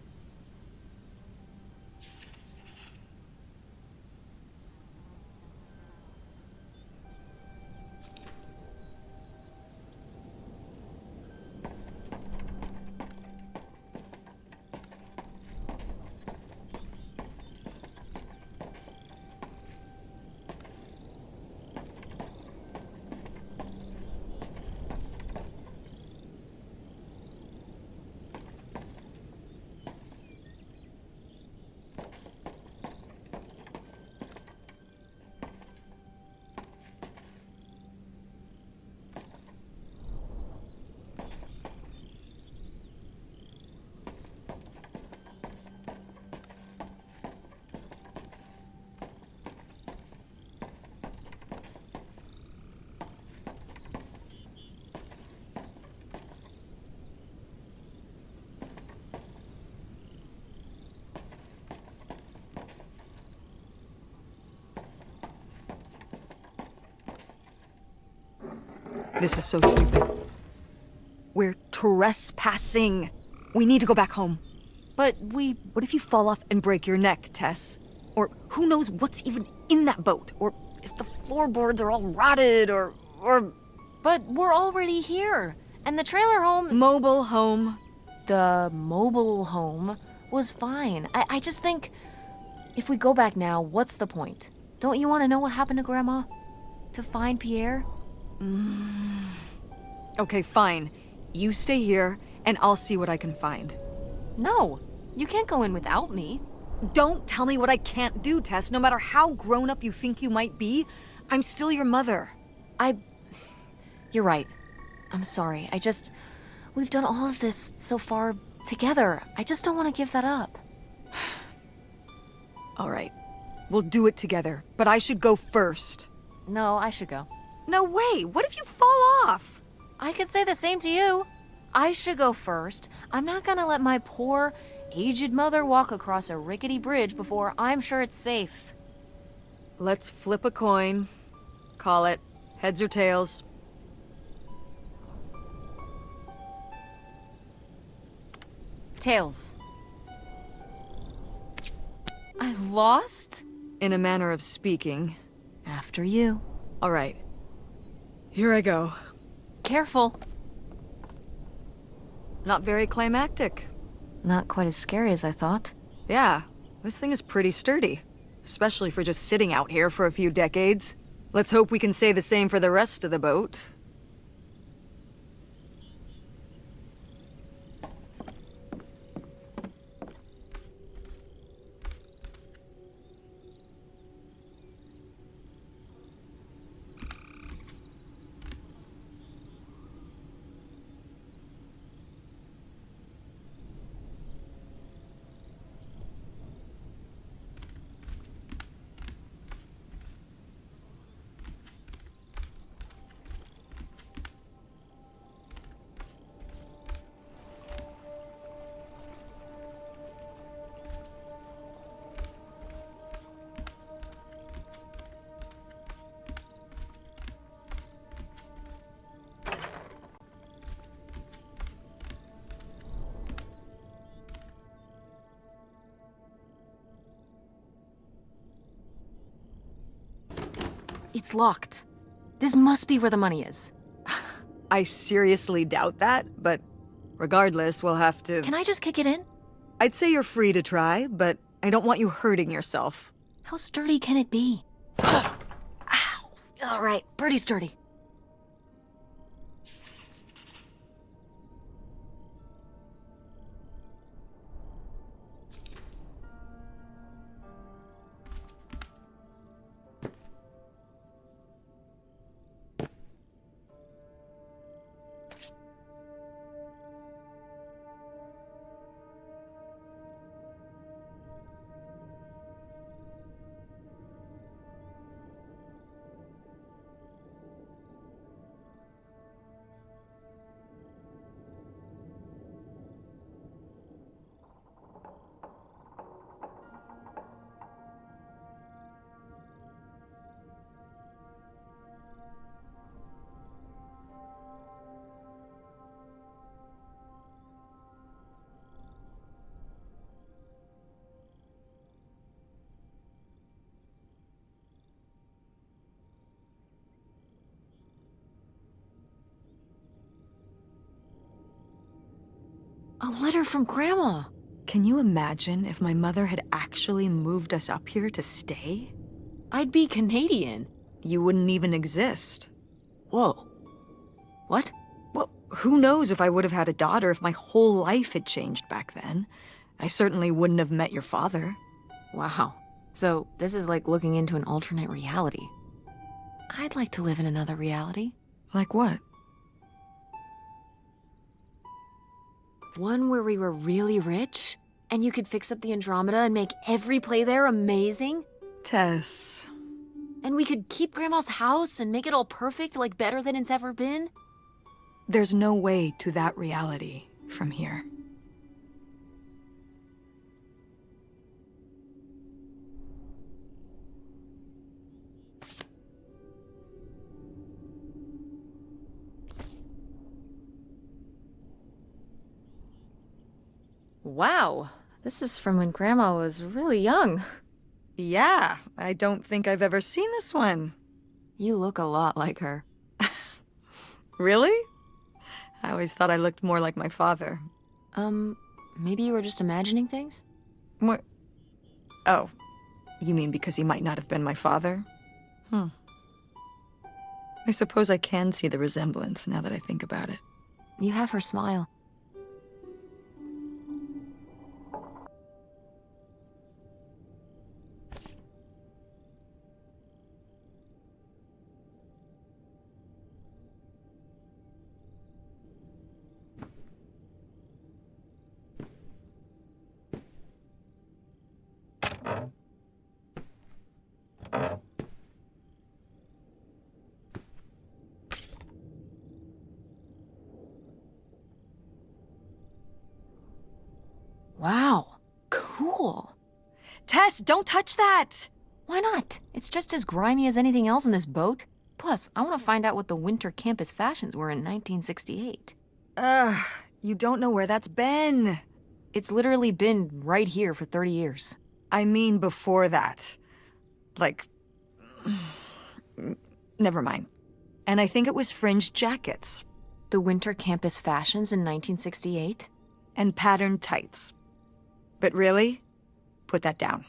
Speaker 2: This is so stupid. We're trespassing. We need to go back home.
Speaker 1: But
Speaker 2: What if you fall off and break your neck, Tess? Or who knows what's even in that boat? Or if the floorboards are all rotted, or...
Speaker 1: But we're already here. And the trailer home...
Speaker 2: Mobile home.
Speaker 1: The mobile home was fine. I just think... If we go back now, what's the point? Don't you want to know what happened to Grandma? To find Pierre?
Speaker 2: Okay, fine. You stay here, and I'll see what I can find.
Speaker 1: No, you can't go in without me.
Speaker 2: Don't tell me what I can't do, Tess. No matter how grown up you think you might be, I'm still your mother.
Speaker 1: You're right. I'm sorry. We've done all of this so far together. I just don't want to give that up.
Speaker 2: All right. We'll do it together, but I should go first.
Speaker 1: No, I should go.
Speaker 2: No way! What if you fall off?
Speaker 1: I could say the same to you. I should go first. I'm not gonna let my poor, aged mother walk across a rickety bridge before I'm sure it's safe.
Speaker 2: Let's flip a coin. Call it heads or tails.
Speaker 1: Tails. I lost?
Speaker 2: In a manner of speaking.
Speaker 1: After you.
Speaker 2: All right. Here I go.
Speaker 1: Careful.
Speaker 2: Not very climactic.
Speaker 1: Not quite as scary as I thought.
Speaker 2: Yeah, this thing is pretty sturdy. Especially for just sitting out here for a few decades. Let's hope we can say the same for the rest of the boat.
Speaker 1: It's locked. This must be where the money is.
Speaker 2: I seriously doubt that, but regardless, we'll have to...
Speaker 1: Can I just kick it in?
Speaker 2: I'd say you're free to try, but I don't want you hurting yourself.
Speaker 1: How sturdy can it be? Ow! All right, pretty sturdy. A letter from Grandma.
Speaker 2: Can you imagine if my mother had actually moved us up here to stay?
Speaker 1: I'd be Canadian.
Speaker 2: You wouldn't even exist.
Speaker 1: Whoa. What?
Speaker 2: Well, who knows if I would have had a daughter if my whole life had changed back then. I certainly wouldn't have met your father.
Speaker 1: Wow. So this is like looking into an alternate reality. I'd like to live in another reality.
Speaker 2: Like what?
Speaker 1: One where we were really rich, and you could fix up the Andromeda and make every play there amazing.
Speaker 2: Tess.
Speaker 1: And we could keep Grandma's house and make it all perfect, like better than it's ever been.
Speaker 2: There's no way to that reality from here.
Speaker 1: Wow, this is from when Grandma was really young.
Speaker 2: Yeah, I don't think I've ever seen this one.
Speaker 1: You look a lot like her.
Speaker 2: Really? I always thought I looked more like my father.
Speaker 1: Maybe you were just imagining things?
Speaker 2: What? Oh, you mean because he might not have been my father? I suppose I can see the resemblance now that I think about it.
Speaker 1: You have her smile. Wow, cool.
Speaker 2: Tess, don't touch that!
Speaker 1: Why not? It's just as grimy as anything else in this boat. Plus, I want to find out what the winter campus fashions were in 1968.
Speaker 2: You don't know where that's been.
Speaker 1: It's literally been right here for 30 years.
Speaker 2: I mean before that. Like... Never mind. And I think it was fringed jackets.
Speaker 1: the winter campus fashions in 1968?
Speaker 2: And patterned tights. But really, put that down.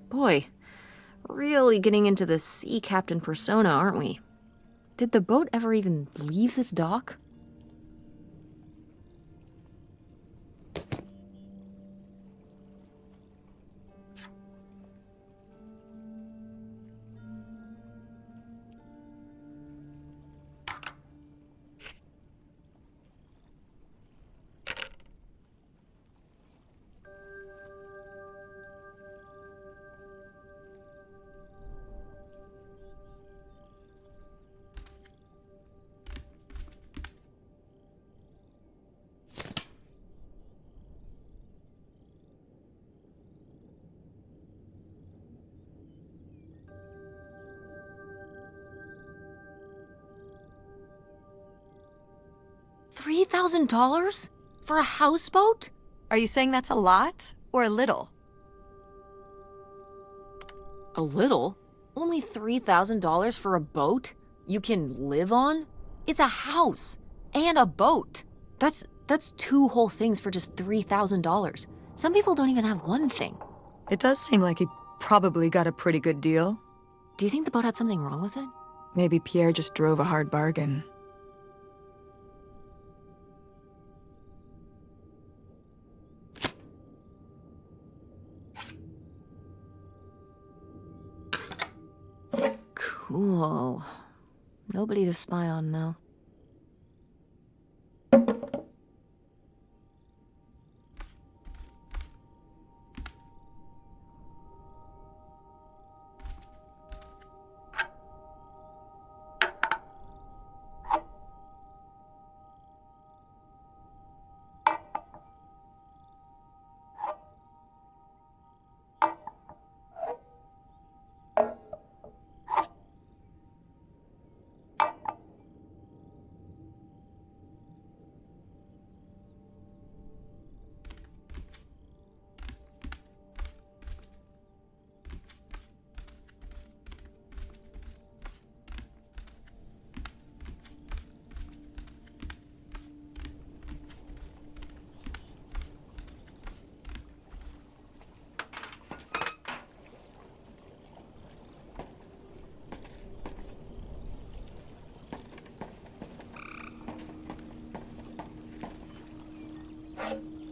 Speaker 1: Boy, really getting into the sea captain persona, aren't we? Did the boat ever even leave this dock? $3,000 for a houseboat?
Speaker 2: Are you saying that's a lot or a little?
Speaker 1: A little? Only $3,000 for a boat you can live on? It's a house and a boat. That's two whole things for just $3,000. Some people don't even have one thing.
Speaker 2: It does seem like he probably got a pretty good deal.
Speaker 1: Do you think the boat had something wrong with it?
Speaker 2: Maybe Pierre just drove a hard bargain.
Speaker 1: Cool. Nobody to spy on, though.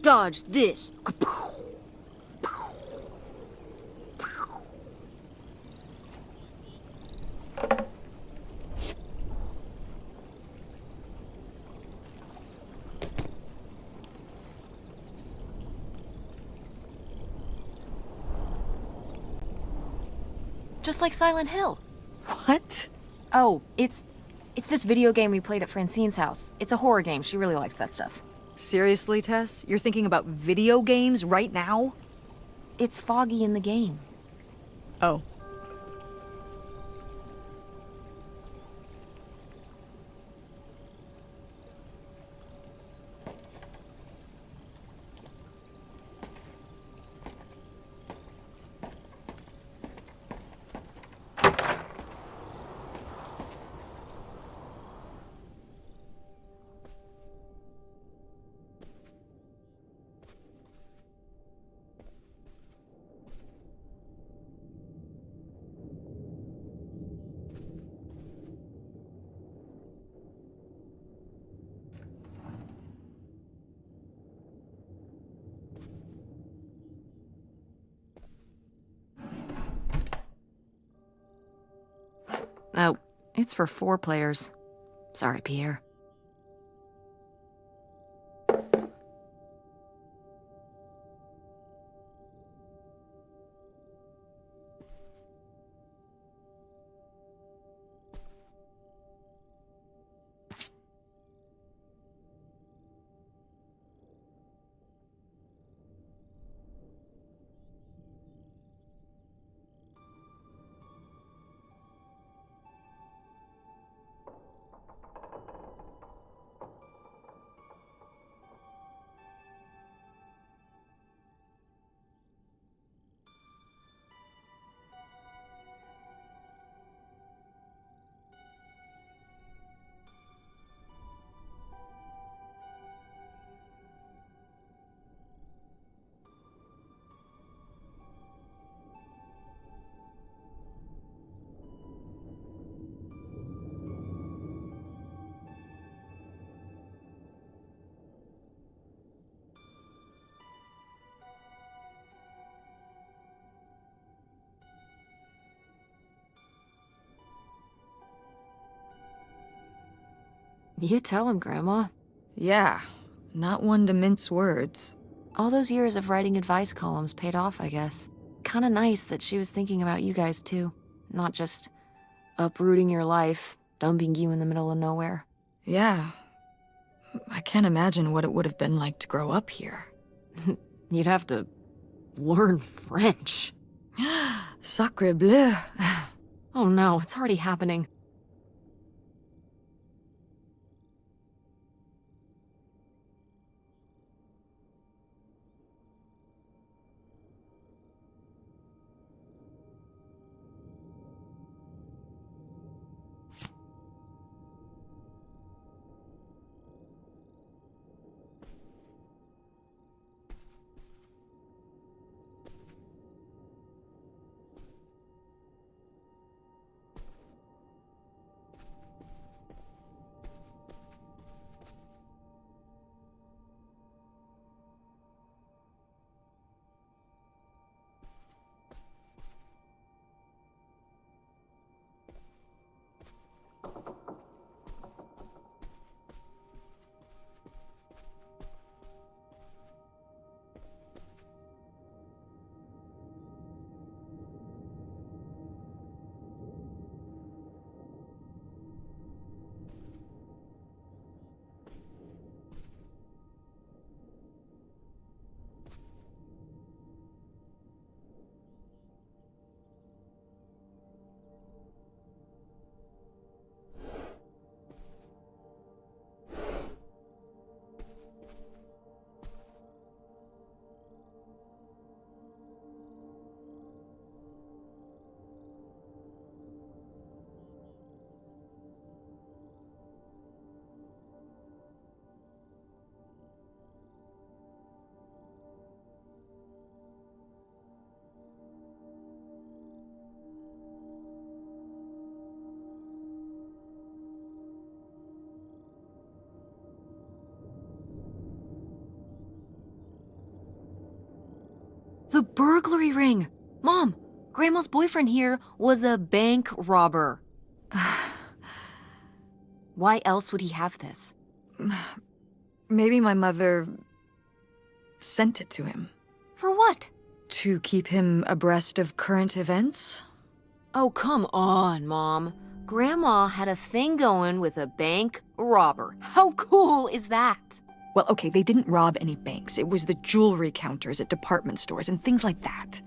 Speaker 1: Dodge this. Just like Silent Hill.
Speaker 2: What?
Speaker 1: Oh, it's this video game we played at Francine's house. It's a horror game. She really likes that stuff.
Speaker 2: Seriously, Tess? You're thinking about video games right now?
Speaker 1: It's foggy in the game.
Speaker 2: Oh.
Speaker 1: Oh, it's for 4 players. Sorry, Pierre. You tell him, Grandma.
Speaker 2: Yeah, not one to mince words.
Speaker 1: All those years of writing advice columns paid off, I guess. Kinda nice that she was thinking about you guys, too. Not just uprooting your life, dumping you in the middle of nowhere.
Speaker 2: Yeah. I can't imagine what it would have been like to grow up here.
Speaker 1: You'd have to learn French.
Speaker 2: Sacre bleu.
Speaker 1: Oh no, it's already happening. The burglary ring! Mom, Grandma's boyfriend here was a bank robber. Why else would he have this?
Speaker 2: Maybe my mother sent it to him.
Speaker 1: For what?
Speaker 2: To keep him abreast of current events?
Speaker 1: Oh, come on, Mom. Grandma had a thing going with a bank robber. How cool is that?
Speaker 2: Well, okay, they didn't rob any banks. It was the jewelry counters at department stores and things like that.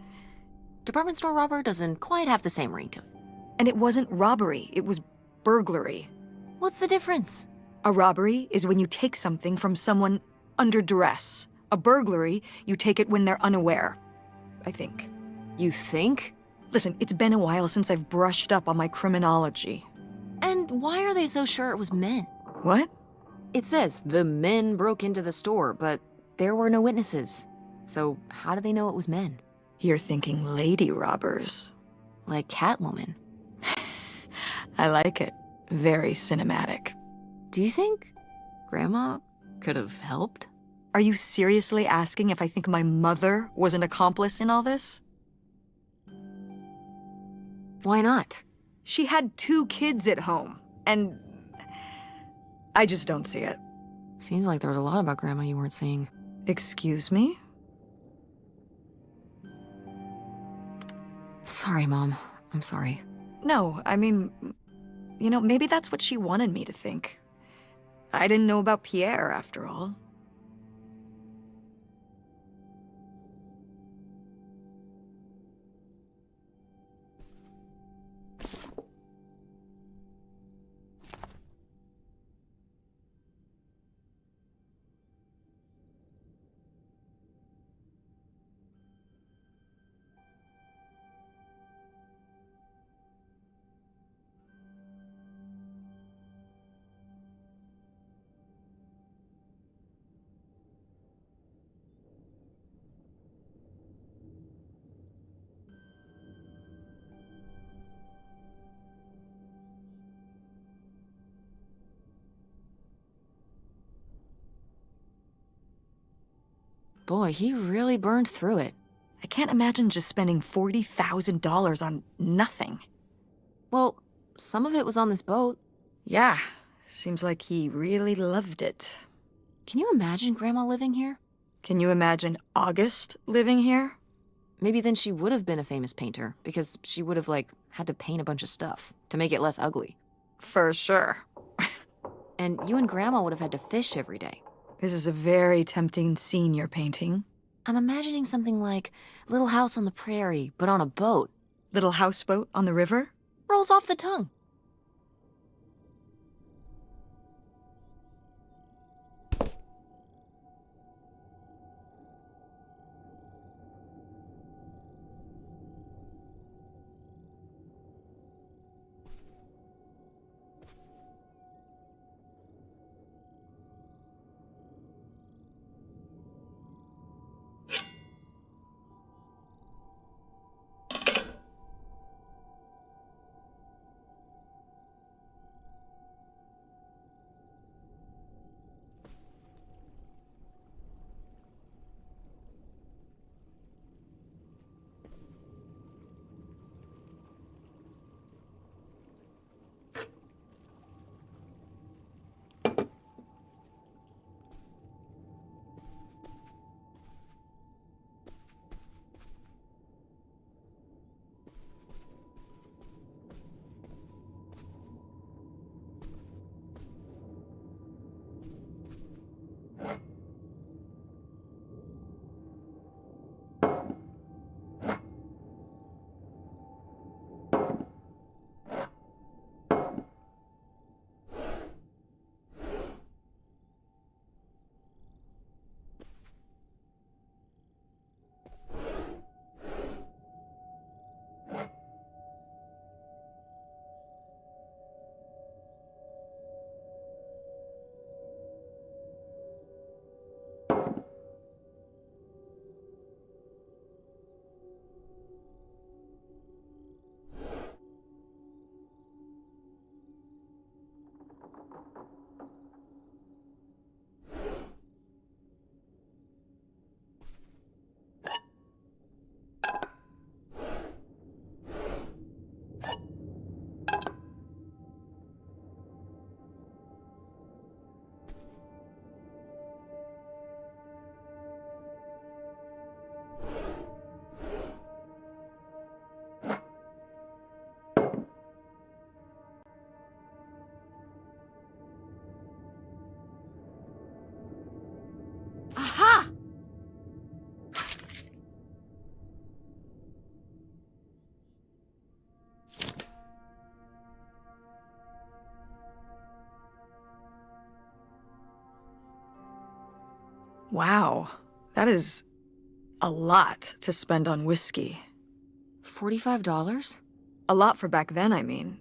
Speaker 1: Department store robber doesn't quite have the same ring to it.
Speaker 2: And it wasn't robbery, it was burglary.
Speaker 1: What's the difference?
Speaker 2: A robbery is when you take something from someone under duress. A burglary, you take it when they're unaware. I think.
Speaker 1: You think?
Speaker 2: Listen, it's been a while since I've brushed up on my criminology.
Speaker 1: And why are they so sure it was men?
Speaker 2: What?
Speaker 1: It says the men broke into the store, but there were no witnesses. So how do they know it was men?
Speaker 2: You're thinking lady robbers.
Speaker 1: Like Catwoman.
Speaker 2: I like it. Very cinematic.
Speaker 1: Do you think Grandma could have helped?
Speaker 2: Are you seriously asking if I think my mother was an accomplice in all this?
Speaker 1: Why not?
Speaker 2: She had 2 kids at home, and I just don't see it.
Speaker 1: Seems like there was a lot about Grandma you weren't seeing.
Speaker 2: Excuse me?
Speaker 1: Sorry, Mom. I'm sorry.
Speaker 2: No, I mean, maybe that's what she wanted me to think. I didn't know about Pierre, after all.
Speaker 1: Boy, he really burned through it.
Speaker 2: I can't imagine just spending $40,000 on nothing.
Speaker 1: Well, some of it was on this boat.
Speaker 2: Yeah, seems like he really loved it.
Speaker 1: Can you imagine Grandma living here?
Speaker 2: Can you imagine August living here?
Speaker 1: Maybe then she would have been a famous painter, because she would have, had to paint a bunch of stuff to make it less ugly.
Speaker 2: For sure.
Speaker 1: And you and Grandma would have had to fish every day.
Speaker 2: This is a very tempting scene you're painting.
Speaker 1: I'm imagining something like Little House on the Prairie, but on a boat.
Speaker 2: Little houseboat on the river?
Speaker 1: Rolls off the tongue. Aha!
Speaker 2: Wow, that is a lot to spend on whiskey.
Speaker 1: $45?
Speaker 2: A lot for back then, I mean.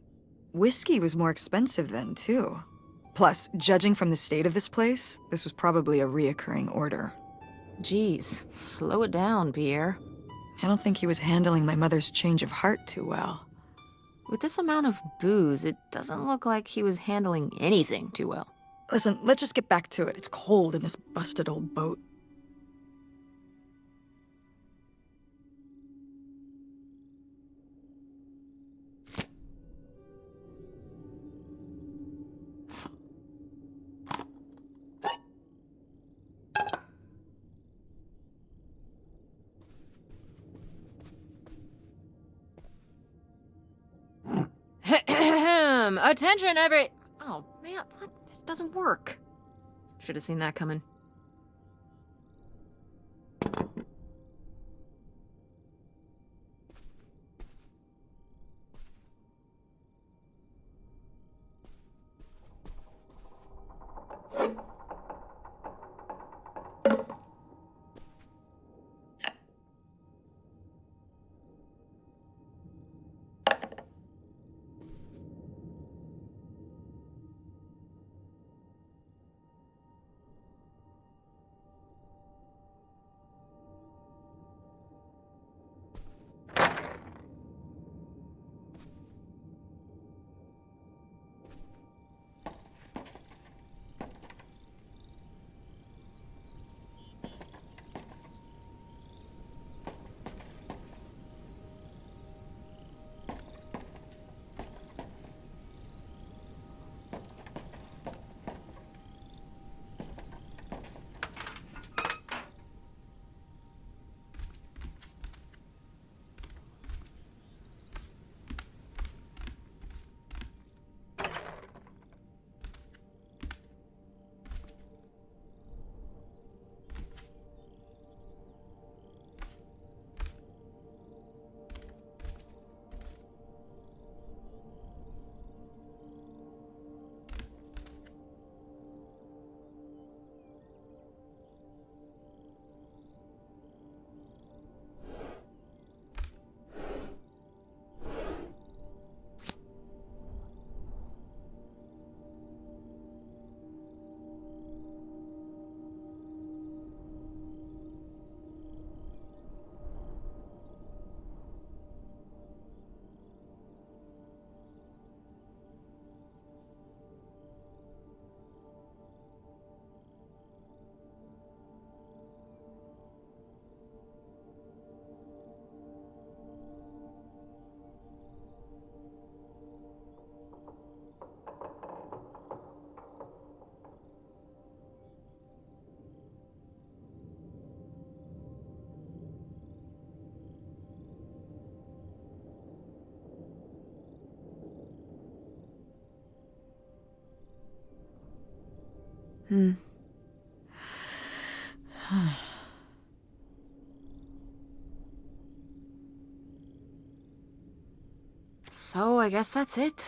Speaker 2: Whiskey was more expensive then, too. Plus, judging from the state of this place, this was probably a reoccurring order.
Speaker 1: Jeez, slow it down, Pierre.
Speaker 2: I don't think he was handling my mother's change of heart too well.
Speaker 1: With this amount of booze, it doesn't look like he was handling anything too well.
Speaker 2: Listen, let's just get back to it. It's cold in this busted old boat.
Speaker 1: Attention, every... Oh, man, what? This doesn't work. Should have seen that coming. So, I guess that's it.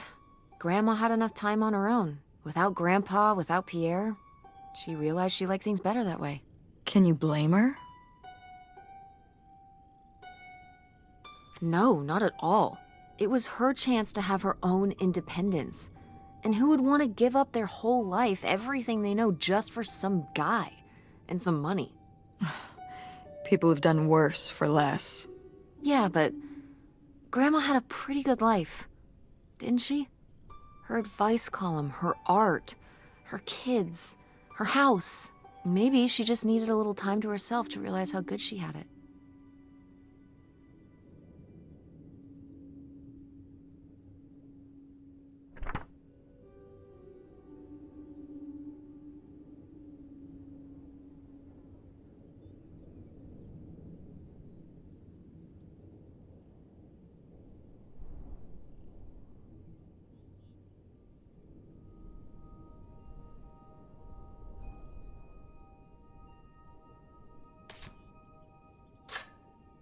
Speaker 1: Grandma had enough time on her own. Without Grandpa, without Pierre. She realized she liked things better that way.
Speaker 2: Can you blame her?
Speaker 1: No, not at all. It was her chance to have her own independence. And who would want to give up their whole life, everything they know, just for some guy and some money?
Speaker 2: People have done worse for less.
Speaker 1: Yeah, but Grandma had a pretty good life, didn't she? Her advice column, her art, her kids, her house. Maybe she just needed a little time to herself to realize how good she had it.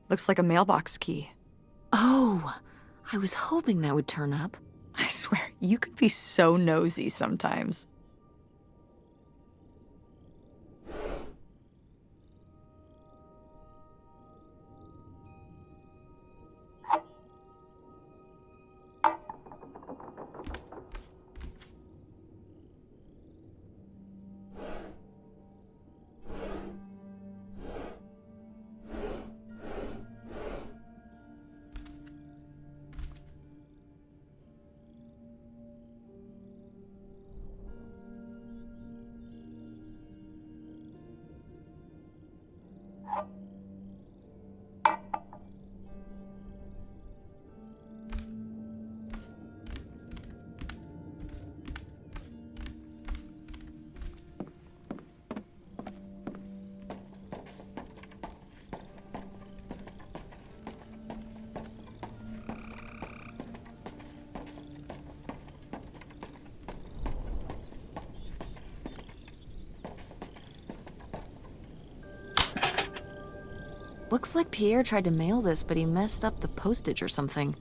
Speaker 2: Looks like a mailbox key.
Speaker 1: Oh, I was hoping that would turn up.
Speaker 2: I swear, you could be so nosy sometimes.
Speaker 1: Looks like Pierre tried to mail this, but he messed up the postage or something.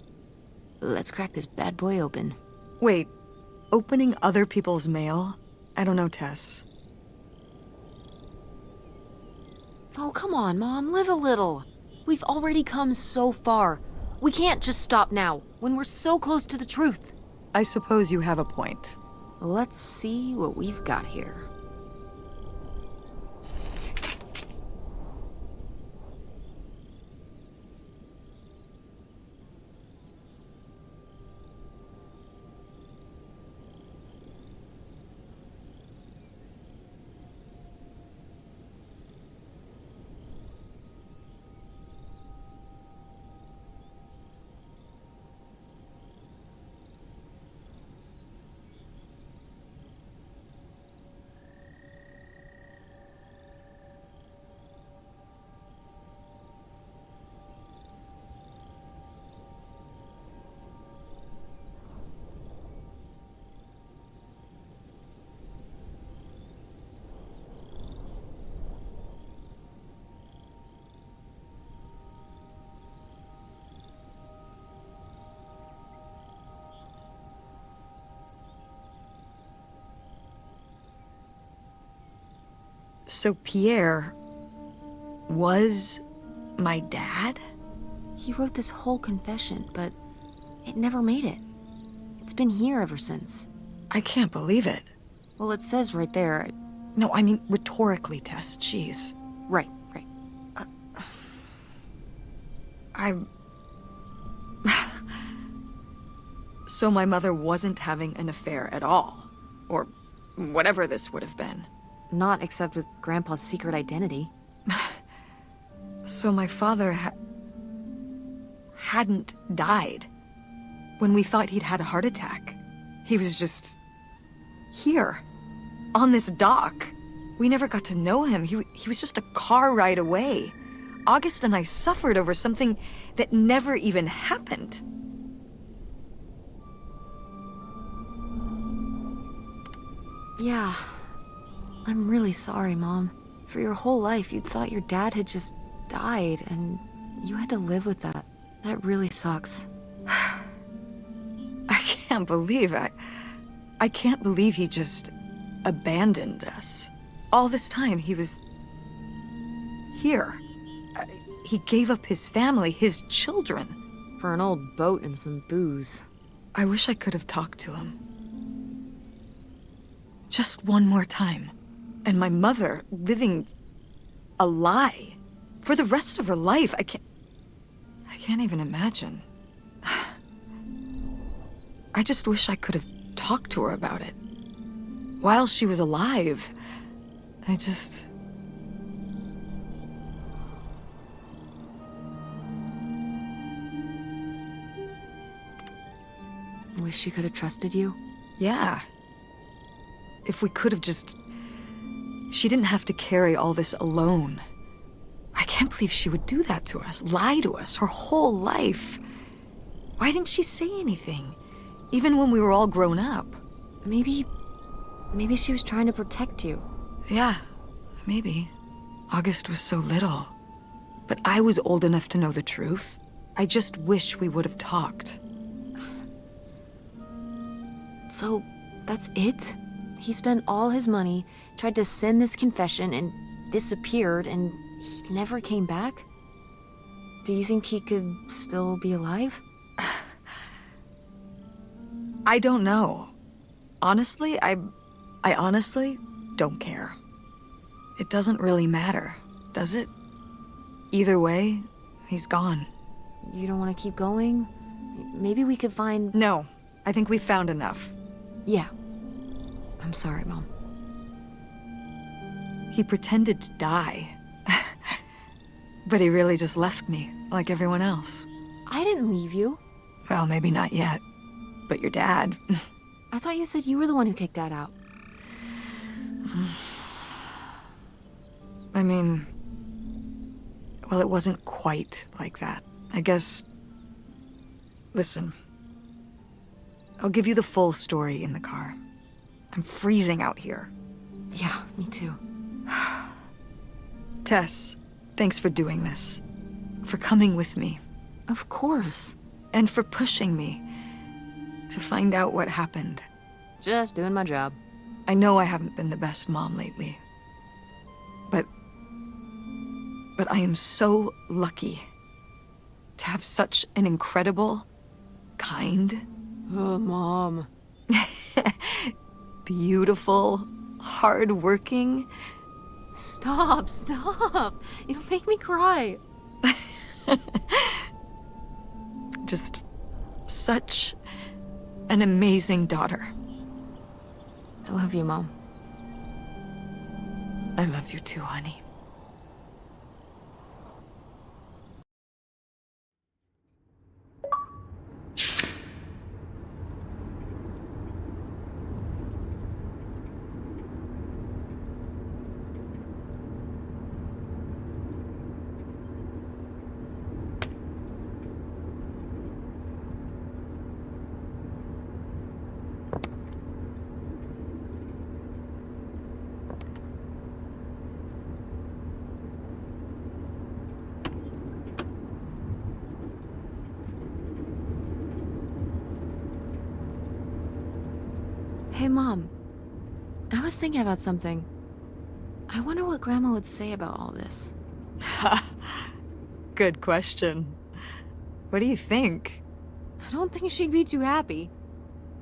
Speaker 1: Let's crack this bad boy open.
Speaker 2: Wait, opening other people's mail? I don't know, Tess.
Speaker 1: Oh, come on, Mom, live a little. We've already come so far. We can't just stop now, when we're so close to the truth.
Speaker 2: I suppose you have a point.
Speaker 1: Let's see what we've got here.
Speaker 2: So Pierre was my dad?
Speaker 1: He wrote this whole confession, but it never made it. It's been here ever since.
Speaker 2: I can't believe it.
Speaker 1: Well, it says right there.
Speaker 2: No, I mean rhetorically, Tess. Jeez.
Speaker 1: Right.
Speaker 2: I'm... So my mother wasn't having an affair at all. Or whatever this would have been.
Speaker 1: Not except with Grandpa's secret identity.
Speaker 2: So my father hadn't died. When we thought he'd had a heart attack. He was just... here. On this dock. We never got to know him. He was just a car ride away. August and I suffered over something that never even happened.
Speaker 1: Yeah. I'm really sorry, Mom. For your whole life, you thought your dad had just died, and you had to live with that. That really sucks.
Speaker 2: I can't believe I can't believe he just abandoned us. All this time, he was... here. He gave up his family, his children.
Speaker 1: For an old boat and some booze.
Speaker 2: I wish I could have talked to him. Just one more time. And my mother living a lie for the rest of her life. I can't even imagine. I just wish I could have talked to her about it. While she was alive. I just...
Speaker 1: Wish she could have trusted you?
Speaker 2: Yeah. If we could have just... She didn't have to carry all this alone. I can't believe she would do that to us, lie to us, her whole life. Why didn't she say anything? Even when we were all grown up.
Speaker 1: Maybe she was trying to protect you.
Speaker 2: Yeah, maybe. August was so little. But I was old enough to know the truth. I just wish we would have talked.
Speaker 1: So, that's it? He spent all his money, tried to send this confession, and disappeared, and he never came back? Do you think he could still be alive?
Speaker 2: I don't know. Honestly, I honestly don't care. It doesn't really matter, does it? Either way, he's gone.
Speaker 1: You don't want to keep going? Maybe we could find...
Speaker 2: No, I think we've found enough.
Speaker 1: Yeah. I'm sorry, Mom.
Speaker 2: He pretended to die. But he really just left me, like everyone else.
Speaker 1: I didn't leave you.
Speaker 2: Well, maybe not yet. But your dad...
Speaker 1: I thought you said you were the one who kicked Dad out.
Speaker 2: I mean... Well, it wasn't quite like that. I guess... Listen. I'll give you the full story in the car. I'm freezing out here.
Speaker 1: Yeah, me too.
Speaker 2: Tess, thanks for doing this. for coming with me,
Speaker 1: Of course.
Speaker 2: and for pushing me to find out what happened.
Speaker 1: Just doing my job.
Speaker 2: I know I haven't been the best mom lately, but I am so lucky to have such an incredible, kind,
Speaker 1: Oh, Mom.
Speaker 2: beautiful, hardworking,
Speaker 1: Stop. You'll make me cry.
Speaker 2: just such an amazing daughter.
Speaker 1: I love you, Mom.
Speaker 2: I love you too, honey.
Speaker 1: Hey, Mom. I was thinking about something. I wonder what Grandma would say about all this.
Speaker 2: Good question. What do you think?
Speaker 1: I don't think she'd be too happy.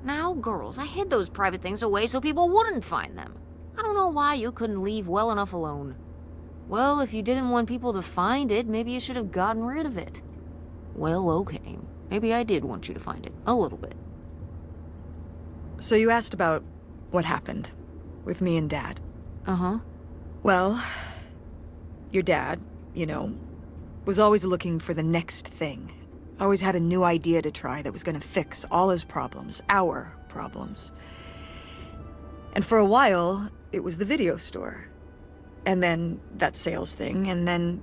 Speaker 1: Now, girls, I hid those private things away so people wouldn't find them. I don't know why you couldn't leave well enough alone. Well, if you didn't want people to find it, maybe you should have gotten rid of it. Well, okay. Maybe I did want you to find it. A little bit.
Speaker 2: So you asked about what happened with me and Dad.
Speaker 1: Uh-huh.
Speaker 2: Well, your dad, was always looking for the next thing. Always had a new idea to try that was gonna fix all his problems, our problems. And for a while, it was the video store. And then that sales thing, and then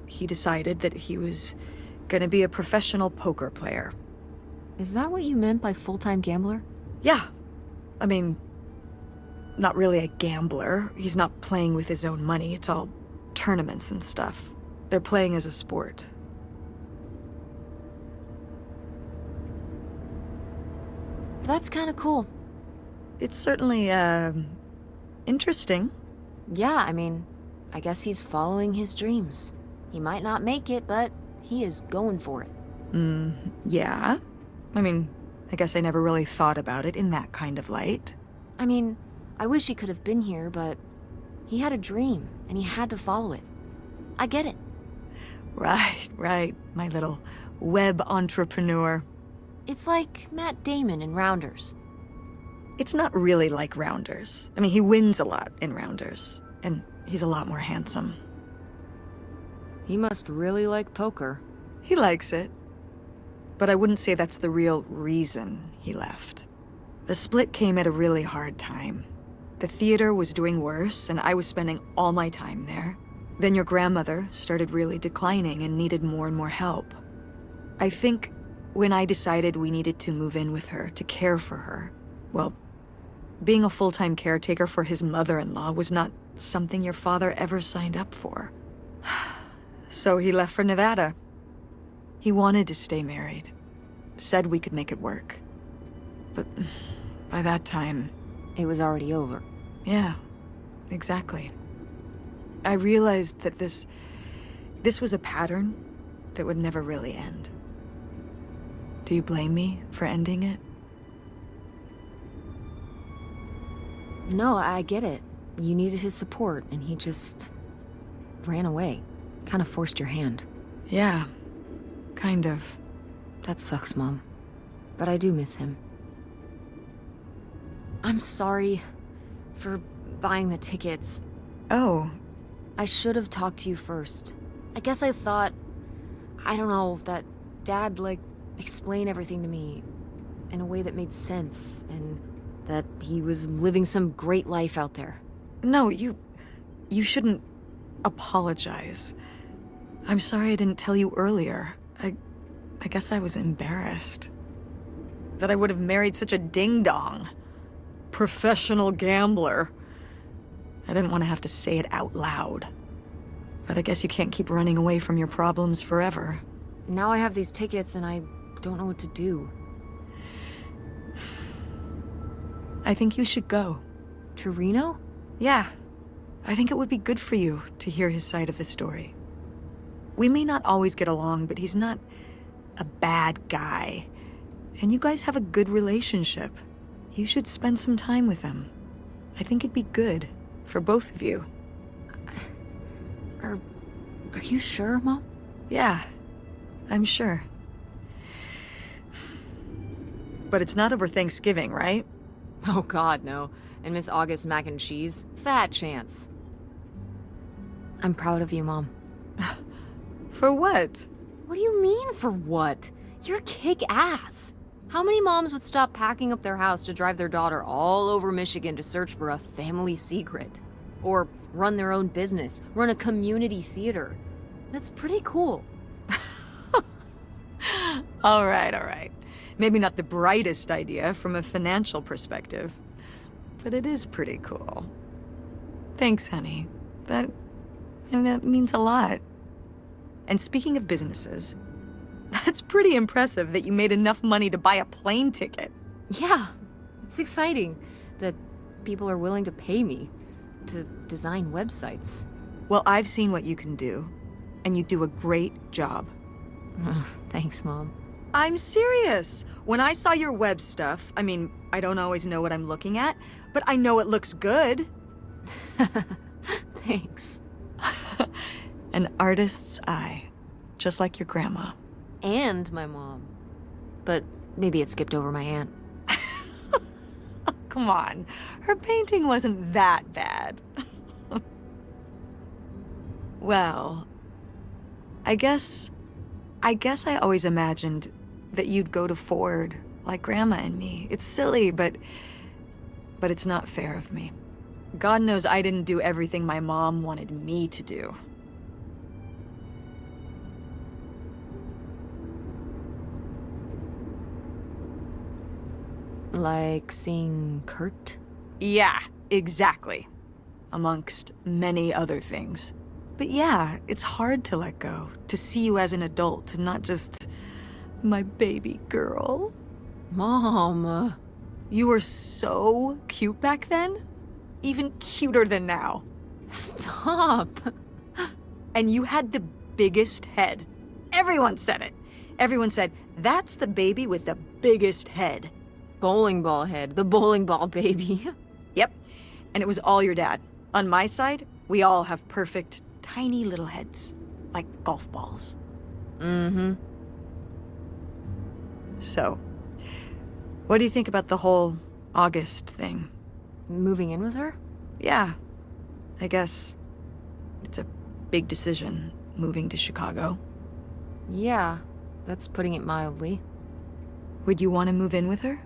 Speaker 2: he decided that he was gonna be a professional poker player.
Speaker 1: Is that what you meant by full-time gambler?
Speaker 2: Yeah. I mean, not really a gambler. He's not playing with his own money. It's all tournaments and stuff. They're playing as a sport.
Speaker 1: That's kind of cool.
Speaker 2: It's certainly, interesting.
Speaker 1: Yeah, I mean, I guess he's following his dreams. He might not make it, but he is going for it.
Speaker 2: Yeah. I mean, I guess I never really thought about it in that kind of light.
Speaker 1: I mean, I wish he could have been here, but he had a dream, and he had to follow it. I get it.
Speaker 2: Right, my little web entrepreneur.
Speaker 1: It's like Matt Damon in Rounders.
Speaker 2: It's not really like Rounders. I mean, he wins a lot in Rounders, and he's a lot more handsome.
Speaker 1: He must really like poker.
Speaker 2: He likes it. But I wouldn't say that's the real reason he left. The split came at a really hard time. The theater was doing worse, and I was spending all my time there. Then your grandmother started really declining and needed more and more help. I think when I decided we needed to move in with her to care for her, well, being a full-time caretaker for his mother-in-law was not something your father ever signed up for. So he left for Nevada. He wanted to stay married. Said we could make it work. But by that time...
Speaker 1: It was already over.
Speaker 2: Yeah, exactly. I realized that this was a pattern that would never really end. Do you blame me for ending it?
Speaker 1: No, I get it. You needed his support, and he just ran away. Kind of forced your hand.
Speaker 2: Yeah, kind of.
Speaker 1: That sucks, Mom. But I do miss him. I'm sorry for buying the tickets.
Speaker 2: Oh,
Speaker 1: I should have talked to you first. I guess I thought, I don't know, that Dad, explain everything to me in a way that made sense, and that he was living some great life out there.
Speaker 2: no, you shouldn't apologize. I'm sorry I didn't tell you earlier. I guess I was embarrassed. That I would have married such a ding-dong. Professional gambler. I didn't want to have to say it out loud. But I guess you can't keep running away from your problems forever.
Speaker 1: Now I have these tickets and I don't know what to do.
Speaker 2: I think you should go.
Speaker 1: To Reno?
Speaker 2: Yeah. I think it would be good for you to hear his side of the story. We may not always get along, but he's not a bad guy. And you guys have a good relationship. You should spend some time with him. I think it'd be good for both of you.
Speaker 1: Are you sure, Mom?
Speaker 2: Yeah, I'm sure. But it's not over Thanksgiving, right?
Speaker 1: Oh God, no. And Miss August mac and cheese? Fat chance. I'm proud of you, Mom.
Speaker 2: For what?
Speaker 1: What do you mean, for what? You're kick-ass. How many moms would stop packing up their house to drive their daughter all over Michigan to search for a family secret? Or run their own business, run a community theater? That's pretty cool.
Speaker 2: All right. Maybe not the brightest idea from a financial perspective, but it is pretty cool. Thanks, honey. That means a lot. And speaking of businesses, that's pretty impressive that you made enough money to buy a plane ticket.
Speaker 1: Yeah, it's exciting that people are willing to pay me to design websites.
Speaker 2: Well, I've seen what you can do, and you do a great job.
Speaker 1: Thanks, Mom.
Speaker 2: I'm serious. When I saw your web stuff, I don't always know what I'm looking at, but I know it looks good.
Speaker 1: Thanks.
Speaker 2: An artist's eye, just like your grandma.
Speaker 1: And my mom. But maybe it skipped over my aunt.
Speaker 2: Come on, her painting wasn't that bad. Well, I guess I always imagined that you'd go to Ford like Grandma and me. It's silly, but it's not fair of me. God knows I didn't do everything my mom wanted me to do.
Speaker 1: Like seeing Kurt?
Speaker 2: Yeah, exactly. Amongst many other things. But yeah, it's hard to let go, to see you as an adult, not just my baby girl.
Speaker 1: Mom.
Speaker 2: You were so cute back then. Even cuter than now.
Speaker 1: Stop.
Speaker 2: And you had the biggest head. Everyone said it. Everyone said, that's the baby with the biggest head.
Speaker 1: Bowling ball head, the bowling ball baby.
Speaker 2: Yep. And it was all your dad. On my side, we all have perfect, tiny little heads. Like golf balls.
Speaker 1: Mm-hmm.
Speaker 2: So, what do you think about the whole August thing?
Speaker 1: Moving in with her?
Speaker 2: Yeah. I guess it's a big decision, moving to Chicago.
Speaker 1: Yeah, that's putting it mildly.
Speaker 2: Would you want to move in with her?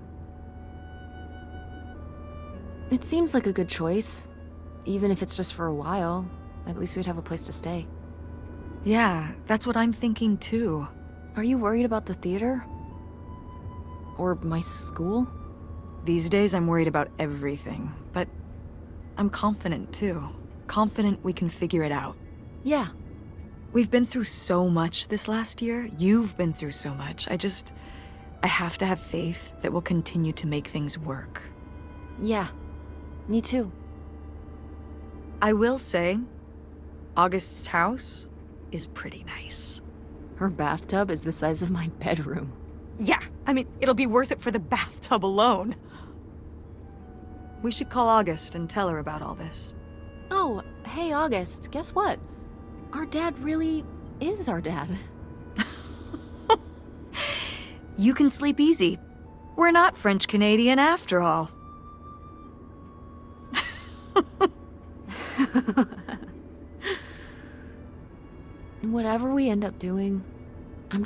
Speaker 1: It seems like a good choice. Even if it's just for a while, at least we'd have a place to stay.
Speaker 2: Yeah, that's what I'm thinking too.
Speaker 1: Are you worried about the theater? Or my school?
Speaker 2: These days I'm worried about everything, but I'm confident too. Confident we can figure it out.
Speaker 1: Yeah.
Speaker 2: We've been through so much this last year. You've been through so much. I have to have faith that we'll continue to make things work.
Speaker 1: Yeah. Me too.
Speaker 2: I will say, August's house is pretty nice.
Speaker 1: Her bathtub is the size of my bedroom.
Speaker 2: Yeah, it'll be worth it for the bathtub alone. We should call August and tell her about all this.
Speaker 1: Oh, hey August, guess what? Our dad really is our dad.
Speaker 2: You can sleep easy. We're not French-Canadian after all.
Speaker 1: Whatever we end up doing, I'm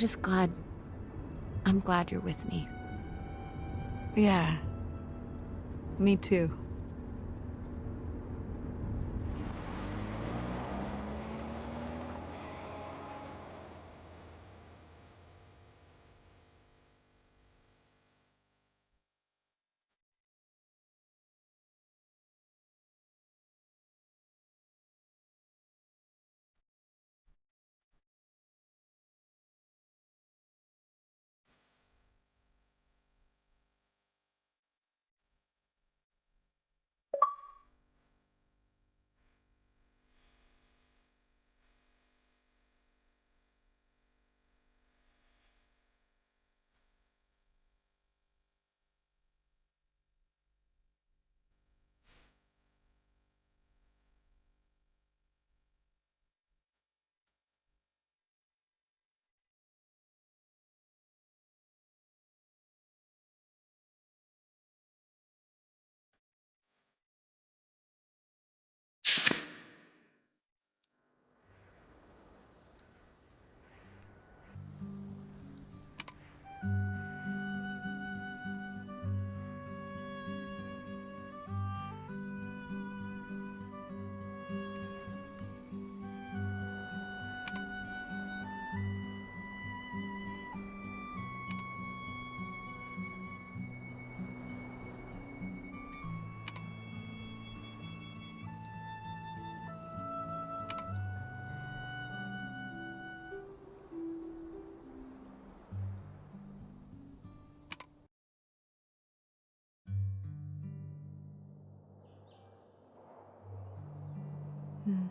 Speaker 1: glad you're with me.
Speaker 2: Yeah. Me too.
Speaker 1: Hmm.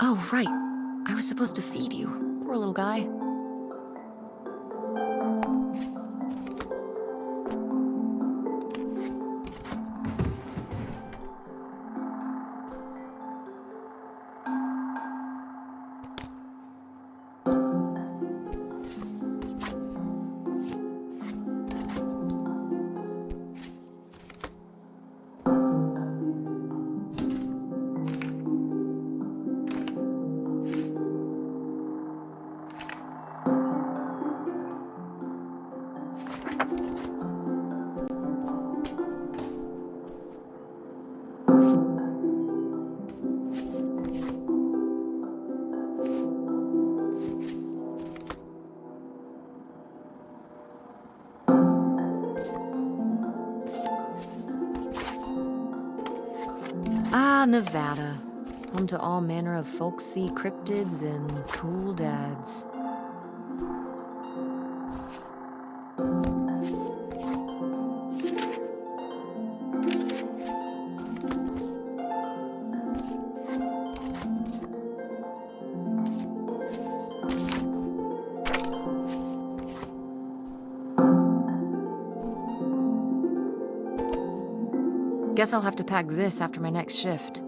Speaker 1: Oh, right. I was supposed to feed you. Poor little guy. Ah, Nevada. Home to all manner of folksy cryptids and cool dads. Guess I'll have to pack this after my next shift.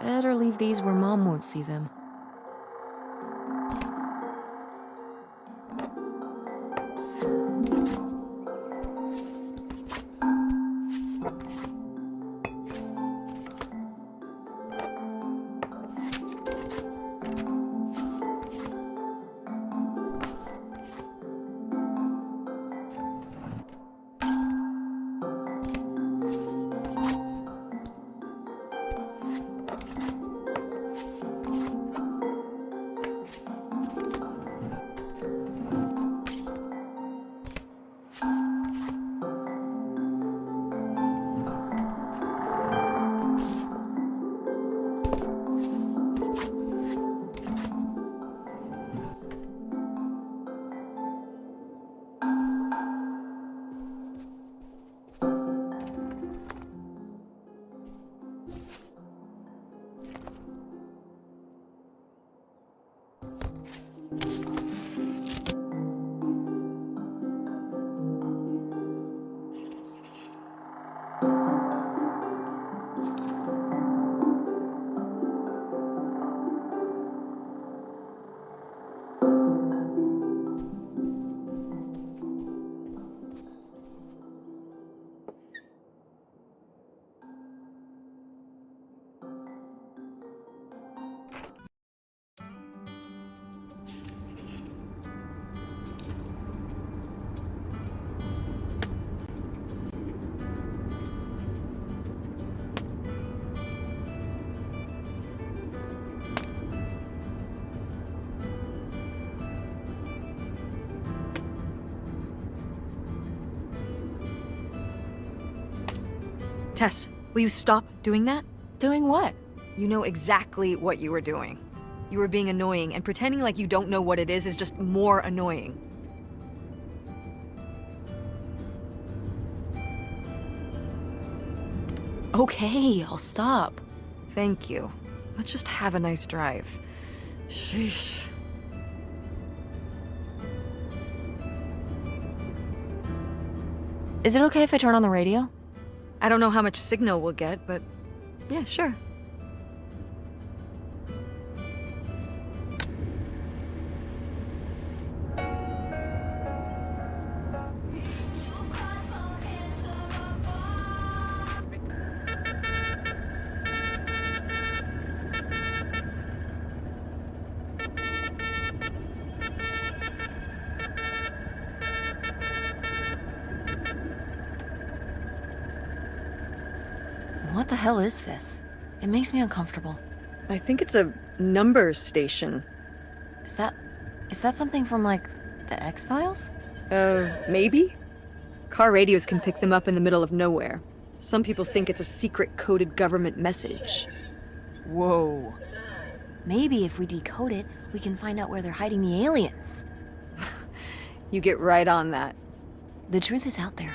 Speaker 1: Better leave these where Mom won't see them.
Speaker 2: Tess, Will you stop doing that?
Speaker 1: Doing what?
Speaker 2: You know exactly what you were doing. You were being annoying, and pretending like you don't know what it is just more annoying.
Speaker 1: Okay, I'll stop.
Speaker 2: Thank you. Let's just have a nice drive. Sheesh.
Speaker 1: Is it okay if I turn on the radio?
Speaker 2: I don't know how much signal we'll get, but yeah, sure.
Speaker 1: What the hell is this? It makes me uncomfortable.
Speaker 2: I think it's a numbers station.
Speaker 1: Is that something from, like, the X-Files?
Speaker 2: Maybe? Car radios can pick them up in the middle of nowhere. Some people think it's a secret coded government message.
Speaker 1: Whoa. Maybe if we decode it, we can find out where they're hiding the aliens.
Speaker 2: You get right on that.
Speaker 1: The truth is out there.